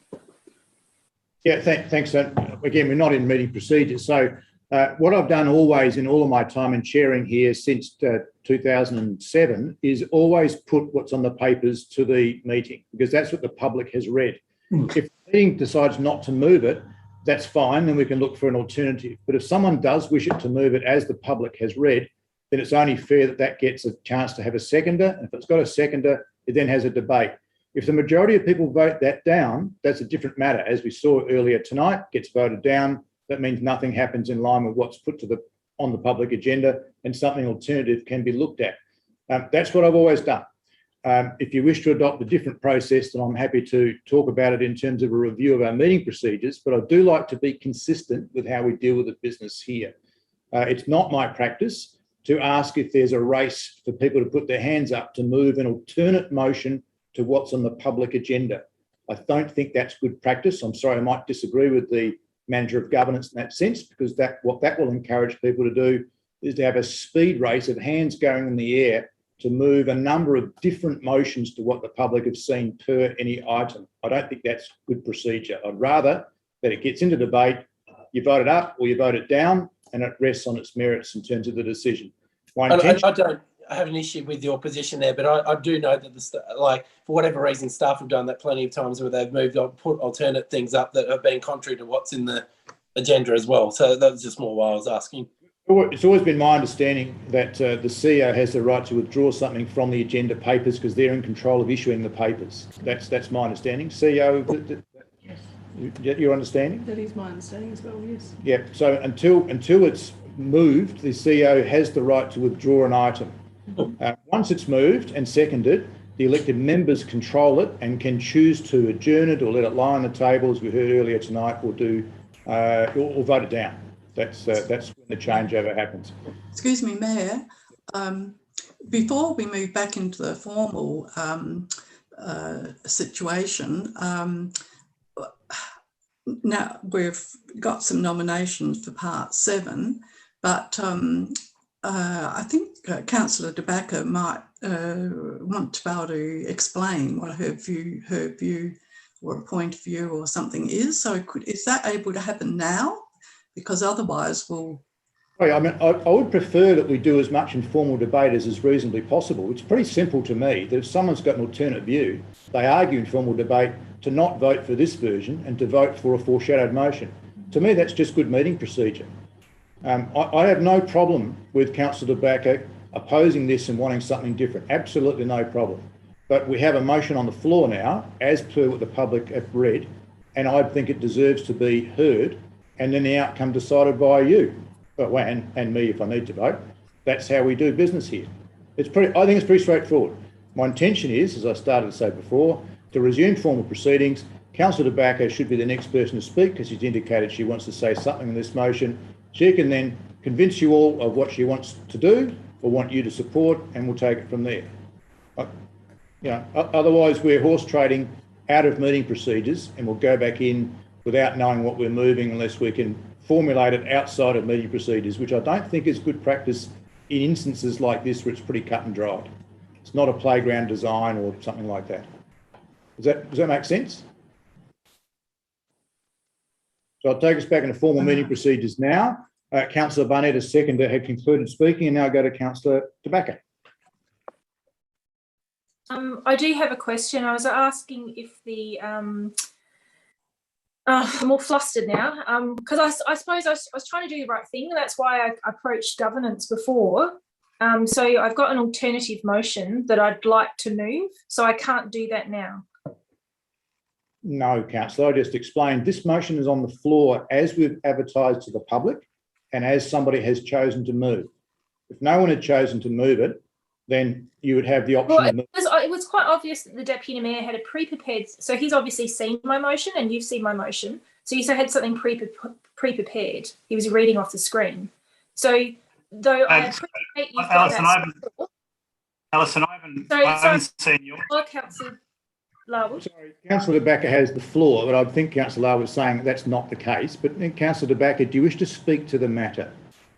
Yeah, thanks. Again, we're not in meeting procedures. So what I've done always in all of my time in chairing here since 2007 is always put what's on the papers to the meeting, because that's what the public has read. If the meeting decides not to move it, that's fine, then we can look for an alternative. But if someone does wish it to move it as the public has read, then it's only fair that gets a chance to have a seconder. And if it's got a seconder, it then has a debate. If the majority of people vote that down, that's a different matter. As we saw earlier tonight, gets voted down. That means nothing happens in line with what's put on the public agenda, and something alternative can be looked at. That's what I've always done. If you wish to adopt a different process, then I'm happy to talk about it in terms of a review of our meeting procedures, but I do like to be consistent with how we deal with the business here. It's not my practice to ask if there's a race for people to put their hands up to move an alternate motion to what's on the public agenda. I don't think that's good practice. I'm sorry, I might disagree with the Manager of Governance in that sense, because what that will encourage people to do is to have a speed race of hands going in the air to move a number of different motions to what the public have seen per any item. I don't think that's good procedure. I'd rather that it gets into debate, you vote it up or you vote it down, and it rests on its merits in terms of the decision. I
don't have an issue with your position there, but I do know that for whatever reason, staff have done that plenty of times where they've moved on, put alternate things up that have been contrary to what's in the agenda as well. So that was just more why I was asking.
It's always been my understanding that the CEO has the right to withdraw something from the agenda papers because they're in control of issuing the papers. That's my understanding. CEO, yes. Your understanding?
That is my understanding as well, yes.
Yeah, so until it's moved, the CEO has the right to withdraw an item. Once it's moved and seconded, the elected members control it and can choose to adjourn it or let it lie on the table, as we heard earlier tonight, or vote it down. That's when the changeover happens.
Excuse me, Mayor. Before we move back into the formal situation, now we've got some nominations for Part 7, but I think Councillor De Backer might want to be able to explain what her view or a point of view or something is. So is that able to happen now? Because otherwise we'll...
I mean, I would prefer that we do as much informal debate as is reasonably possible. It's pretty simple to me that if someone's got an alternate view, they argue in formal debate to not vote for this version and to vote for a foreshadowed motion. To me, that's just good meeting procedure. I have no problem with Councillor De Backer opposing this and wanting something different. Absolutely no problem. But we have a motion on the floor now, as per what the public have read, and I think it deserves to be heard, and then the outcome decided by you. And me if I need to vote. That's how we do business here. I think it's pretty straightforward. My intention is, as I started to say before, to resume formal proceedings. Councillor De Backer should be the next person to speak because she's indicated she wants to say something in this motion. She can then convince you all of what she wants to do or want you to support, and we'll take it from there. Otherwise we're horse trading out of meeting procedures, and we'll go back in without knowing what we're moving unless we can formulate it outside of meeting procedures, which I don't think is good practice in instances like this where it's pretty cut and dried. It's not a playground design or something like that. Does that make sense? So I'll take us back into formal meeting procedures now. Councillor Barnett, a seconder, had concluded speaking, and now go to Councillor De Backer.
I do have a question. I was asking if the I'm all flustered now because I suppose I was trying to do the right thing, and that's why I approached governance before. So I've got an alternative motion that I'd like to move, so I can't do that now.
No, Councillor, I just explained this motion is on the floor as we've advertised to the public and as somebody has chosen to move. If no one had chosen to move it, then you would have the option of moving.
It was quite obvious that the Deputy Mayor had a pre-prepared, so he's obviously seen my motion and you've seen my motion. So you had something pre-prepared. He was reading off the screen. So though I appreciate you've got
Alison, I haven't seen yours.
Councillor Larwood.
Sorry, Councillor De Backer has the floor, but I think Councillor Larwood is saying that's not the case. But then Councillor De Backer, do you wish to speak to the matter?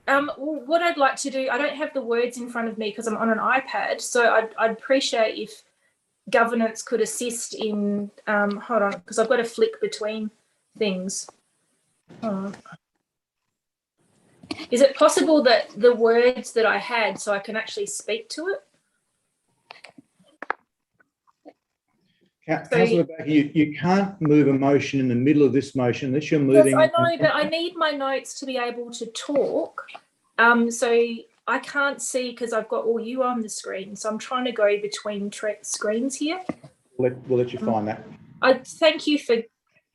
Well, what I'd like to do, I don't have the words in front of me because I'm on an iPad, so I'd appreciate if governance could assist in, hold on, because I've got to flick between things. Is it possible that the words that I had, so I can actually speak to it?
Councillor De Backer, you can't move a motion in the middle of this motion unless you're moving.
Yes, I know, but I need my notes to be able to talk. So I can't see because I've got all you on the screen. So I'm trying to go between screens here.
We'll let you find that.
I thank you for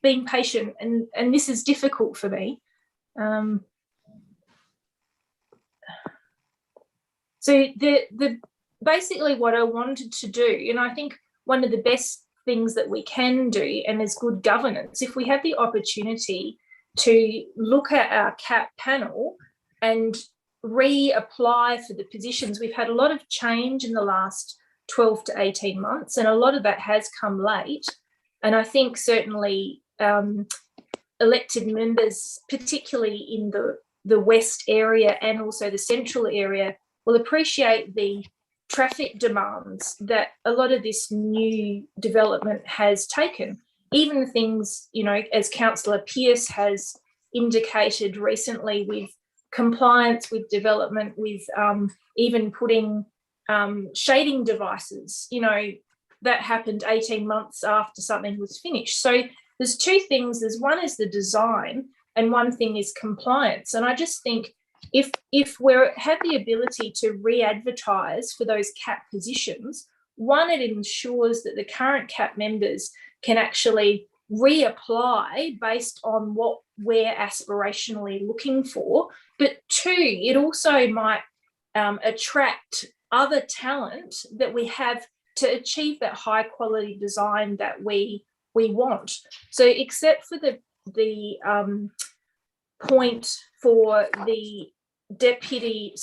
being patient, and this is difficult for me. So the basically what I wanted to do, and I think one of the best things that we can do, and as good governance, if we have the opportunity to look at our CAP panel and reapply for the positions. We've had a lot of change in the last 12 to 18 months, and a lot of that has come late. And I think certainly elected members, particularly in the West area and also the Central area, will appreciate the traffic demands that a lot of this new development has taken. Even things, as Councillor Pearce has indicated recently with compliance with development, with even putting shading devices, that happened 18 months after something was finished. So there's two things. One is the design and one thing is compliance. And I just think if we have the ability to re-advertise for those CAP positions, one, it ensures that the current CAP members can actually reapply based on what we're aspirationally looking for. But two, it also might attract other talent that we have to achieve that high quality design that we want. So except for the point for the deputy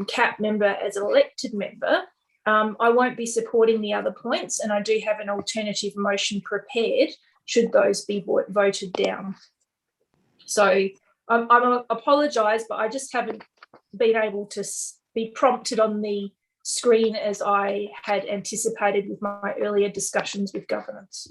CAP member as an elected member, I won't be supporting the other points, and I do have an alternative motion prepared should those be voted down. So I apologise, but I just haven't been able to be prompted on the screen as I had anticipated with my earlier discussions with governance.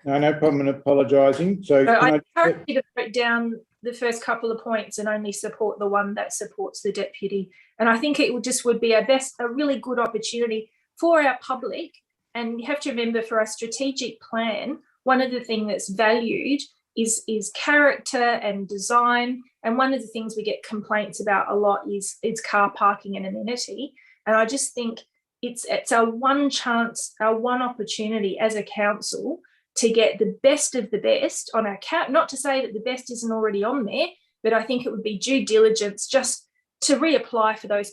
No problem in apologising. So
I encourage you to vote down the first couple of points and only support the one that supports the deputy. And I think it would be a really good opportunity for our public. And you have to remember, for our strategic plan, one of the things that's valued is character and design. And one of the things we get complaints about a lot is car parking and amenity. And I just think it's our one chance, our one opportunity as a council to get the best of the best on our CAP. Not to say that the best isn't already on there, but I think it would be due diligence just to reapply for those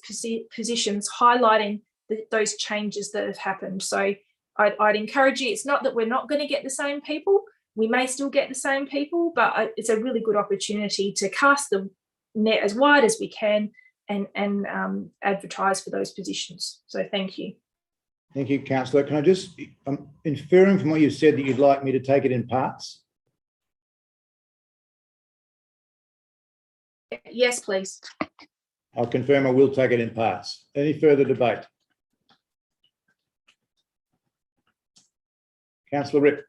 positions, highlighting those changes that have happened. So I'd encourage you, it's not that we're not going to get the same people. We may still get the same people, but it's a really good opportunity to cast the net as wide as we can and advertise for those positions. So thank you.
Thank you, Councillor. Can I just, I'm inferring from what you said that you'd like me to take it in parts?
Yes, please.
I'll confirm I will take it in parts. Any further debate? Councillor Ripp.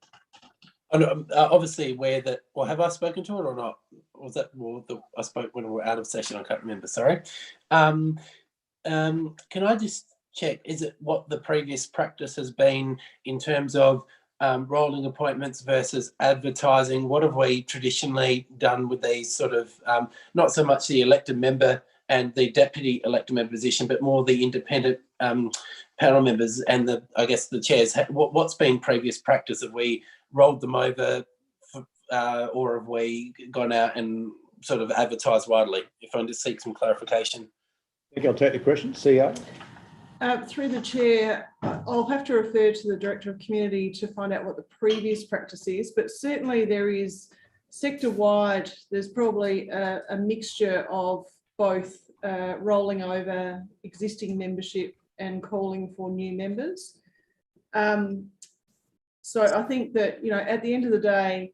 I'm obviously aware that, or have I spoken to it or not? Or was that more I spoke when we were out of session? I can't remember, sorry. Can I just check, is it what the previous practice has been in terms of rolling appointments versus advertising? What have we traditionally done with these sort of, not so much the elected member and the deputy elected member position, but more the independent panel members and I guess the chairs? What's been previous practice? Have we rolled them over or have we gone out and sort of advertised widely? If I can just seek some clarification.
I think I'll take the question. CEO.
Through the chair, I'll have to refer to the Director of Community to find out what the previous practice is, but certainly there is sector-wide, there's probably a mixture of both rolling over existing membership and calling for new members. So I think that, you know, at the end of the day,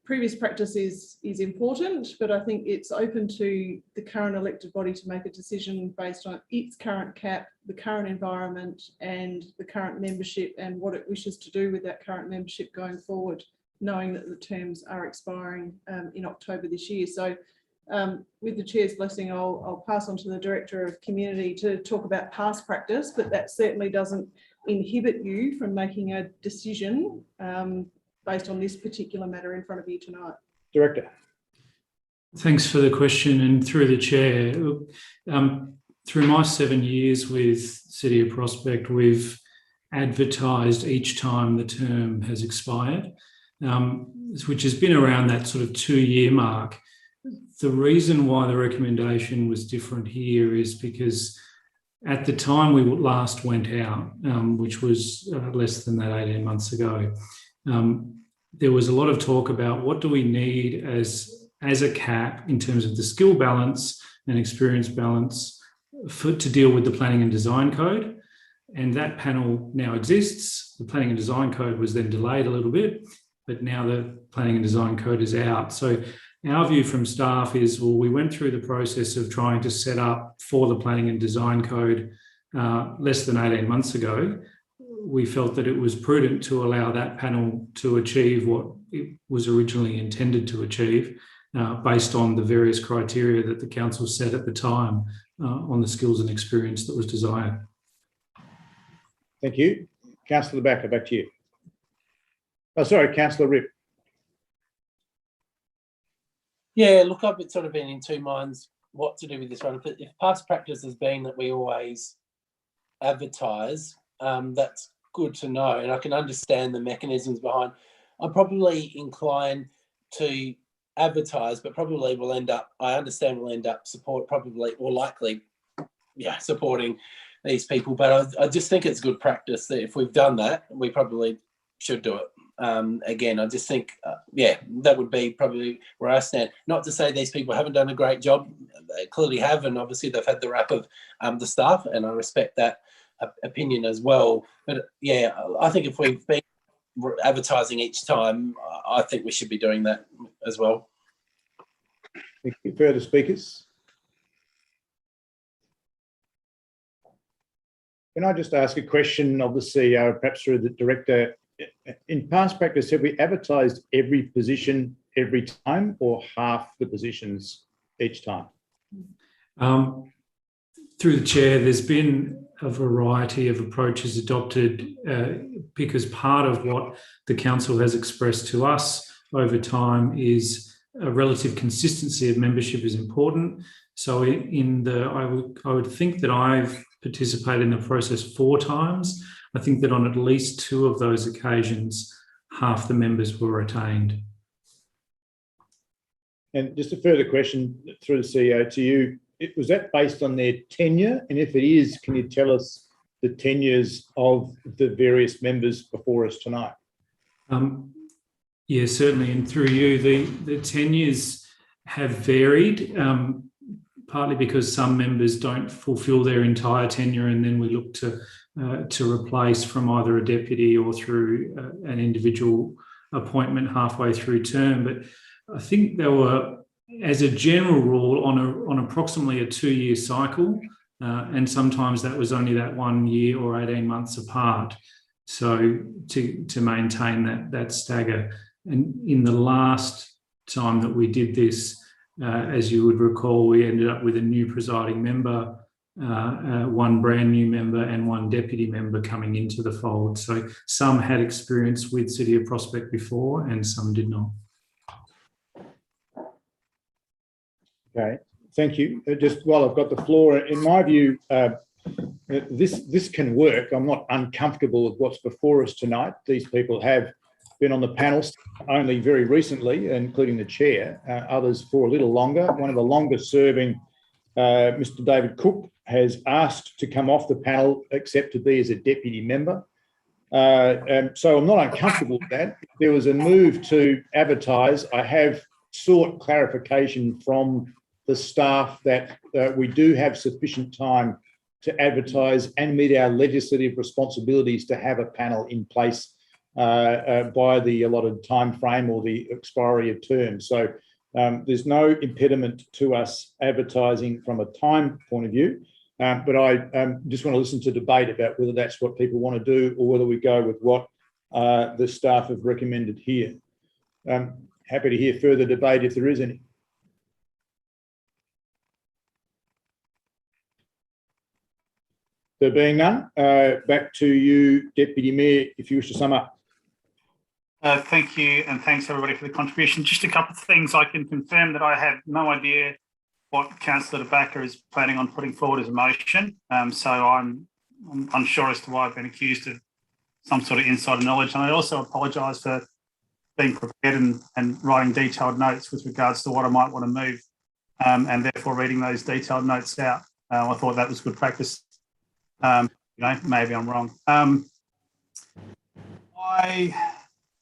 previous practice is important, but I think it's open to the current elected body to make a decision based on its current CAP, the current environment and the current membership and what it wishes to do with that current membership going forward, knowing that the terms are expiring in October this year. So with the chair's blessing, I'll pass on to the Director of Community to talk about past practice, but that certainly doesn't inhibit you from making a decision based on this particular matter in front of you tonight.
Director.
Thanks for the question, and through the chair, through my 7 years with City of Prospect, we've advertised each time the term has expired, which has been around that sort of 2-year mark. The reason why the recommendation was different here is because at the time we last went out, which was less than that 18 months ago, there was a lot of talk about what do we need as a CAP in terms of the skill balance and experience balance to deal with the planning and design code. And that panel now exists. The planning and design code was then delayed a little bit, but now the planning and design code is out. So our view from staff is, well, we went through the process of trying to set up for the planning and design code less than 18 months ago. We felt that it was prudent to allow that panel to achieve what it was originally intended to achieve based on the various criteria that the council set at the time on the skills and experience that was desired.
Thank you. Councillor Backer, back to you. Oh, sorry, Councillor Ripp.
Yeah, look, I've sort of been in two minds what to do with this one. If past practice has been that we always advertise, that's good to know, and I can understand the mechanisms behind. I'm probably inclined to advertise, but probably will end up, I understand we'll end up supporting these people. But I just think it's good practice that if we've done that, we probably should do it. Again, I just think, that would be probably where I stand. Not to say these people haven't done a great job. They clearly have, and obviously they've had the rap of the staff, and I respect that opinion as well. But yeah, I think if we've been advertising each time, I think we should be doing that as well.
Thank you. Further speakers? Can I just ask a question of the CEO, perhaps through the director? In past practice, have we advertised every position every time, or half the positions each time?
Through the chair, there's been a variety of approaches adopted because part of what the council has expressed to us over time is a relative consistency of membership is important. So I would think that I've participated in the process 4 times. I think that on at least 2 of those occasions, half the members were retained.
And just a further question through the CEO to you, was that based on their tenure? And if it is, can you tell us the tenures of the various members before us tonight?
Yeah, certainly. And through you, the tenures have varied, partly because some members don't fulfil their entire tenure, and then we look to replace from either a deputy or through an individual appointment halfway through term. But I think there were, as a general rule, on approximately a 2-year cycle, and sometimes that was only that 1 year or 18 months apart. So to maintain that stagger. And in the last time that we did this, as you would recall, we ended up with a new presiding member, 1 brand new member and 1 deputy member coming into the fold. So some had experience with City of Prospect before and some did not.
Okay, thank you. Just while I've got the floor, in my view, this can work. I'm not uncomfortable with what's before us tonight. These people have been on the panels only very recently, including the chair, others for a little longer. One of the longest serving, Mr. David Cook, has asked to come off the panel except to be as a deputy member. So I'm not uncomfortable with that. If there was a move to advertise, I have sought clarification from the staff that we do have sufficient time to advertise and meet our legislative responsibilities to have a panel in place by the allotted time frame or the expiry of terms. So there's no impediment to us advertising from a time point of view, but I just want to listen to debate about whether that's what people want to do or whether we go with what the staff have recommended here. Happy to hear further debate if there is any. There being none, back to you, Deputy Mayor, if you wish to sum up.
Thank you, and thanks everybody for the contribution. Just a couple of things. I can confirm that I have no idea what Councillor De Backer is planning on putting forward as a motion. So I'm unsure as to why I've been accused of some sort of insider knowledge. And I also apologise for being prepared and writing detailed notes with regards to what I might want to move, and therefore reading those detailed notes out. I thought that was good practice. Maybe I'm wrong.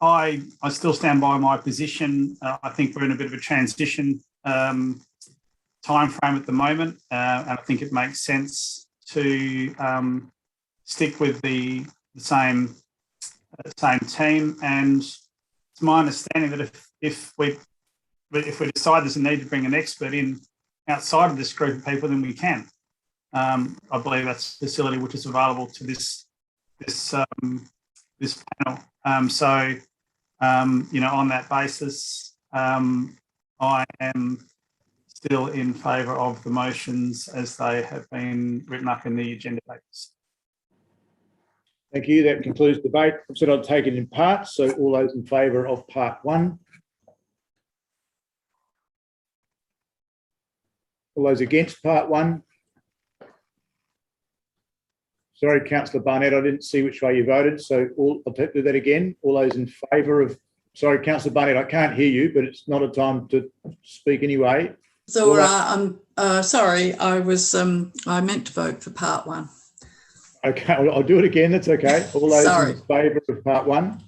I still stand by my position. I think we're in a bit of a transition time frame at the moment, and I think it makes sense to stick with the same team. And it's my understanding that if we decide there's a need to bring an expert in outside of this group of people, then we can. I believe that's a facility which is available to this panel. On that basis, I am still in favour of the motions as they have been written up in the agenda papers.
Thank you. That concludes debate. I said I'd take it in parts. So all those in favour of part 1. All those against part 1. Sorry, Councillor Barnett, I didn't see which way you voted. So I'll do that again. All those in favour of... Sorry, Councillor Barnett, I can't hear you, but it's not a time to speak anyway.
So I'm sorry, I meant to vote for part 1.
Okay, I'll do it again. That's okay. All those
Sorry.
in favour of part 1?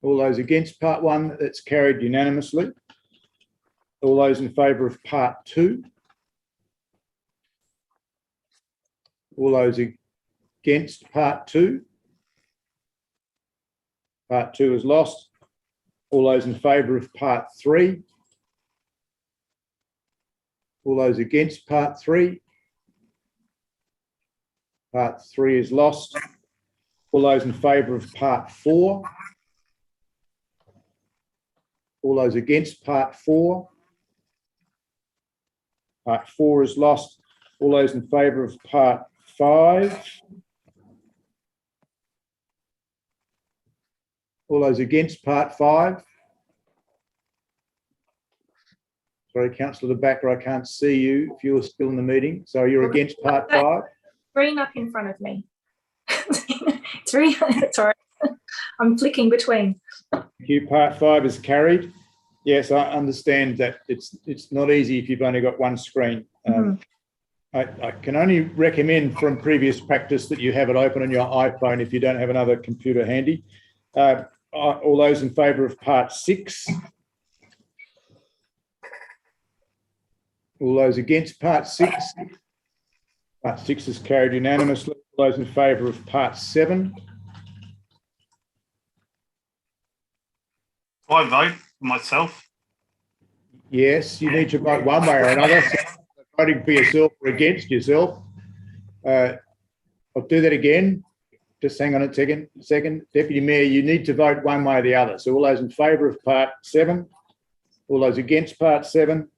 All those against part 1? That's carried unanimously. All those in favour of part 2? All those against part 2? Part 2 is lost. All those in favour of part 3? All those against part 3? Part 3 is lost. All those in favour of part 4? All those against part 4? Part 4 is lost. All those in favour of part 5? All those against part 5? Sorry, Councillor De Backer, I can't see you if you're still in the meeting. So you're against part 5?
Screen up in front of me. Sorry, I'm flicking between.
Thank you. Part 5 is carried. Yes, I understand that it's not easy if you've only got one screen. I can only recommend from previous practice that you have it open on your iPhone if you don't have another computer handy. All those in favour of part 6? All those against part 6? Part 6 is carried unanimously. All those in favour of part 7?
I vote for myself.
Yes, you need to vote one way or another. So voting for yourself or against yourself. I'll do that again. Just hang on a second. Deputy Mayor, you need to vote one way or the other. So all those in favour of part 7? All those against part 7?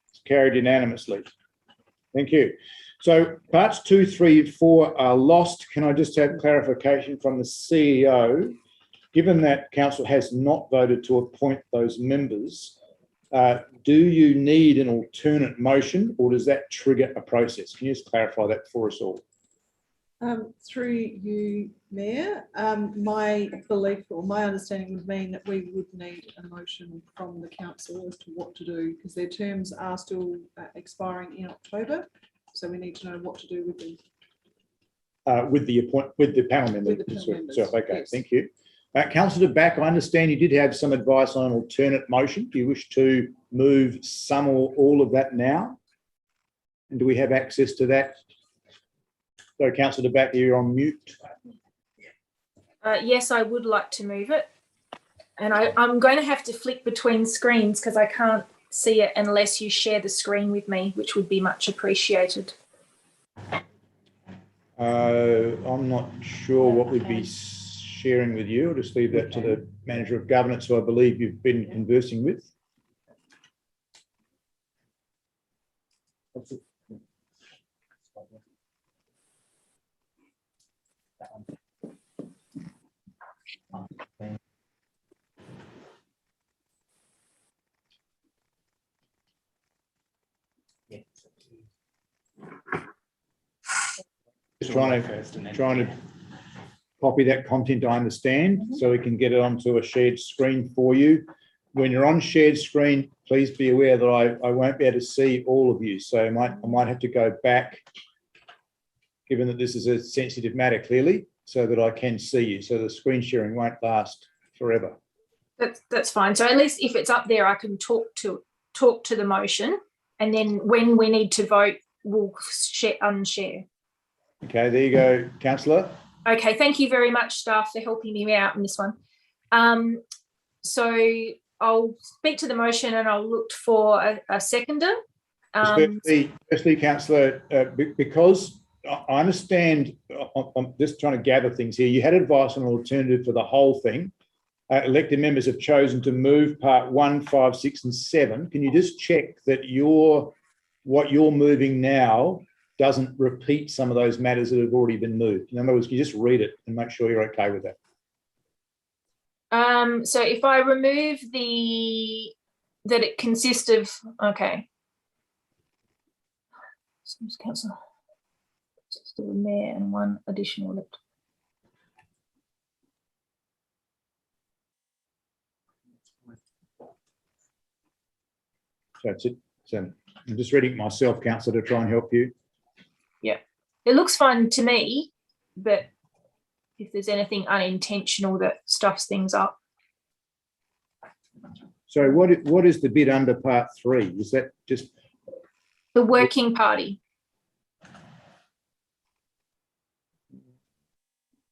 It's carried unanimously. Thank you. So parts 2, 3, 4 are lost. Can I just have clarification from the CEO? Given that council has not voted to appoint those members, do you need an alternate motion or does that trigger a process? Can you just clarify that for us all?
Through you, Mayor, my belief or my understanding would mean that we would need a motion from the council as to what to do because their terms are still expiring in October. So we need to know what to do with them.
With the panel members.
With the panel members,
Okay,
yes.
Thank you. Councillor De Backer, I understand you did have some advice on an alternate motion. Do you wish to move some or all of that now? And do we have access to that? So, Councillor De Backer, you're on mute.
Yes, I would like to move it. And I'm going to have to flick between screens because I can't see it unless you share the screen with me, which would be much appreciated.
I'm not sure what we'd be sharing with you. I'll just leave that to the Manager of Governance, who I believe you've been conversing with. Just trying to copy that content, I understand, so we can get it onto a shared screen for you. When you're on shared screen, please be aware that I won't be able to see all of you. So I might have to go back, given that this is a sensitive matter, clearly, so that I can see you. So the screen sharing won't last forever.
That's fine. So at least if it's up there, I can talk to the motion, and then when we need to vote, we'll unshare.
Okay, there you go, Councillor.
Okay, thank you very much, staff, for helping me out in this one. So I'll speak to the motion and I'll look for a seconder.
Firstly, Councillor, because I understand, I'm just trying to gather things here. You had advice on an alternative for the whole thing. Elected members have chosen to move part 1, 5, 6 and 7. Can you just check that what you're moving now doesn't repeat some of those matters that have already been moved? In other words, can you just read it and make sure you're okay with that?
So if I remove that it consists of, okay. Councillor, just the mayor and one additional elect.
So that's it. So I'm just reading it myself, Councillor, to try and help you.
Yeah. it looks fine to me, but if there's anything unintentional that stuffs things up.
So what is the bit under part 3? Is that just
the working party?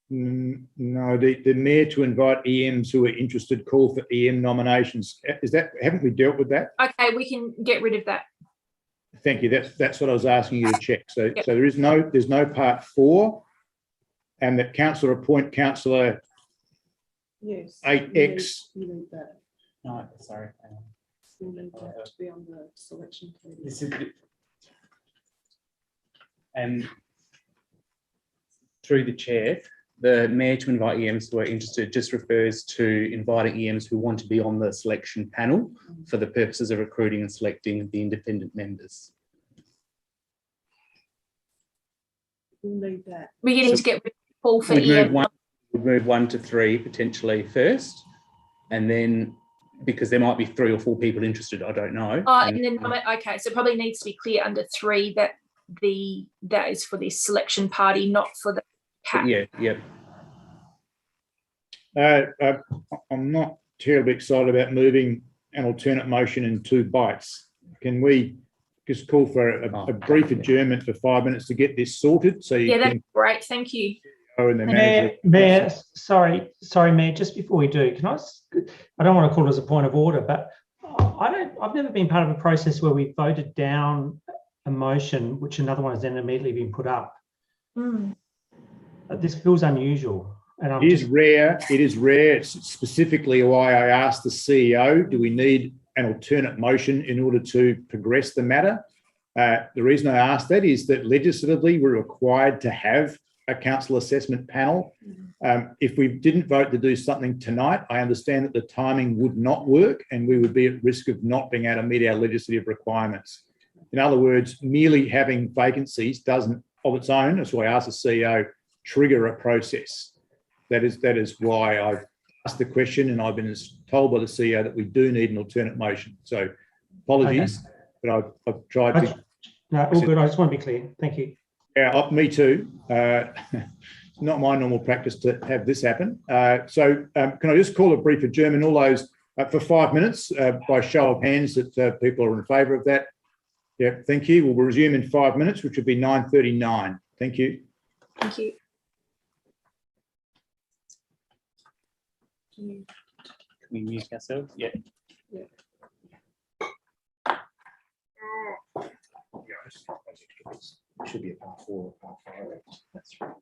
No, the mayor to invite EMs who are interested, call for EM nominations. Is that, haven't we dealt with that?
Okay, we can get rid of that.
Thank you. That's what I was asking you to check. So,
Yep.
so there's no part 4, and that councillor appoint councillor
Yes.
8X.
You need that.
No, sorry.
You need that to be on the selection committee.
This is through the chair, the mayor to invite EMs who are interested just refers to inviting EMs who want to be on the selection panel for the purposes of recruiting and selecting the independent members.
We'll need that.
We're getting to get Paul for
We'd
EM.
move 1 to 3 potentially first, and then because there might be 3 or 4 people interested, I don't know.
And then okay, so it probably needs to be clear under 3 that that is for the selection party, not for the CAP.
Yeah.
I'm not terribly excited about moving an alternate motion in 2 bites. Can we just call for a brief adjournment for 5 minutes to get this sorted? So you
that's great. Thank you.
And the
Mayor, sorry, Mayor, just before we do, I don't want to call it as a point of order, but I've never been part of a process where we voted down a motion, which another one has then immediately been put up. This feels unusual. And
it is rare. It's specifically why I asked the CEO, do we need an alternate motion in order to progress the matter? The reason I asked that is that legislatively we're required to have a council assessment panel. If we didn't vote to do something tonight, I understand that the timing would not work and we would be at risk of not being able to meet our legislative requirements. In other words, merely having vacancies doesn't, of its own, that's why I asked the CEO, trigger a process. That is why I've asked the question, and I've been told by the CEO that we do need an alternate motion. So apologies, but I've tried to.
No, all good. I just want to be clear. Thank you.
Yeah, me too. It's not my normal practice to have this happen. So can I just call a brief adjournment, all those for 5 minutes by show of hands that people are in favour of that? Yeah, thank you. We'll resume in 5 minutes, which will be 9:39. Thank you.
Thank you.
Can we mute ourselves? Yeah.
It should be a part 4 or part 5. That's right.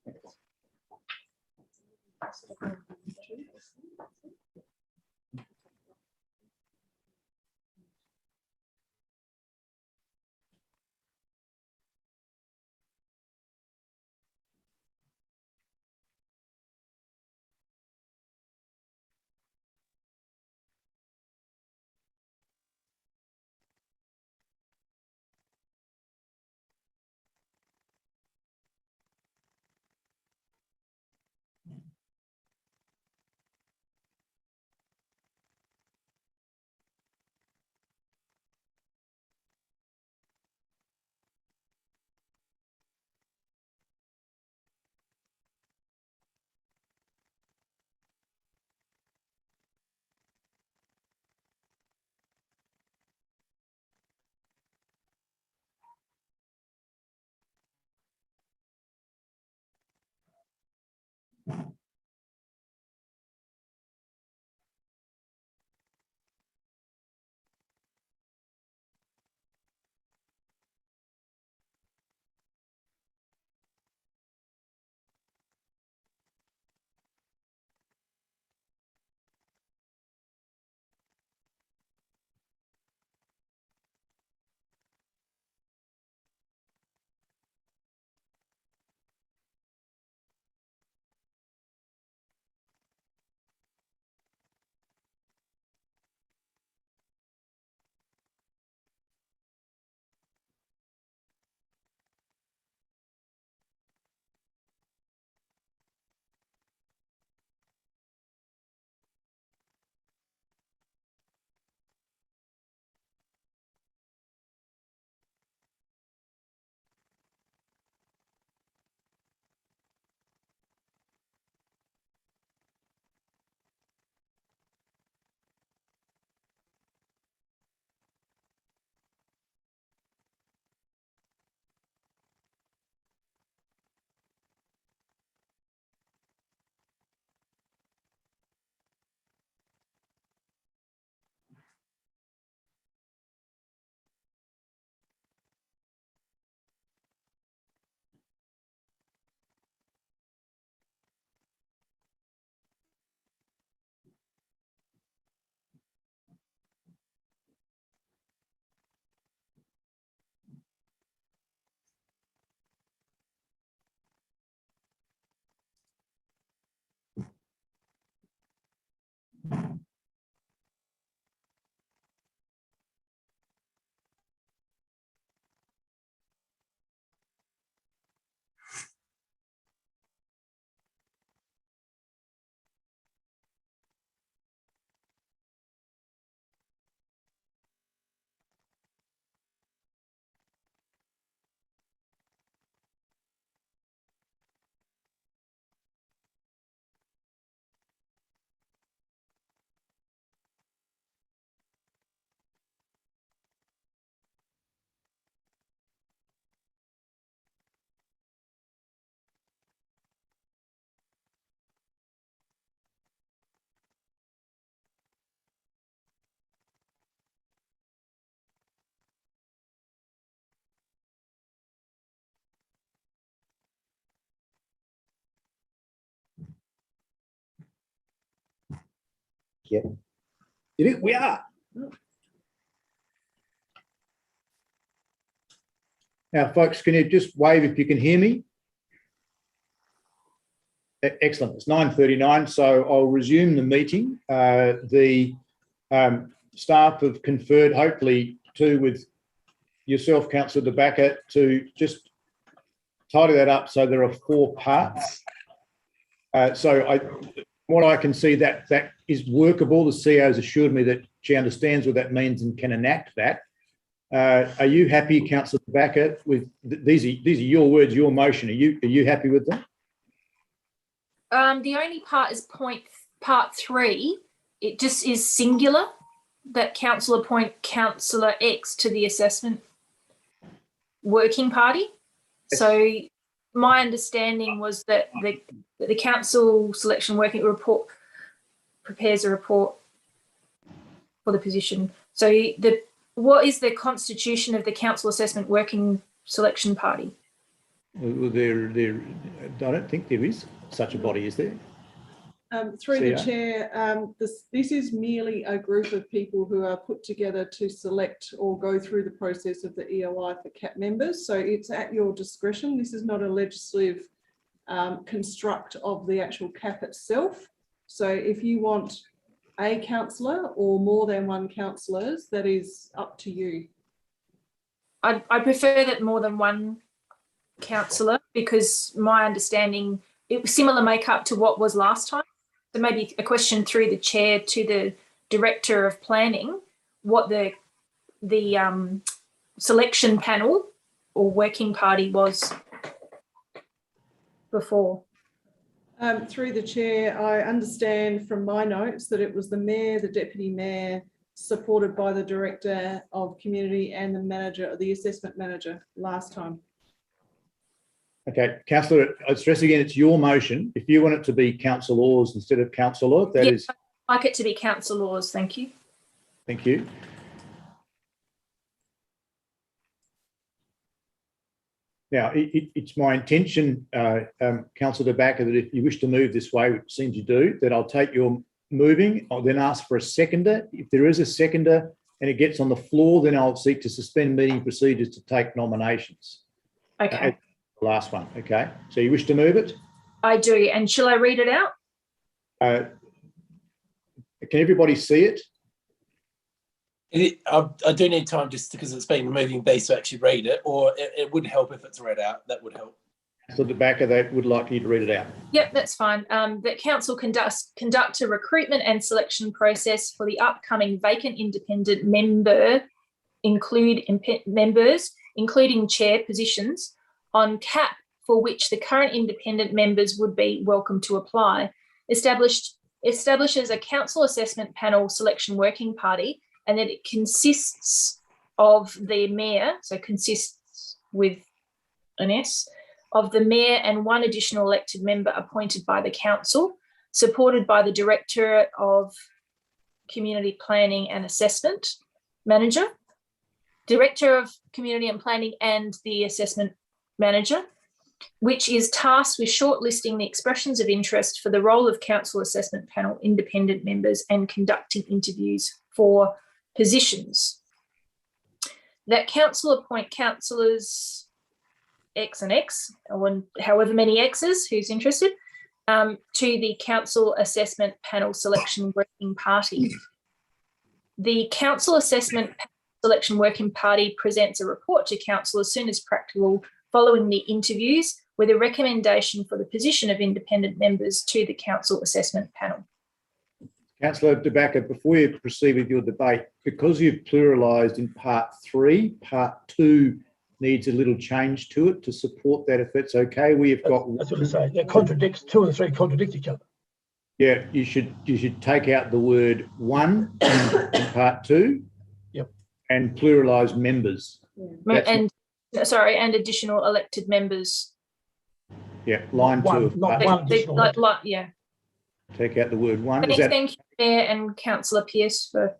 Yeah. We are. Now, folks, can you just wave if you can hear me? Excellent. It's 9:39, so I'll resume the meeting. The staff have conferred, hopefully, too, with yourself, Councillor De Backer, to just tidy that up so there are 4 parts. What I can see that is workable. The CEO has assured me that she understands what that means and can enact that. Are you happy, Councillor De Backer, with these are your words, your motion? Are you happy with them?
The only part is part 3. It just is singular, that council appoint Councillor X to the assessment working party.
Yes.
So my understanding was that the council selection working report prepares a report for the position. So what is the constitution of the council assessment working selection party?
Well, I don't think there is such a body, is there?
Through
CEO?
the chair, this is merely a group of people who are put together to select or go through the process of the EOI for CAP members. So it's at your discretion. This is not a legislative construct of the actual CAP itself. So if you want a councillor or more than one councillors, that is up to you.
I prefer that more than one councillor, because my understanding, it was similar makeup to what was last time. So maybe a question through the chair to the Director of Planning, what the selection panel or working party was before.
Through the chair, I understand from my notes that it was the Mayor, the Deputy Mayor, supported by the Director of Community and the Manager, the Assessment Manager last time.
Okay, Councillor, I stress again, it's your motion. If you want it to be councillors instead of councillor, that is.
I'd like it to be councillors, thank you.
Thank you. Now, it's my intention, Councillor De Backer, that if you wish to move this way, which seems you do, that I'll take your moving. I'll then ask for a seconder. If there is a seconder and it gets on the floor, then I'll seek to suspend meeting procedures to take nominations.
Okay.
The last one. Okay. So you wish to move it?
I do. And shall I read it out?
Can everybody see it?
I do need time just because it's been moving base to actually read it, or it would help if it's read out. That would help.
So the backer, they would like you to read it out.
Yep, that's fine. That council conduct a recruitment and selection process for the upcoming vacant independent members, including chair positions, on CAP for which the current independent members would be welcome to apply. Establishes a council assessment panel selection working party, and that it consists of the mayor, so consists with an S, of the mayor and one additional elected member appointed by the council, supported by the Director of Community Planning and Assessment Manager, Director of Community and Planning and the Assessment Manager, which is tasked with shortlisting the expressions of interest for the role of council assessment panel independent members and conducting interviews for positions. That council appoint councillors X and X, or however many X's, who's interested, to the council assessment panel selection working party. The council assessment selection working party presents a report to council as soon as practical following the interviews, with a recommendation for the position of independent members to the council assessment panel.
Councillor De Backer, before you proceed with your debate, because you've pluralised in part 3, part 2 needs a little change to it to support that, if that's okay. We have got.
That's what I say. It contradicts, 2 and 3 contradict each other.
Yeah, you should take out the word one in part 2.
Yep.
And pluralise members.
Yeah. And additional elected members.
Yeah, line 2.
Not one additional.
Yeah.
Take out the word one.
Thank you, Mayor and Councillor Pearce, for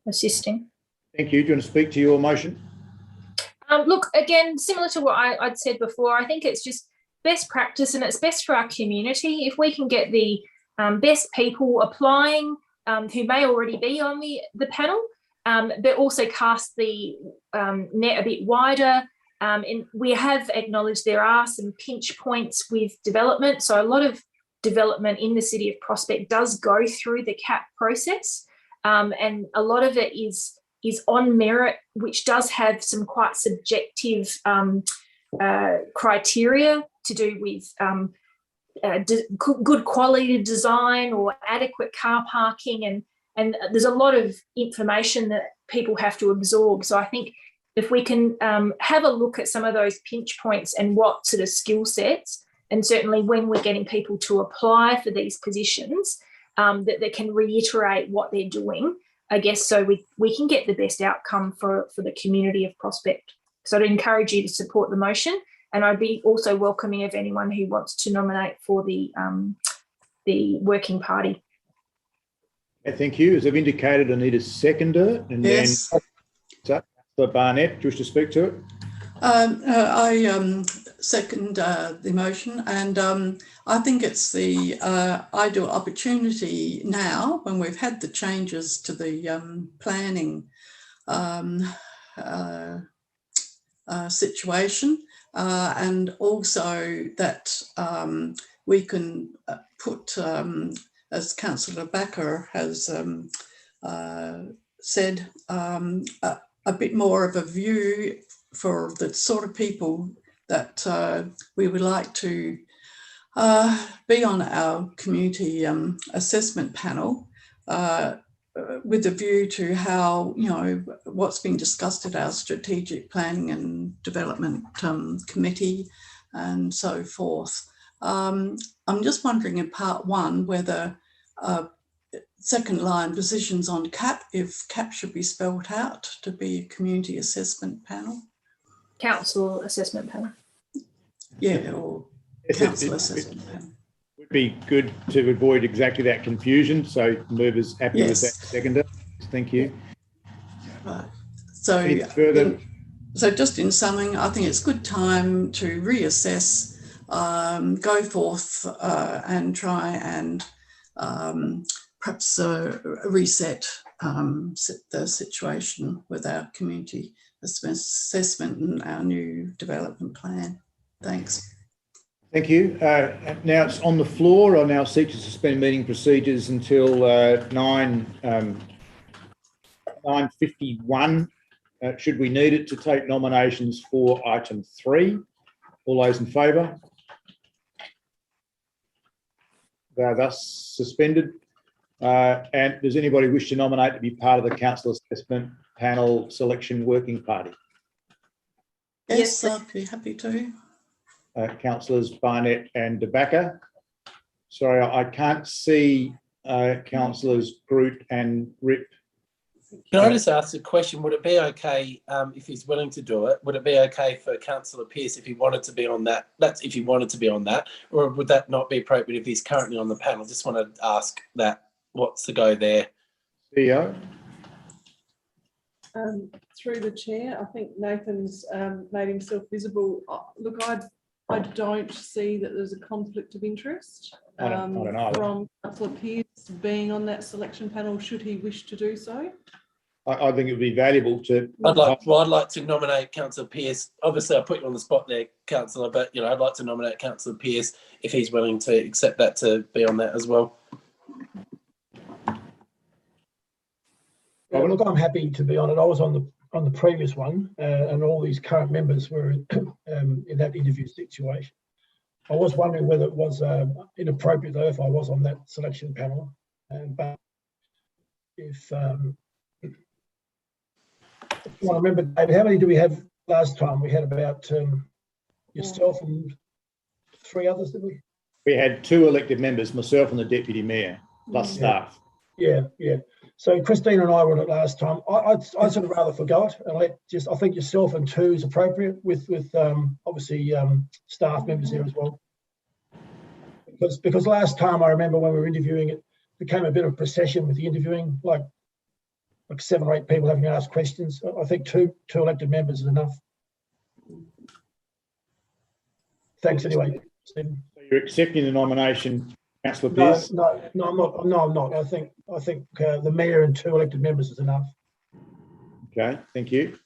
assisting.
Thank you. Do you want to speak to your motion?
Look, again, similar to what I'd said before, I think it's just best practice and it's best for our community. If we can get the best people applying who may already be on the panel, but also cast the net a bit wider. And we have acknowledged there are some pinch points with development. So a lot of development in the city of Prospect does go through the CAP process, and a lot of it is on merit, which does have some quite subjective criteria to do with good quality design or adequate car parking, and there's a lot of information that people have to absorb. So I think if we can have a look at some of those pinch points and what sort of skill sets, and certainly when we're getting people to apply for these positions, that they can reiterate what they're doing, I guess, so we can get the best outcome for the community of Prospect. So I'd encourage you to support the motion, and I'd be also welcoming of anyone who wants to nominate for the working party.
Thank you. As I've indicated, I need a seconder, and
yes.
then Councillor Barnett, do you wish to speak to it?
I second the motion, and I think it's the ideal opportunity now when we've had the changes to the planning situation, and also that we can put, as Councillor Backer has said, a bit more of a view for the sort of people that we would like to be on our community assessment panel, with a view to how, you know, what's been discussed at our strategic planning and development committee and so forth. I'm just wondering in part one whether second line positions on CAP, if CAP should be spelled out to be a community assessment panel.
Council assessment panel.
Yeah, or council assessment panel.
Would be good to avoid exactly that confusion. So movers happy with that seconder. Thank you.
Right. So
further?
So just in summing, I think it's a good time to reassess, go forth and try and perhaps reset the situation with our community assessment and our new development plan. Thanks.
Thank you. Now it's on the floor. I now seek to suspend meeting procedures until 9:51. Should we need it, to take nominations for item 3. All those in favour? They are thus suspended. And does anybody wish to nominate to be part of the council assessment panel selection working party?
Yes, I'd be happy to.
Councillors Barnett and De Backer. Sorry, I can't see councillors Groot and Rip.
Can I just ask a question? Would it be okay if he's willing to do it? Would it be okay for Councillor Pearce if he wanted to be on that? That's if he wanted to be on that, or would that not be appropriate if he's currently on the panel? Just want to ask that. What's the go there?
CEO.
Through the chair, I think Nathan's made himself visible. Look, I don't see that there's a conflict of interest
I don't know.
from Councillor Pearce being on that selection panel, should he wish to do so.
I think it would be valuable to.
I'd like to nominate Councillor Pearce. Obviously, I put you on the spot there, Councillor, but I'd like to nominate Councillor Pearce if he's willing to accept that to be on that as well.
Look, I'm happy to be on it. I was on the previous one, and all these current members were in that interview situation. I was wondering whether it was inappropriate though if I was on that selection panel, but if I remember, David, how many do we have last time? We had about yourself and 3 others, did we?
We had 2 elected members, myself and the deputy mayor, plus staff.
Yeah. So Christine and I were on it last time. I sort of rather forgo it, and I think yourself and 2 is appropriate with obviously staff members there as well. Because last time I remember when we were interviewing, it became a bit of a procession with the interviewing, like 7 or 8 people having to ask questions. I think two elected members is enough. Thanks anyway, Stephen.
So you're accepting the nomination Councillor
No,
Pearce?
no, I'm not. No, I'm not. I think the mayor and 2 elected members is enough.
Okay, thank you.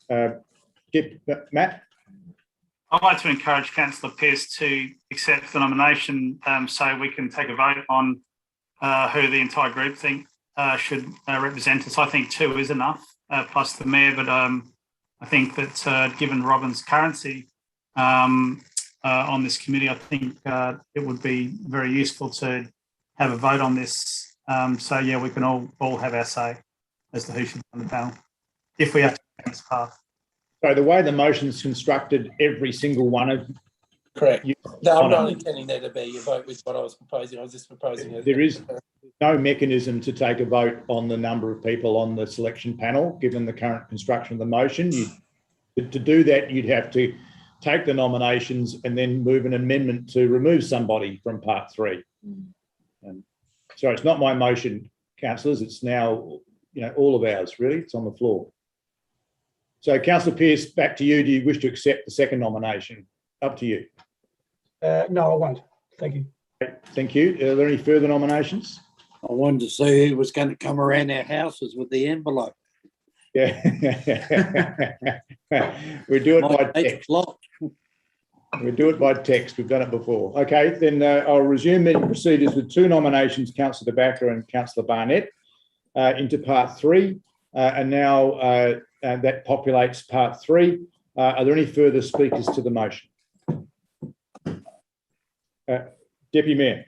Matt?
I'd like to encourage Councillor Pearce to accept the nomination so we can take a vote on who the entire group think should represent us. I think 2 is enough, plus the mayor, but I think that given Robin's currency on this committee, I think it would be very useful to have a vote on this. So yeah, we can all have our say as to who should be on the panel, if we have to go this path.
So the way the motion's constructed, every single one of
Correct.
you.
No, I'm not intending there to be a vote with what I was proposing. I was just proposing.
There is no mechanism to take a vote on the number of people on the selection panel, given the current construction of the motion. To do that, you'd have to take the nominations and then move an amendment to remove somebody from part 3. So it's not my motion, councillors. It's now, all of ours, really. It's on the floor. So, Councillor Pearce, back to you. Do you wish to accept the second nomination? Up to you.
No, I won't. Thank you.
Thank you. Are there any further nominations?
I wanted to see who was going to come around our houses with the envelope.
Yeah. We do it by text. We do it by text. We've done it before. Okay, then I'll resume the procedures with 2 nominations, Councillor De Backer and Councillor Barnett, into part 3. And now that populates part 3. Are there any further speakers to the motion? Deputy Mayor.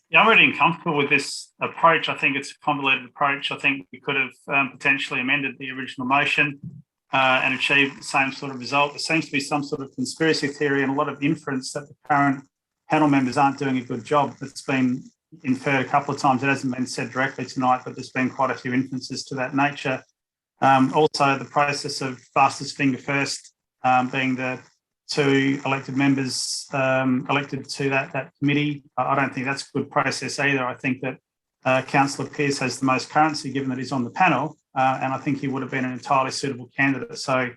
Yeah, I'm really uncomfortable with this approach. I think it's a convoluted approach. I think we could have potentially amended the original motion and achieved the same sort of result. There seems to be some sort of conspiracy theory and a lot of inference that the current panel members aren't doing a good job. It's been inferred a couple of times. It hasn't been said directly tonight, but there's been quite a few inferences to that nature. Also, the process of fastest finger first being the 2 elected members elected to that committee. I don't think that's a good process either. I think that Councillor Pearce has the most currency given that he's on the panel, and I think he would have been an entirely suitable candidate. So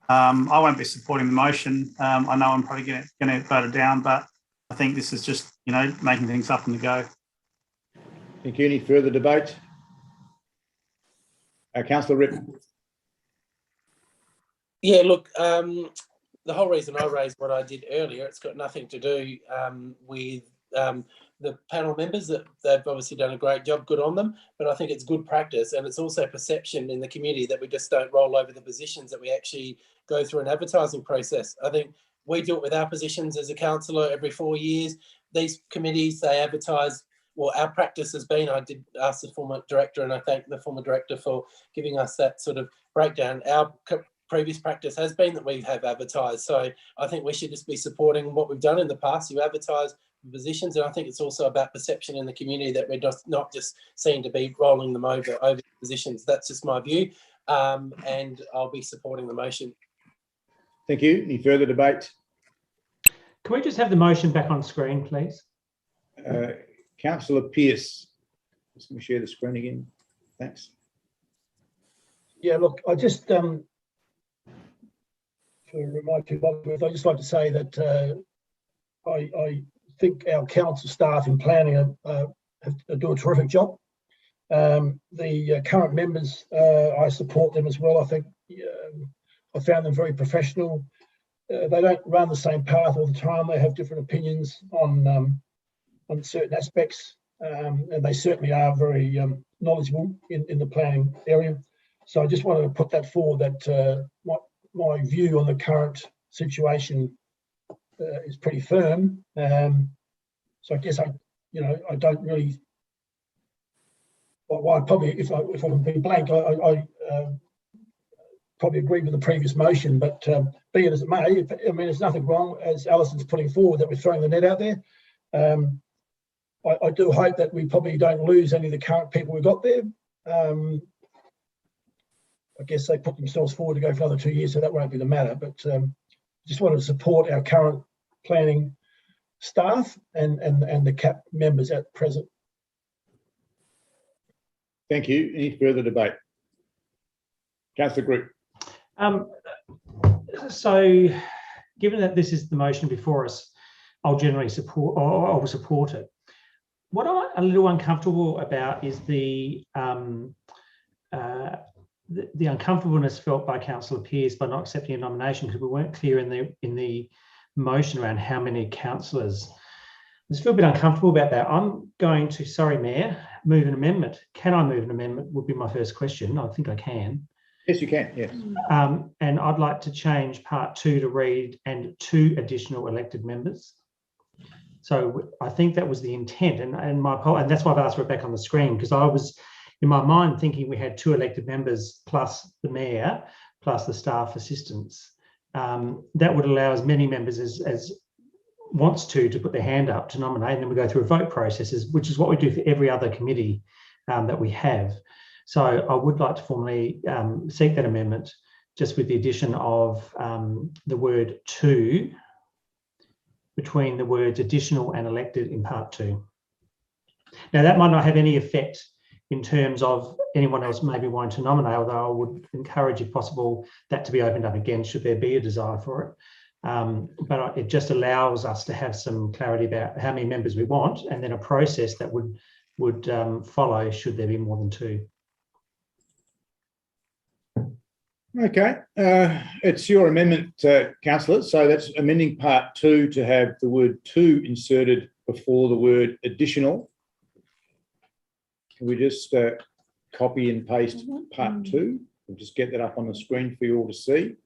I won't be supporting the motion. I know I'm probably going to vote it down, but I think this is just, making things up on the go.
Thank you. Any further debate? Councillor Rippon.
Yeah, look, the whole reason I raised what I did earlier, it's got nothing to do with the panel members. That they've obviously done a great job, good on them, but I think it's good practice, and it's also perception in the community that we just don't roll over the positions, that we actually go through an advertising process. I think we do it with our positions as a councillor every 4 years. These committees, they advertise. Well, our practice has been, I did ask the former director, and I thank the former director for giving us that sort of breakdown. Our previous practice has been that we have advertised. So I think we should just be supporting what we've done in the past. You advertise positions, and I think it's also about perception in the community that we're just not just seen to be rolling them over positions. That's just my view, and I'll be supporting the motion.
Thank you. Any further debate?
Can we just have the motion back on screen, please?
Councillor Pearce. Just let me share the screen again. Thanks.
Yeah, look, I just to remind people, I'd just like to say that I think our council staff in planning do a terrific job. The current members, I support them as well. I think I found them very professional. They don't run the same path all the time. They have different opinions on certain aspects, and they certainly are very knowledgeable in the planning area. So I just wanted to put that forward, that my view on the current situation is pretty firm. So I guess I don't really. Well, I probably, if I can be blank, I probably agree with the previous motion. But be it as it may, I mean, there's nothing wrong, as Alison's putting forward, that we're throwing the net out there. I do hope that we probably don't lose any of the current people we've got there. I guess they put themselves forward to go for another 2 years, so that won't be the matter. But just wanted to support our current planning staff and the CAP members at present.
Thank you. Any further debate? Councillor Group.
So, given that this is the motion before us, I'll generally support, or I'll support it. a little uncomfortable about is the uncomfortableness felt by Councillor Pearce by not accepting a nomination because we weren't clear in the motion around how many councillors. I just feel a bit uncomfortable about that. I'm going to, sorry, Mayor, move an amendment. Can I move an amendment would be my first question. I think I can.
Yes, you can, yes.
And I'd like to change part 2 to read and 2 additional elected members. So I think that was the intent, and that's why I've asked for it back on the screen, because I was in my mind thinking we had 2 elected members plus the mayor plus the staff assistants. That would allow as many members as wants to put their hand up to nominate, and then we go through vote processes, which is what we do for every other committee that we have. So I would like to formally seek that amendment, just with the addition of the word 2 between the words additional and elected in part 2. Now, that might not have any effect in terms of anyone else maybe wanting to nominate, although I would encourage, if possible, that to be opened up again should there be a desire for it. But it just allows us to have some clarity about how many members we want, and then a process that would follow should there be more than 2.
Okay, it's your amendment, councillor. So that's amending part 2 to have the word 2 inserted before the word additional. Can we just copy and paste part 2? We'll just get that up on the screen for you all to see.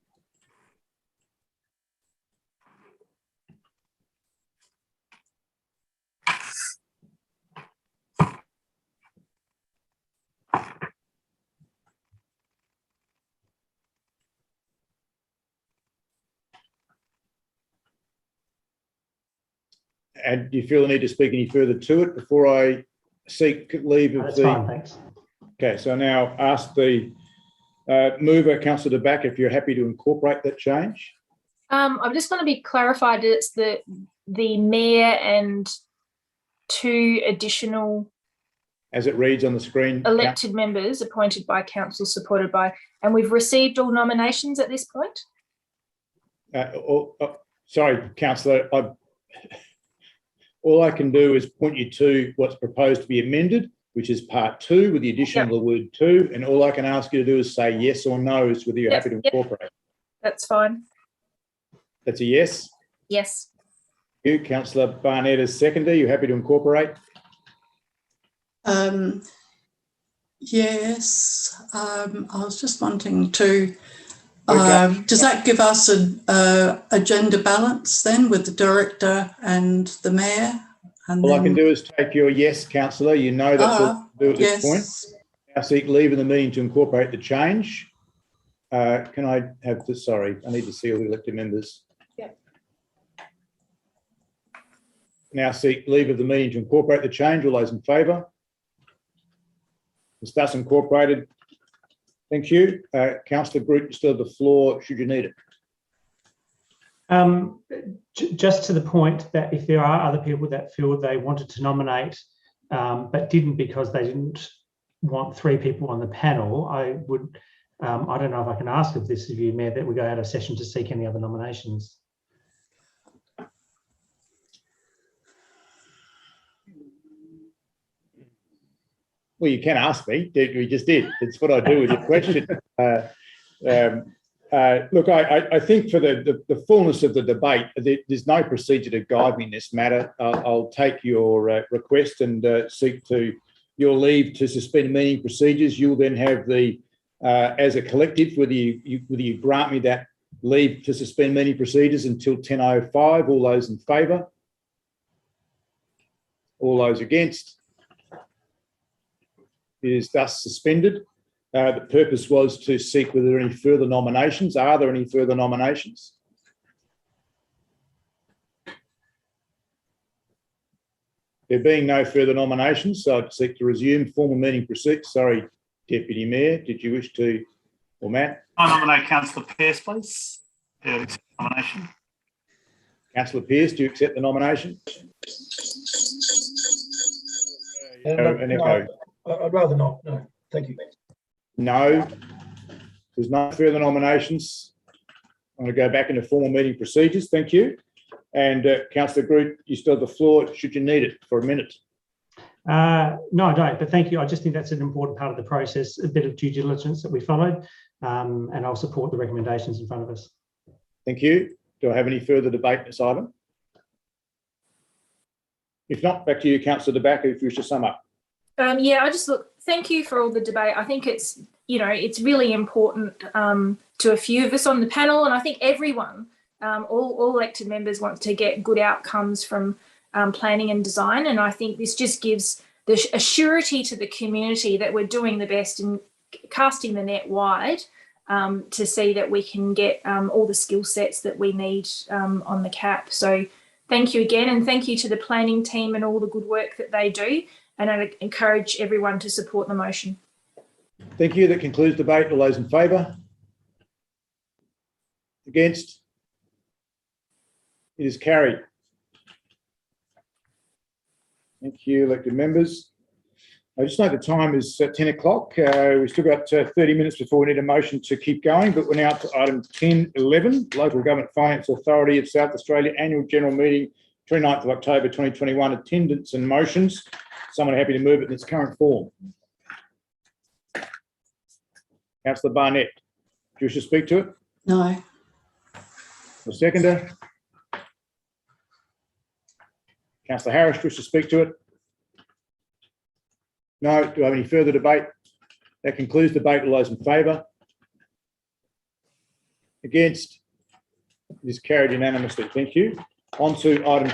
And do you feel the need to speak any further to it before I seek leave of
That's fine, thanks.
Okay, so now ask the mover, Councillor De Back, if you're happy to incorporate that change.
I'm just going to be clarified. It's the mayor and 2 additional,
as it reads on the screen,
elected members appointed by council, supported by, and we've received all nominations at this point.
Sorry, Councillor, all I can do is point you to what's proposed to be amended, which is part 2 with the addition of the word 2. And all I can ask you to do is say yes or no as whether you're happy to incorporate.
That's fine.
That's a yes?
Yes.
You, Councillor Barnett, as seconder, you happy to incorporate?
Yes. I was just wanting to, does that give us a gender balance then with the director and the mayor? And
all I can do is take your yes, councillor. You know that's all I can do at this point. Now seek leave in the meeting to incorporate the change. Can I have this? Sorry, I need to see all the elected members.
Yep.
Now seek leave of the meeting to incorporate the change. All those in favour? It's thus incorporated. Thank you. Councillor Groot, you still have the floor should you need it.
Just to the point that if there are other people that feel they wanted to nominate but didn't because they didn't want 3 people on the panel, I would, I don't know if I can ask of this of you, Mayor, that we go out of session to seek any other nominations.
Well, you can ask me. We just did. It's what I do with your question. Look, I think for the fullness of the debate, there's no procedure to guide me in this matter. I'll take your request and seek to your leave to suspend meeting procedures. You'll then have the, as a collective, whether you grant me that leave to suspend meeting procedures until 10:05. All those in favour? All those against? It is thus suspended. The purpose was to seek whether there are any further nominations. Are there any further nominations? There being no further nominations, so I'd seek to resume formal meeting procedures. Sorry, Deputy Mayor, did you wish to, or Matt?
I nominate Councillor Pearce, please. Yeah, accept the nomination.
Councillor Pearce, do you accept the nomination?
No, I'd rather not. No, thank you.
No, there's no further nominations. I'm going to go back into formal meeting procedures. Thank you. And Councillor Groot, you still have the floor should you need it for a minute.
No, I don't, but thank you. I just think that's an important part of the process, a bit of due diligence that we followed, and I'll support the recommendations in front of us.
Thank you. Do I have any further debate on this item? If not, back to you, Councillor De Backer, if you wish to sum up.
Yeah, thank you for all the debate. I think it's, it's really important to a few of us on the panel, and I think everyone, all elected members want to get good outcomes from planning and design. And I think this just gives a surety to the community that we're doing the best in casting the net wide to see that we can get all the skill sets that we need on the CAP. So thank you again, and thank you to the planning team and all the good work that they do. And I encourage everyone to support the motion.
Thank you. That concludes debate. All those in favour? Against? It is carried. Thank you, elected members. I just know the time is 10 o'clock. We've still got 30 minutes before we need a motion to keep going, but we're now to item 10.11, Local Government Finance Authority of South Australia Annual General Meeting, 29th of October 2021, attendance and motions. Someone happy to move it in its current form? Councillor Barnett, do you wish to speak to it?
No.
The seconder? Councillor Harris, do you wish to speak to it? No. Do I have any further debate? That concludes debate. All those in favour? Against? It is carried unanimously. Thank you. On to item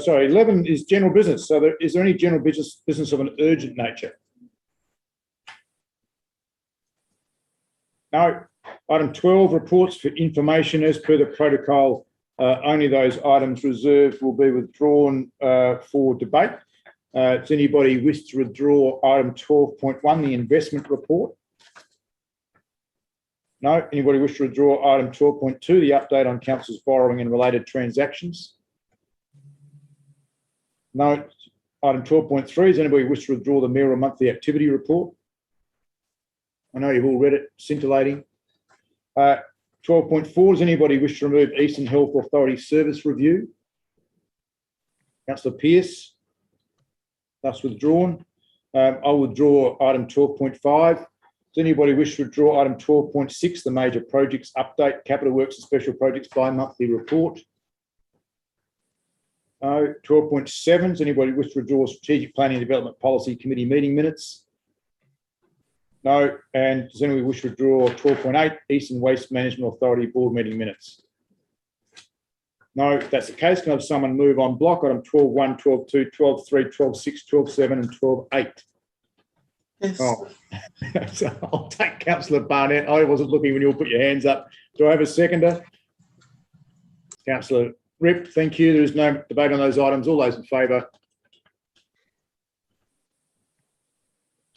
11 is general business. So is there any general business of an urgent nature? No. Item 12, reports for information as per the protocol. Only those items reserved will be withdrawn for debate. Does anybody wish to withdraw item 12.1, the investment report? No. Anybody wish to withdraw item 12.2, the update on council's borrowing and related transactions? No. Item 12.3, does anybody wish to withdraw the Mirror monthly activity report? I know you've all read it, scintillating. 12.4, does anybody wish to remove Eastern Health Authority service review? Councillor Pearce, that's withdrawn. I'll withdraw item 12.5. Does anybody wish to withdraw item 12.6, the major projects update, capital works and special projects bi-monthly report? No. 12.7, does anybody wish to withdraw strategic planning and development policy committee meeting minutes? No. And does anybody wish to withdraw 12.8, Eastern Waste Management Authority board meeting minutes? No. If that's the case, can I have someone move on block item 12.1, 12.2, 12.3, 12.6, 12.7 and 12.8?
Yes.
Oh. So I'll take Councillor Barnett. I wasn't looking when you all put your hands up. Do I have a seconder? Councillor Rip, thank you. There is no debate on those items. All those in favour?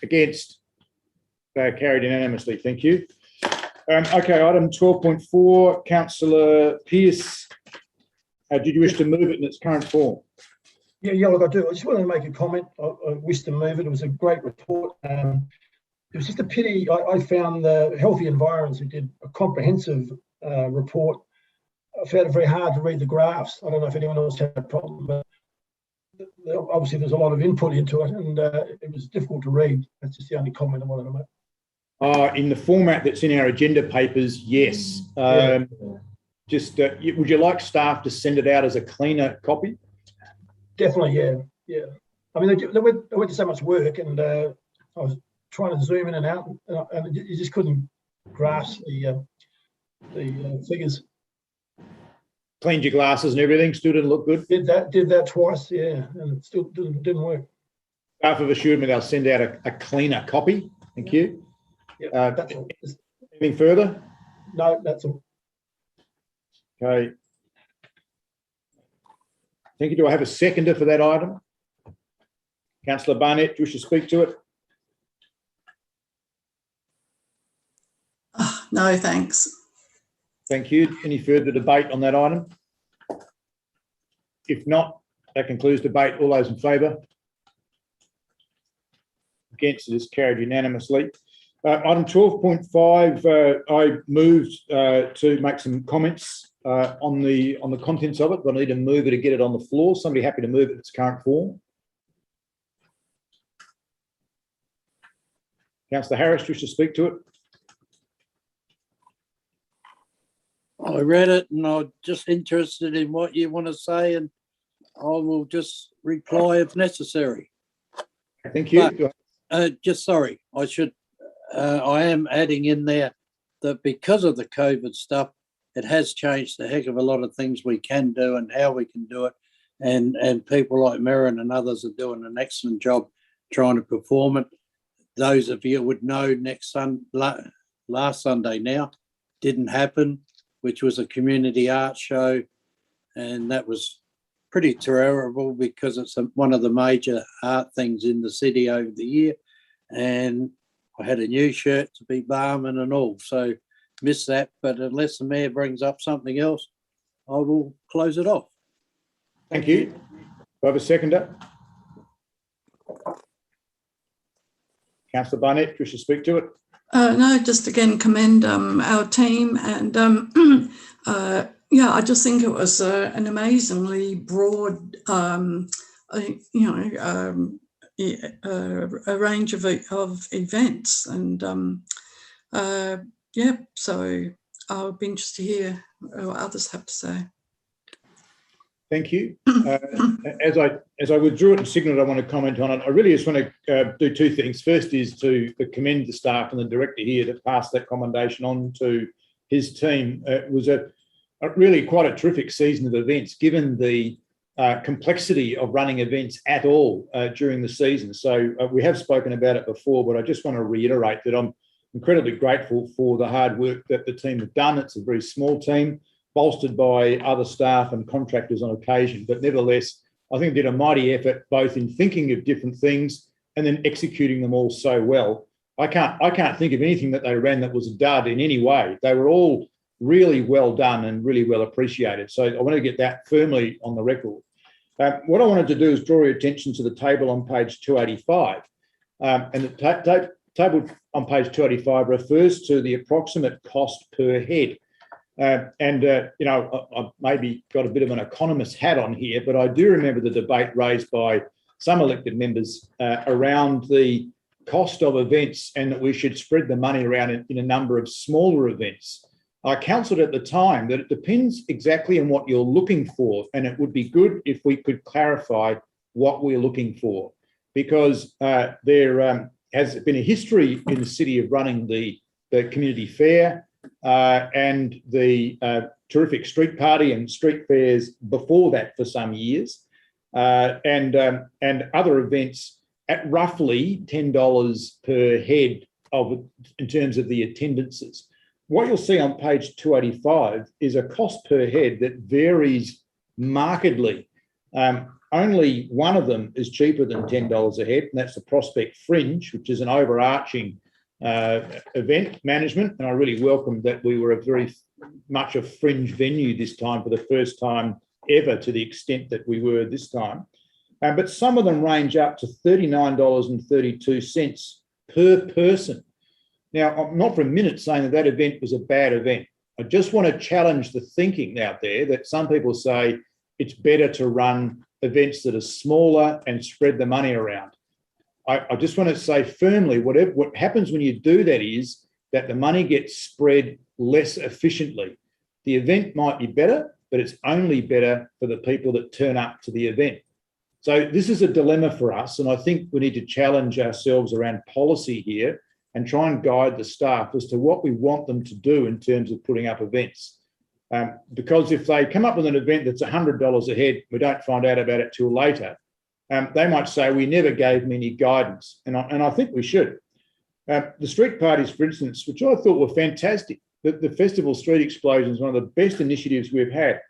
Against? They are carried unanimously. Thank you. Okay, item 12.4, Councillor Pearce. Did you wish to move it in its current form?
Yeah, look, I do. I just wanted to make a comment. I wish to move it. It was a great report. It was just a pity. I found the Healthy Environments, who did a comprehensive report. I found it very hard to read the graphs. I don't know if anyone else had a problem, but obviously there's a lot of input into it, and it was difficult to read. That's just the only comment I wanted to make.
In the format that's in our agenda papers, yes. Just would you like staff to send it out as a cleaner copy?
Definitely, yeah. I mean, they went to so much work, and I was trying to zoom in and out, and you just couldn't grasp the figures.
Cleaned your glasses and everything, still didn't look good?
Did that twice, yeah, and it still didn't work.
Staff have assured me they'll send out a cleaner copy. Thank you.
Yeah, that's all.
Anything further?
No, that's all.
Okay. Thank you. Do I have a seconder for that item? Councillor Barnett, do you wish to speak to it?
No, thanks.
Thank you. Any further debate on that item? If not, that concludes debate. All those in favour? Against? It is carried unanimously. Item 12.5, I moved to make some comments on the contents of it, but I need to move it to get it on the floor. Somebody happy to move it in its current form? Councillor Harris, wish to speak to it?
I read it and I'm just interested in what you want to say, and I will just reply if necessary.
Thank you.
Just sorry, I am adding in there that because of the COVID stuff, it has changed a heck of a lot of things we can do and how we can do it. And people like Merrin and others are doing an excellent job trying to perform it. Those of you would know last Sunday now didn't happen, which was a community art show. And that was pretty terrible because it's one of the major art things in the city over the year. And I had a new shirt to be barman and all, so missed that. But unless the mayor brings up something else, I will close it off.
Thank you. Do I have a seconder? Councillor Barnett, wish to speak to it?
No, just again commend our team, and yeah, I just think it was an amazingly broad, a range of events, and yeah, so I'll be interested to hear what others have to say.
Thank you. As I withdrew it and signalled I want to comment on it, I really just want to do two things. First is to commend the staff and the director here to pass that commendation on to his team. It was a really quite a terrific season of events, given the complexity of running events at all during the season. So we have spoken about it before, but I just want to reiterate that I'm incredibly grateful for the hard work that the team have done. It's a very small team, bolstered by other staff and contractors on occasion, but nevertheless, I think they did a mighty effort both in thinking of different things and then executing them all so well. I can't think of anything that they ran that was a dud in any way. They were all really well done and really well appreciated. So I want to get that firmly on the record. What I wanted to do is draw your attention to the table on page 285. And the table on page 285 refers to the approximate cost per head. You know, I've maybe got a bit of an economist hat on here, but I do remember the debate raised by some elected members around the cost of events and that we should spread the money around in a number of smaller events. I counselled at the time that it depends exactly on what you're looking for, and it would be good if we could clarify what we're looking for, because there has been a history in the city of running the community fair and the terrific street party and street fairs before that for some years, and other events at roughly $10 per head in terms of the attendances. What you'll see on page 285 is a cost per head that varies markedly. Only one of them is cheaper than $10 a head, and that's the Prospect Fringe, which is an overarching event management. And I really welcome that we were very much a fringe venue this time for the first time ever, to the extent that we were this time. But some of them range up to $39.32 per person. Now, I'm not for a minute saying that that event was a bad event. I just want to challenge the thinking out there that some people say it's better to run events that are smaller and spread the money around. I just want to say firmly, what happens when you do that is that the money gets spread less efficiently. The event might be better, but it's only better for the people that turn up to the event. So this is a dilemma for us, and I think we need to challenge ourselves around policy here and try and guide the staff as to what we want them to do in terms of putting up events. Because if they come up with an event that's $100 a head, we don't find out about it till later, they might say, we never gave them any guidance. And I think we should. The street parties, for instance, which I thought were fantastic. The Festival Street Explosion is one of the best initiatives we've had.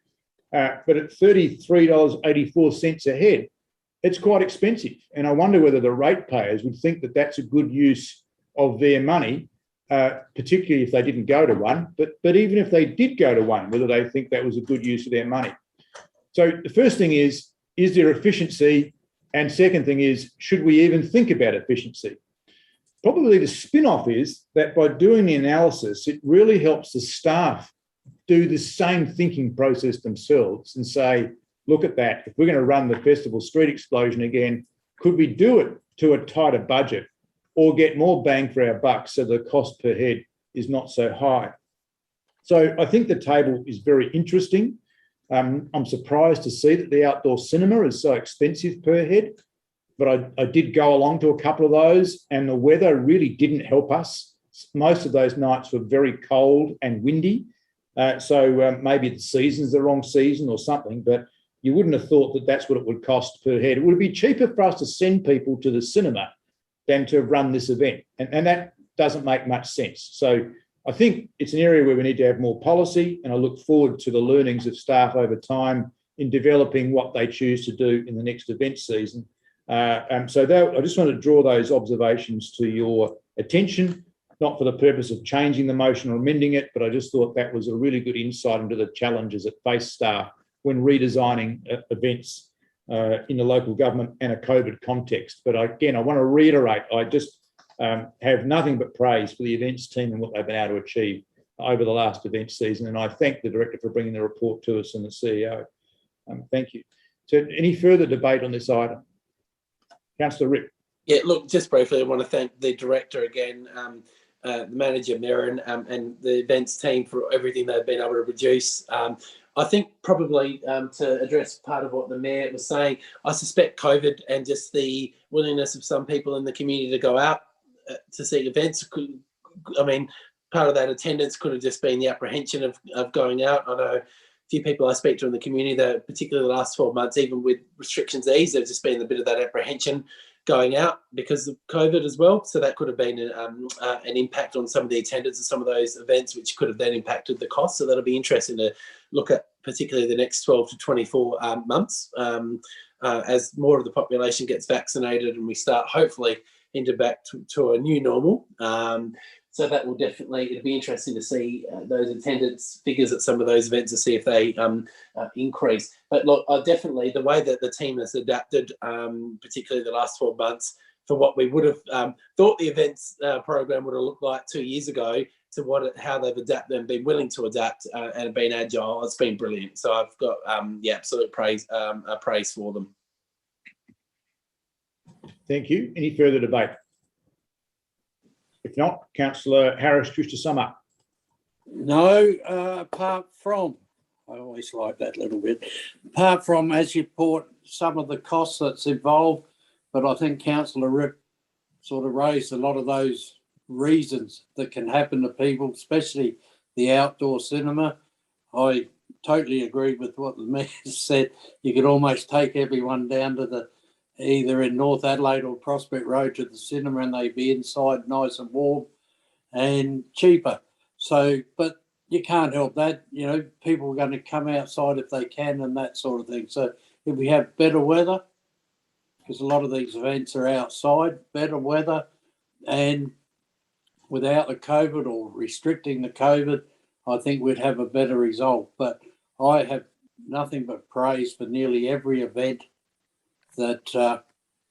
But at $33.84 a head, it's quite expensive. And I wonder whether the ratepayers would think that that's a good use of their money, particularly if they didn't go to one, but even if they did go to one, whether they think that was a good use of their money. So the first thing is there efficiency? And second thing is, should we even think about efficiency? Probably the spin-off is that by doing the analysis, it really helps the staff do the same thinking process themselves and say, look at that, if we're going to run the Festival Street Explosion again, could we do it to a tighter budget? or get more bang for our buck so the cost per head is not so high. So I think the table is very interesting. I'm surprised to see that the outdoor cinema is so expensive per head, but I did go along to a couple of those, and the weather really didn't help us. Most of those nights were very cold and windy. So maybe the season's the wrong season or something, but you wouldn't have thought that that's what it would cost per head. It would be cheaper for us to send people to the cinema than to run this event. And that doesn't make much sense. So I think it's an area where we need to have more policy, and I look forward to the learnings of staff over time in developing what they choose to do in the next event season. I just want to draw those observations to your attention, not for the purpose of changing the motion or amending it, but I just thought that was a really good insight into the challenges that face staff when redesigning events in the local government and a COVID context. But again, I want to reiterate, I just have nothing but praise for the events team and what they've been able to achieve over the last event season. And I thank the Director for bringing the report to us and the CEO. Thank you. So any further debate on this item? Councillor Ripp.
Yeah, look, just briefly, I want to thank the Director again, the Manager, Merrin, and the events team for everything they've been able to produce. I think probably to address part of what the Mayor was saying, I suspect COVID and just the willingness of some people in the community to go out to see events part of that attendance could have just been the apprehension of going out. I know a few people I speak to in the community that, particularly the last 12 months, even with restrictions eased, there's just been a bit of that apprehension going out because of COVID as well. So that could have been an impact on some of the attendance of some of those events, which could have then impacted the cost. So that'll be interesting to look at, particularly the next 12 to 24 months, as more of the population gets vaccinated and we start hopefully into back to a new normal. So that will definitely, it'll be interesting to see those attendance figures at some of those events to see if they increase. But look, definitely the way that the team has adapted, particularly the last 12 months, for what we would have thought the events program would have looked like 2 years ago to how they've adapted and been willing to adapt and been agile, it's been brilliant. So I've got absolute praise for them.
Thank you. Any further debate? If not, Councillor Harris, wish to sum up?
No, apart from, I always like that little bit, apart from, as you put, some of the costs that's involved, but I think Councillor Ripp sort of raised a lot of those reasons that can happen to people, especially the outdoor cinema. I totally agree with what the Mayor said. You could almost take everyone down to either in North Adelaide or Prospect Road to the cinema, and they'd be inside nice and warm and cheaper. So, but you can't help that. You know, people are going to come outside if they can and that sort of thing. So if we have better weather, because a lot of these events are outside, better weather, and without the COVID or restricting the COVID, I think we'd have a better result. But I have nothing but praise for nearly every event that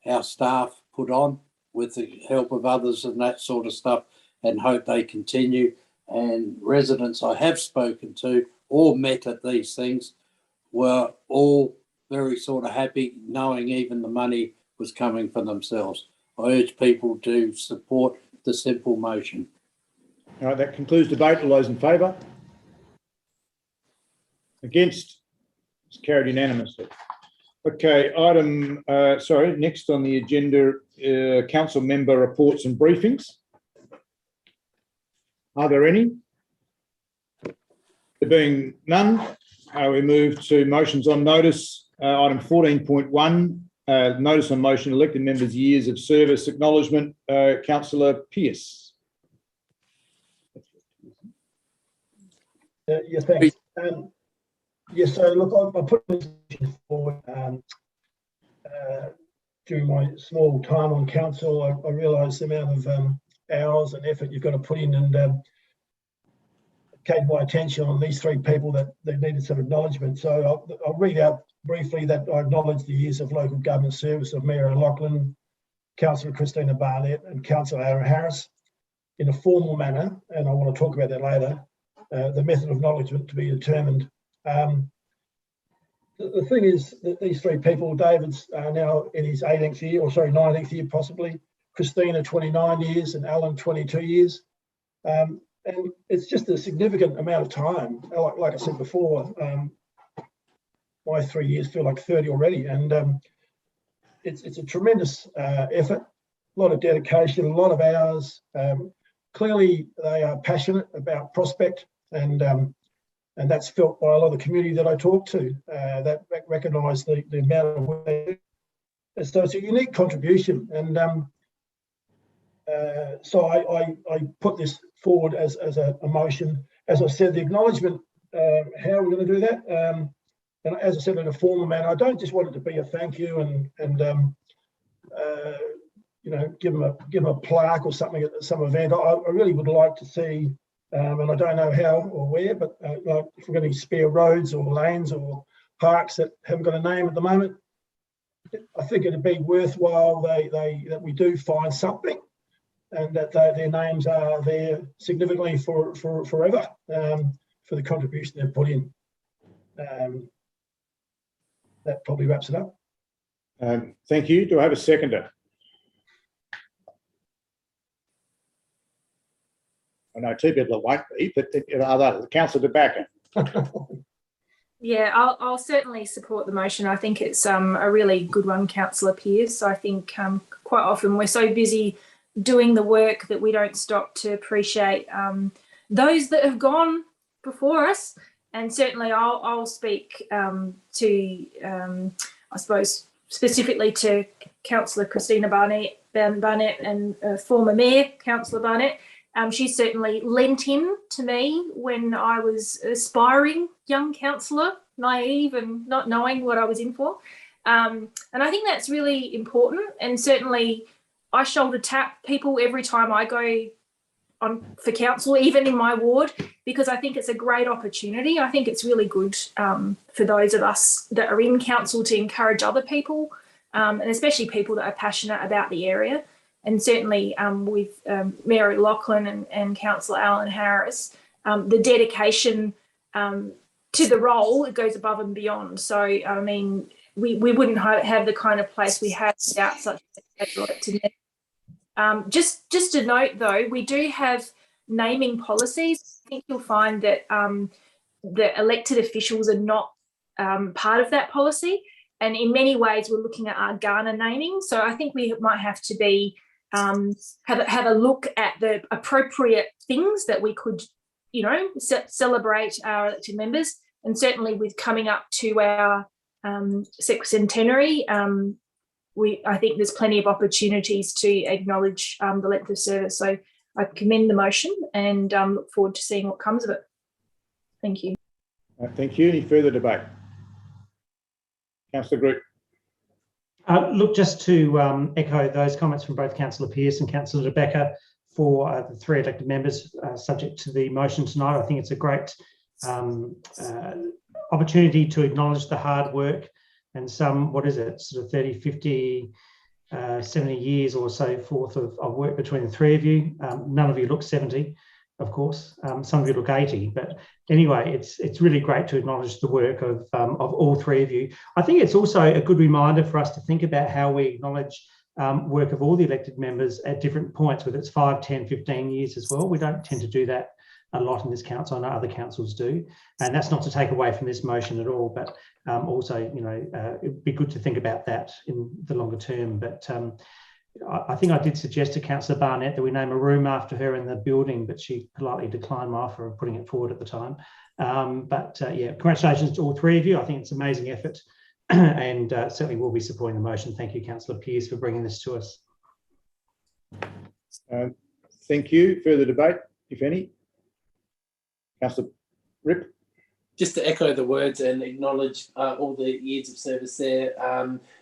our staff put on with the help of others and that sort of stuff, and hope they continue. And residents I have spoken to or met at these things were all very sort of happy, knowing even the money was coming for themselves. I urge people to support the simple motion.
All right, that concludes debate. All those in favour? Against? It's carried unanimously. Okay, next on the agenda, council member reports and briefings. Are there any? There being none, we move to motions on notice. Item 14.1, notice on motion, elected members' years of service acknowledgement. Councillor Pearce.
Yeah, thanks. So look, I put this forward during my small time on council. I realised the amount of hours and effort you've got to put in, and came my attention on these three people that needed some acknowledgement. So I'll read out briefly that I acknowledge the years of local government service of Mayor Lachlan, Councillor Christina Barnett and Councillor Aaron Harris in a formal manner, and I want to talk about that later. The method of acknowledgement to be determined. The thing is that these three people, David's now in his 19th year possibly. Christina 29 years, and Alan 22 years. And it's just a significant amount of time. Like I said before, my 3 years feel like 30 already, and it's a tremendous effort, a lot of dedication, a lot of hours. Clearly, they are passionate about Prospect, and that's felt by a lot of the community that I talk to, that recognise the amount of work they do. So it's a unique contribution, and so I put this forward as a motion. As I said, the acknowledgement, how are we going to do that? And as I said, in a formal manner, I don't just want it to be a thank you and you know, give them a plaque or something at some event. I really would like to see, and I don't know how or where, but like if we're going to spare roads or lanes or parks that haven't got a name at the moment, I think it'd be worthwhile that we do find something, and that their names are there significantly for forever, for the contribution they've put in. That probably wraps it up.
Thank you. Do I have a seconder? I know two people that won't be, but other Councillor De Backer.
Yeah, I'll certainly support the motion. I think it's a really good one, Councillor Pearce. I think quite often we're so busy doing the work that we don't stop to appreciate those that have gone before us. And certainly I'll speak to, I suppose, specifically to Councillor Christina Barnett and former Mayor, Councillor Barnett. She certainly lent in to me when I was aspiring young councillor, naive and not knowing what I was in for. And I think that's really important. And certainly I shoulder tap people every time I go on for council, even in my ward, because I think it's a great opportunity. I think it's really good for those of us that are in council to encourage other people, and especially people that are passionate about the area. And certainly with Mayor Lachlan and Councillor Alan Harris, the dedication to the role, it goes above and beyond. So, I mean, we wouldn't have the kind of place we have without such a just a note, though, we do have naming policies. I think you'll find that the elected officials are not part of that policy. And in many ways, we're looking at our Ghana naming. So I think we might have to be have a look at the appropriate things that we could, you know, celebrate our elected members. And certainly with coming up to our sexcentenary, I think there's plenty of opportunities to acknowledge the length of service. So I commend the motion and look forward to seeing what comes of it. Thank you.
Thank you. Any further debate? Councillor Group.
Look, just to echo those comments from both Councillor Pearce and Councillor De Backer for the three elected members subject to the motion tonight. I think it's a great opportunity to acknowledge the hard work and some, what is it, sort of 30, 50, 70 years or so forth of work between the three of you. None of you look 70, of course. Some of you look 80, but anyway, it's really great to acknowledge the work of all three of you. I think it's also a good reminder for us to think about how we acknowledge work of all the elected members at different points, whether it's 5, 10, 15 years as well. We don't tend to do that a lot in this council. I know other councils do, and that's not to take away from this motion at all, but also, you know, it'd be good to think about that in the longer term. But I think I did suggest to Councillor Barnett that we name a room after her in the building, but she politely declined my offer of putting it forward at the time. Yeah, congratulations to all three of you. I think it's an amazing effort, and certainly will be supporting the motion. Thank you, Councillor Pearce, for bringing this to us.
Thank you. Further debate, if any? Councillor Rip.
Just to echo the words and acknowledge all the years of service there,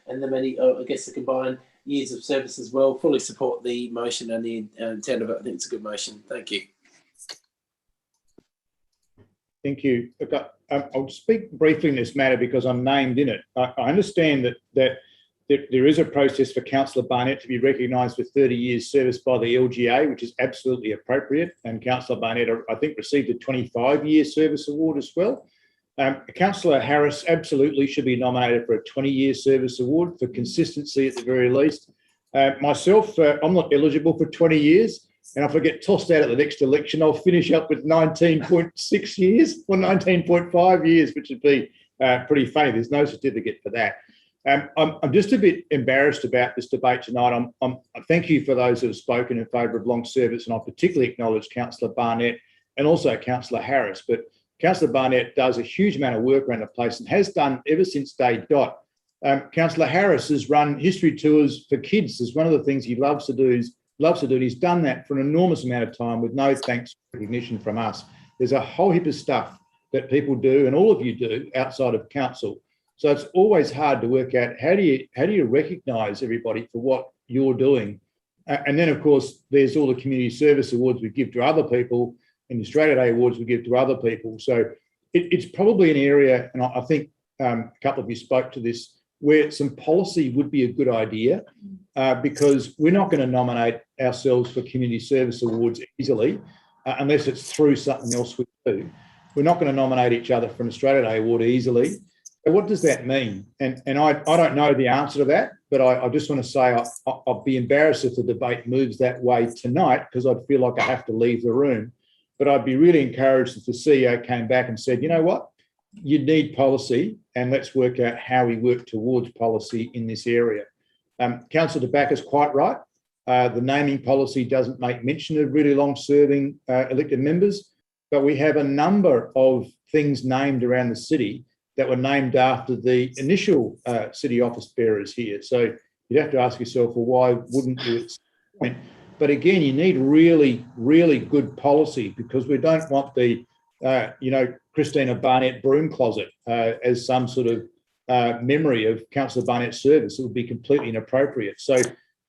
and the many, I guess, the combined years of service as well. Fully support the motion and the intent of it. I think it's a good motion. Thank you.
Thank you. Look, I'll speak briefly in this matter because I'm named in it. I understand that there is a process for Councillor Barnett to be recognised with 30 years service by the LGA, which is absolutely appropriate. And Councillor Barnett, I think, received a 25-year service award as well. Councillor Harris absolutely should be nominated for a 20-year service award for consistency at the very least. Myself, I'm not eligible for 20 years. And if I get tossed out at the next election, I'll finish up with 19.6 years or 19.5 years, which would be pretty funny. There's no certificate for that. I'm just a bit embarrassed about this debate tonight. Thank you for those who have spoken in favour of long service, and I particularly acknowledge Councillor Barnett and also Councillor Harris. But Councillor Barnett does a huge amount of work around the place and has done ever since day dot. Councillor Harris has run history tours for kids. Is one of the things he loves to do. And he's done that for an enormous amount of time with no thanks or recognition from us. There's a whole heap of stuff that people do, and all of you do, outside of council. So it's always hard to work out how do you recognise everybody for what you're doing. And then, of course, there's all the community service awards we give to other people and the Australia Day awards we give to other people. So it's probably an area, and I think a couple of you spoke to this, where some policy would be a good idea, because we're not going to nominate ourselves for community service awards easily, unless it's through something else we do. We're not going to nominate each other for an Australia Day award easily. So what does that mean? And I don't know the answer to that, but I just want to say I'll be embarrassed if the debate moves that way tonight, because I'd feel like I have to leave the room. But I'd be really encouraged if the CEO came back and said, you know what, you need policy, and let's work out how we work towards policy in this area. Councillor De Backer's quite right. The naming policy doesn't make mention of really long-serving elected members, but we have a number of things named around the city that were named after the initial city office bearers here. So you'd have to ask yourself, well, why wouldn't you at some point? But again, you need really, really good policy, because we don't want the, Christina Barnett broom closet as some sort of memory of Councillor Barnett's service. It would be completely inappropriate. So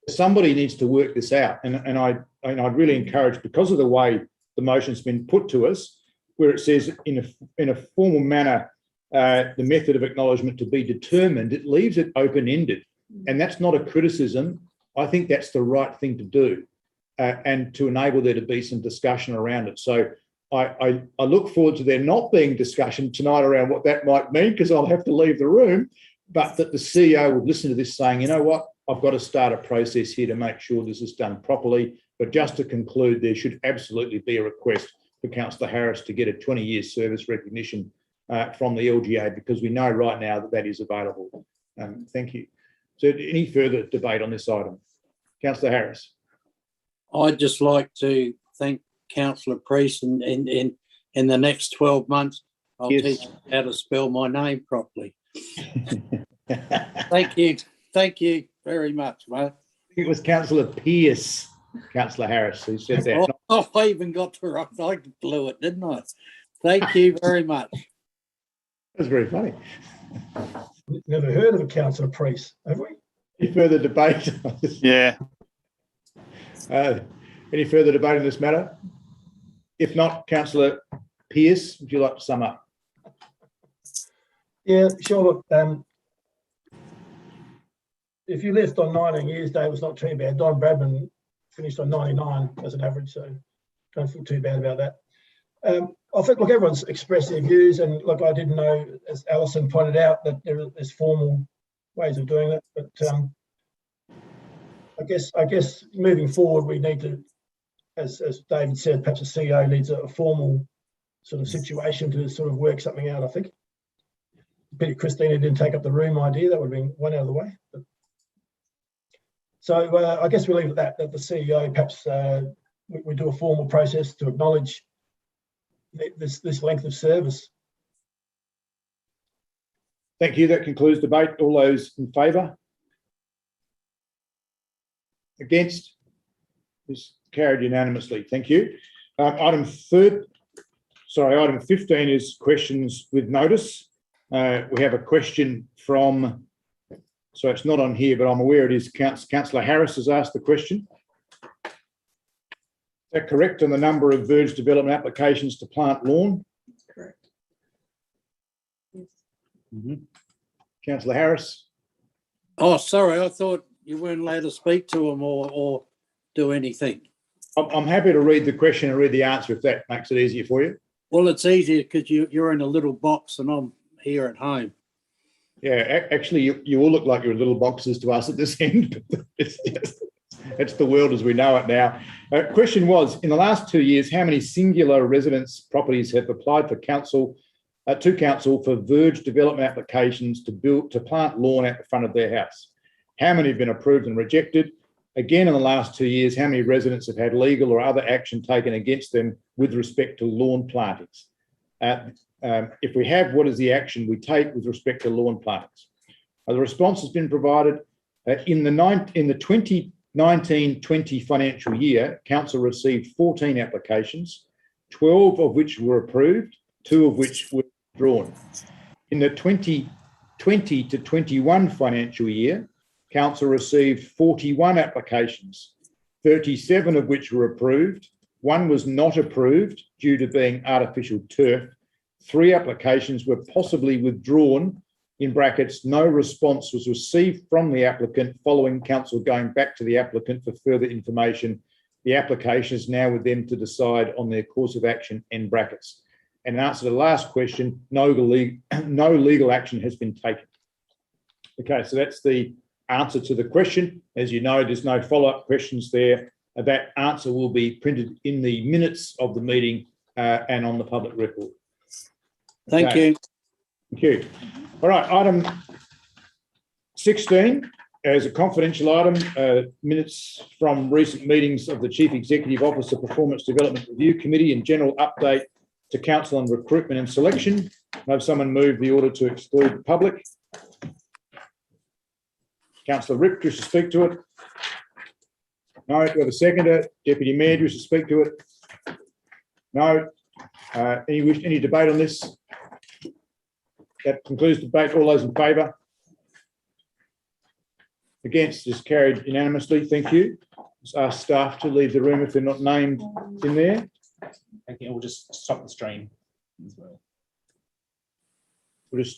somebody needs to work this out. And I'd really encourage, because of the way the motion's been put to us, where it says in a formal manner, the method of acknowledgement to be determined, it leaves it open-ended. And that's not a criticism. I think that's the right thing to do, and to enable there to be some discussion around it. So I look forward to there not being discussion tonight around what that might mean, because I'll have to leave the room, but that the CEO would listen to this saying, you know what, I've got to start a process here to make sure this is done properly. But just to conclude, there should absolutely be a request for Councillor Harris to get a 20-year service recognition from the LGA, because we know right now that is available. Thank you. So any further debate on this item? Councillor Harris.
I'd just like to thank Councillor Priest, and in the next 12 months, I'll teach you how to spell my name properly. Thank you very much, mate.
I think it was Councillor Pearce, Councillor Harris, who said that.
Oh, I even got to right. I blew it, didn't I? Thank you very much.
That's very funny.
Never heard of a Councillor Priest, have we?
Any further debate?
Yeah.
Any further debate on this matter? If not, Councillor Pearce, would you like to sum up?
Yeah, sure. If you left on 19 years, Dave, was not too bad. Don Bradman finished on 99 as an average, so don't feel too bad about that. I think, look, everyone's expressed their views, and look, I didn't know, as Alison pointed out, that there's formal ways of doing it, but I guess moving forward, we need to, as David said, perhaps the CEO needs a formal sort of situation to sort of work something out, I think. Pity Christina didn't take up the room idea. That would have been one out of the way. But, so I guess we leave it at that the CEO, perhaps we do a formal process to acknowledge this length of service.
Thank you. That concludes debate. All those in favour? Against? Is carried unanimously. Thank you. Item 15 is questions with notice. We have a question from, so it's not on here, but I'm aware it is Councillor Harris has asked the question. Is that correct on the number of verge development applications to plant lawn?
Correct. Yes.
Councillor Harris.
Oh, sorry, I thought you weren't allowed to speak to him or do anything.
I'm happy to read the question and read the answer if that makes it easier for you.
Well, it's easier because you're in a little box and I'm here at home.
Yeah, actually, you all look like you're little boxes to us at this end. But it's the world as we know it now. Question was, in the last 2 years, how many singular residence properties have applied for council for verge development applications to plant lawn at the front of their house? How many have been approved and rejected? Again, in the last 2 years, how many residents have had legal or other action taken against them with respect to lawn plantings? If we have, what is the action we take with respect to lawn plantings? The response has been provided. In the 2019-20 financial year, council received 14 applications, 12 of which were approved, 2 of which were withdrawn. In the 2020 to 21 financial year, council received 41 applications, 37 of which were approved. 1 was not approved due to being artificial turf. 3 applications were possibly withdrawn, in brackets, no response was received from the applicant following council going back to the applicant for further information. The application is now with them to decide on their course of action, end brackets. And in answer to the last question, no legal action has been taken. Okay, so that's the answer to the question. As you know, there's no follow-up questions there. That answer will be printed in the minutes of the meeting and on the public record.
Thank you.
Thank you. All right, item 16 as a confidential item, minutes from recent meetings of the Chief Executive Officer Performance Development Review Committee and general update to council on recruitment and selection. Have someone move the order to exclude the public? Councillor Ripp, do you wish to speak to it? No. Do we have a seconder? Deputy Mayor, do you wish to speak to it? No. Any debate on this? That concludes debate. All those in favour? Against is carried unanimously. Thank you. Just ask staff to leave the room if they're not named in there.
Okay, we'll just stop the stream as well.
We'll just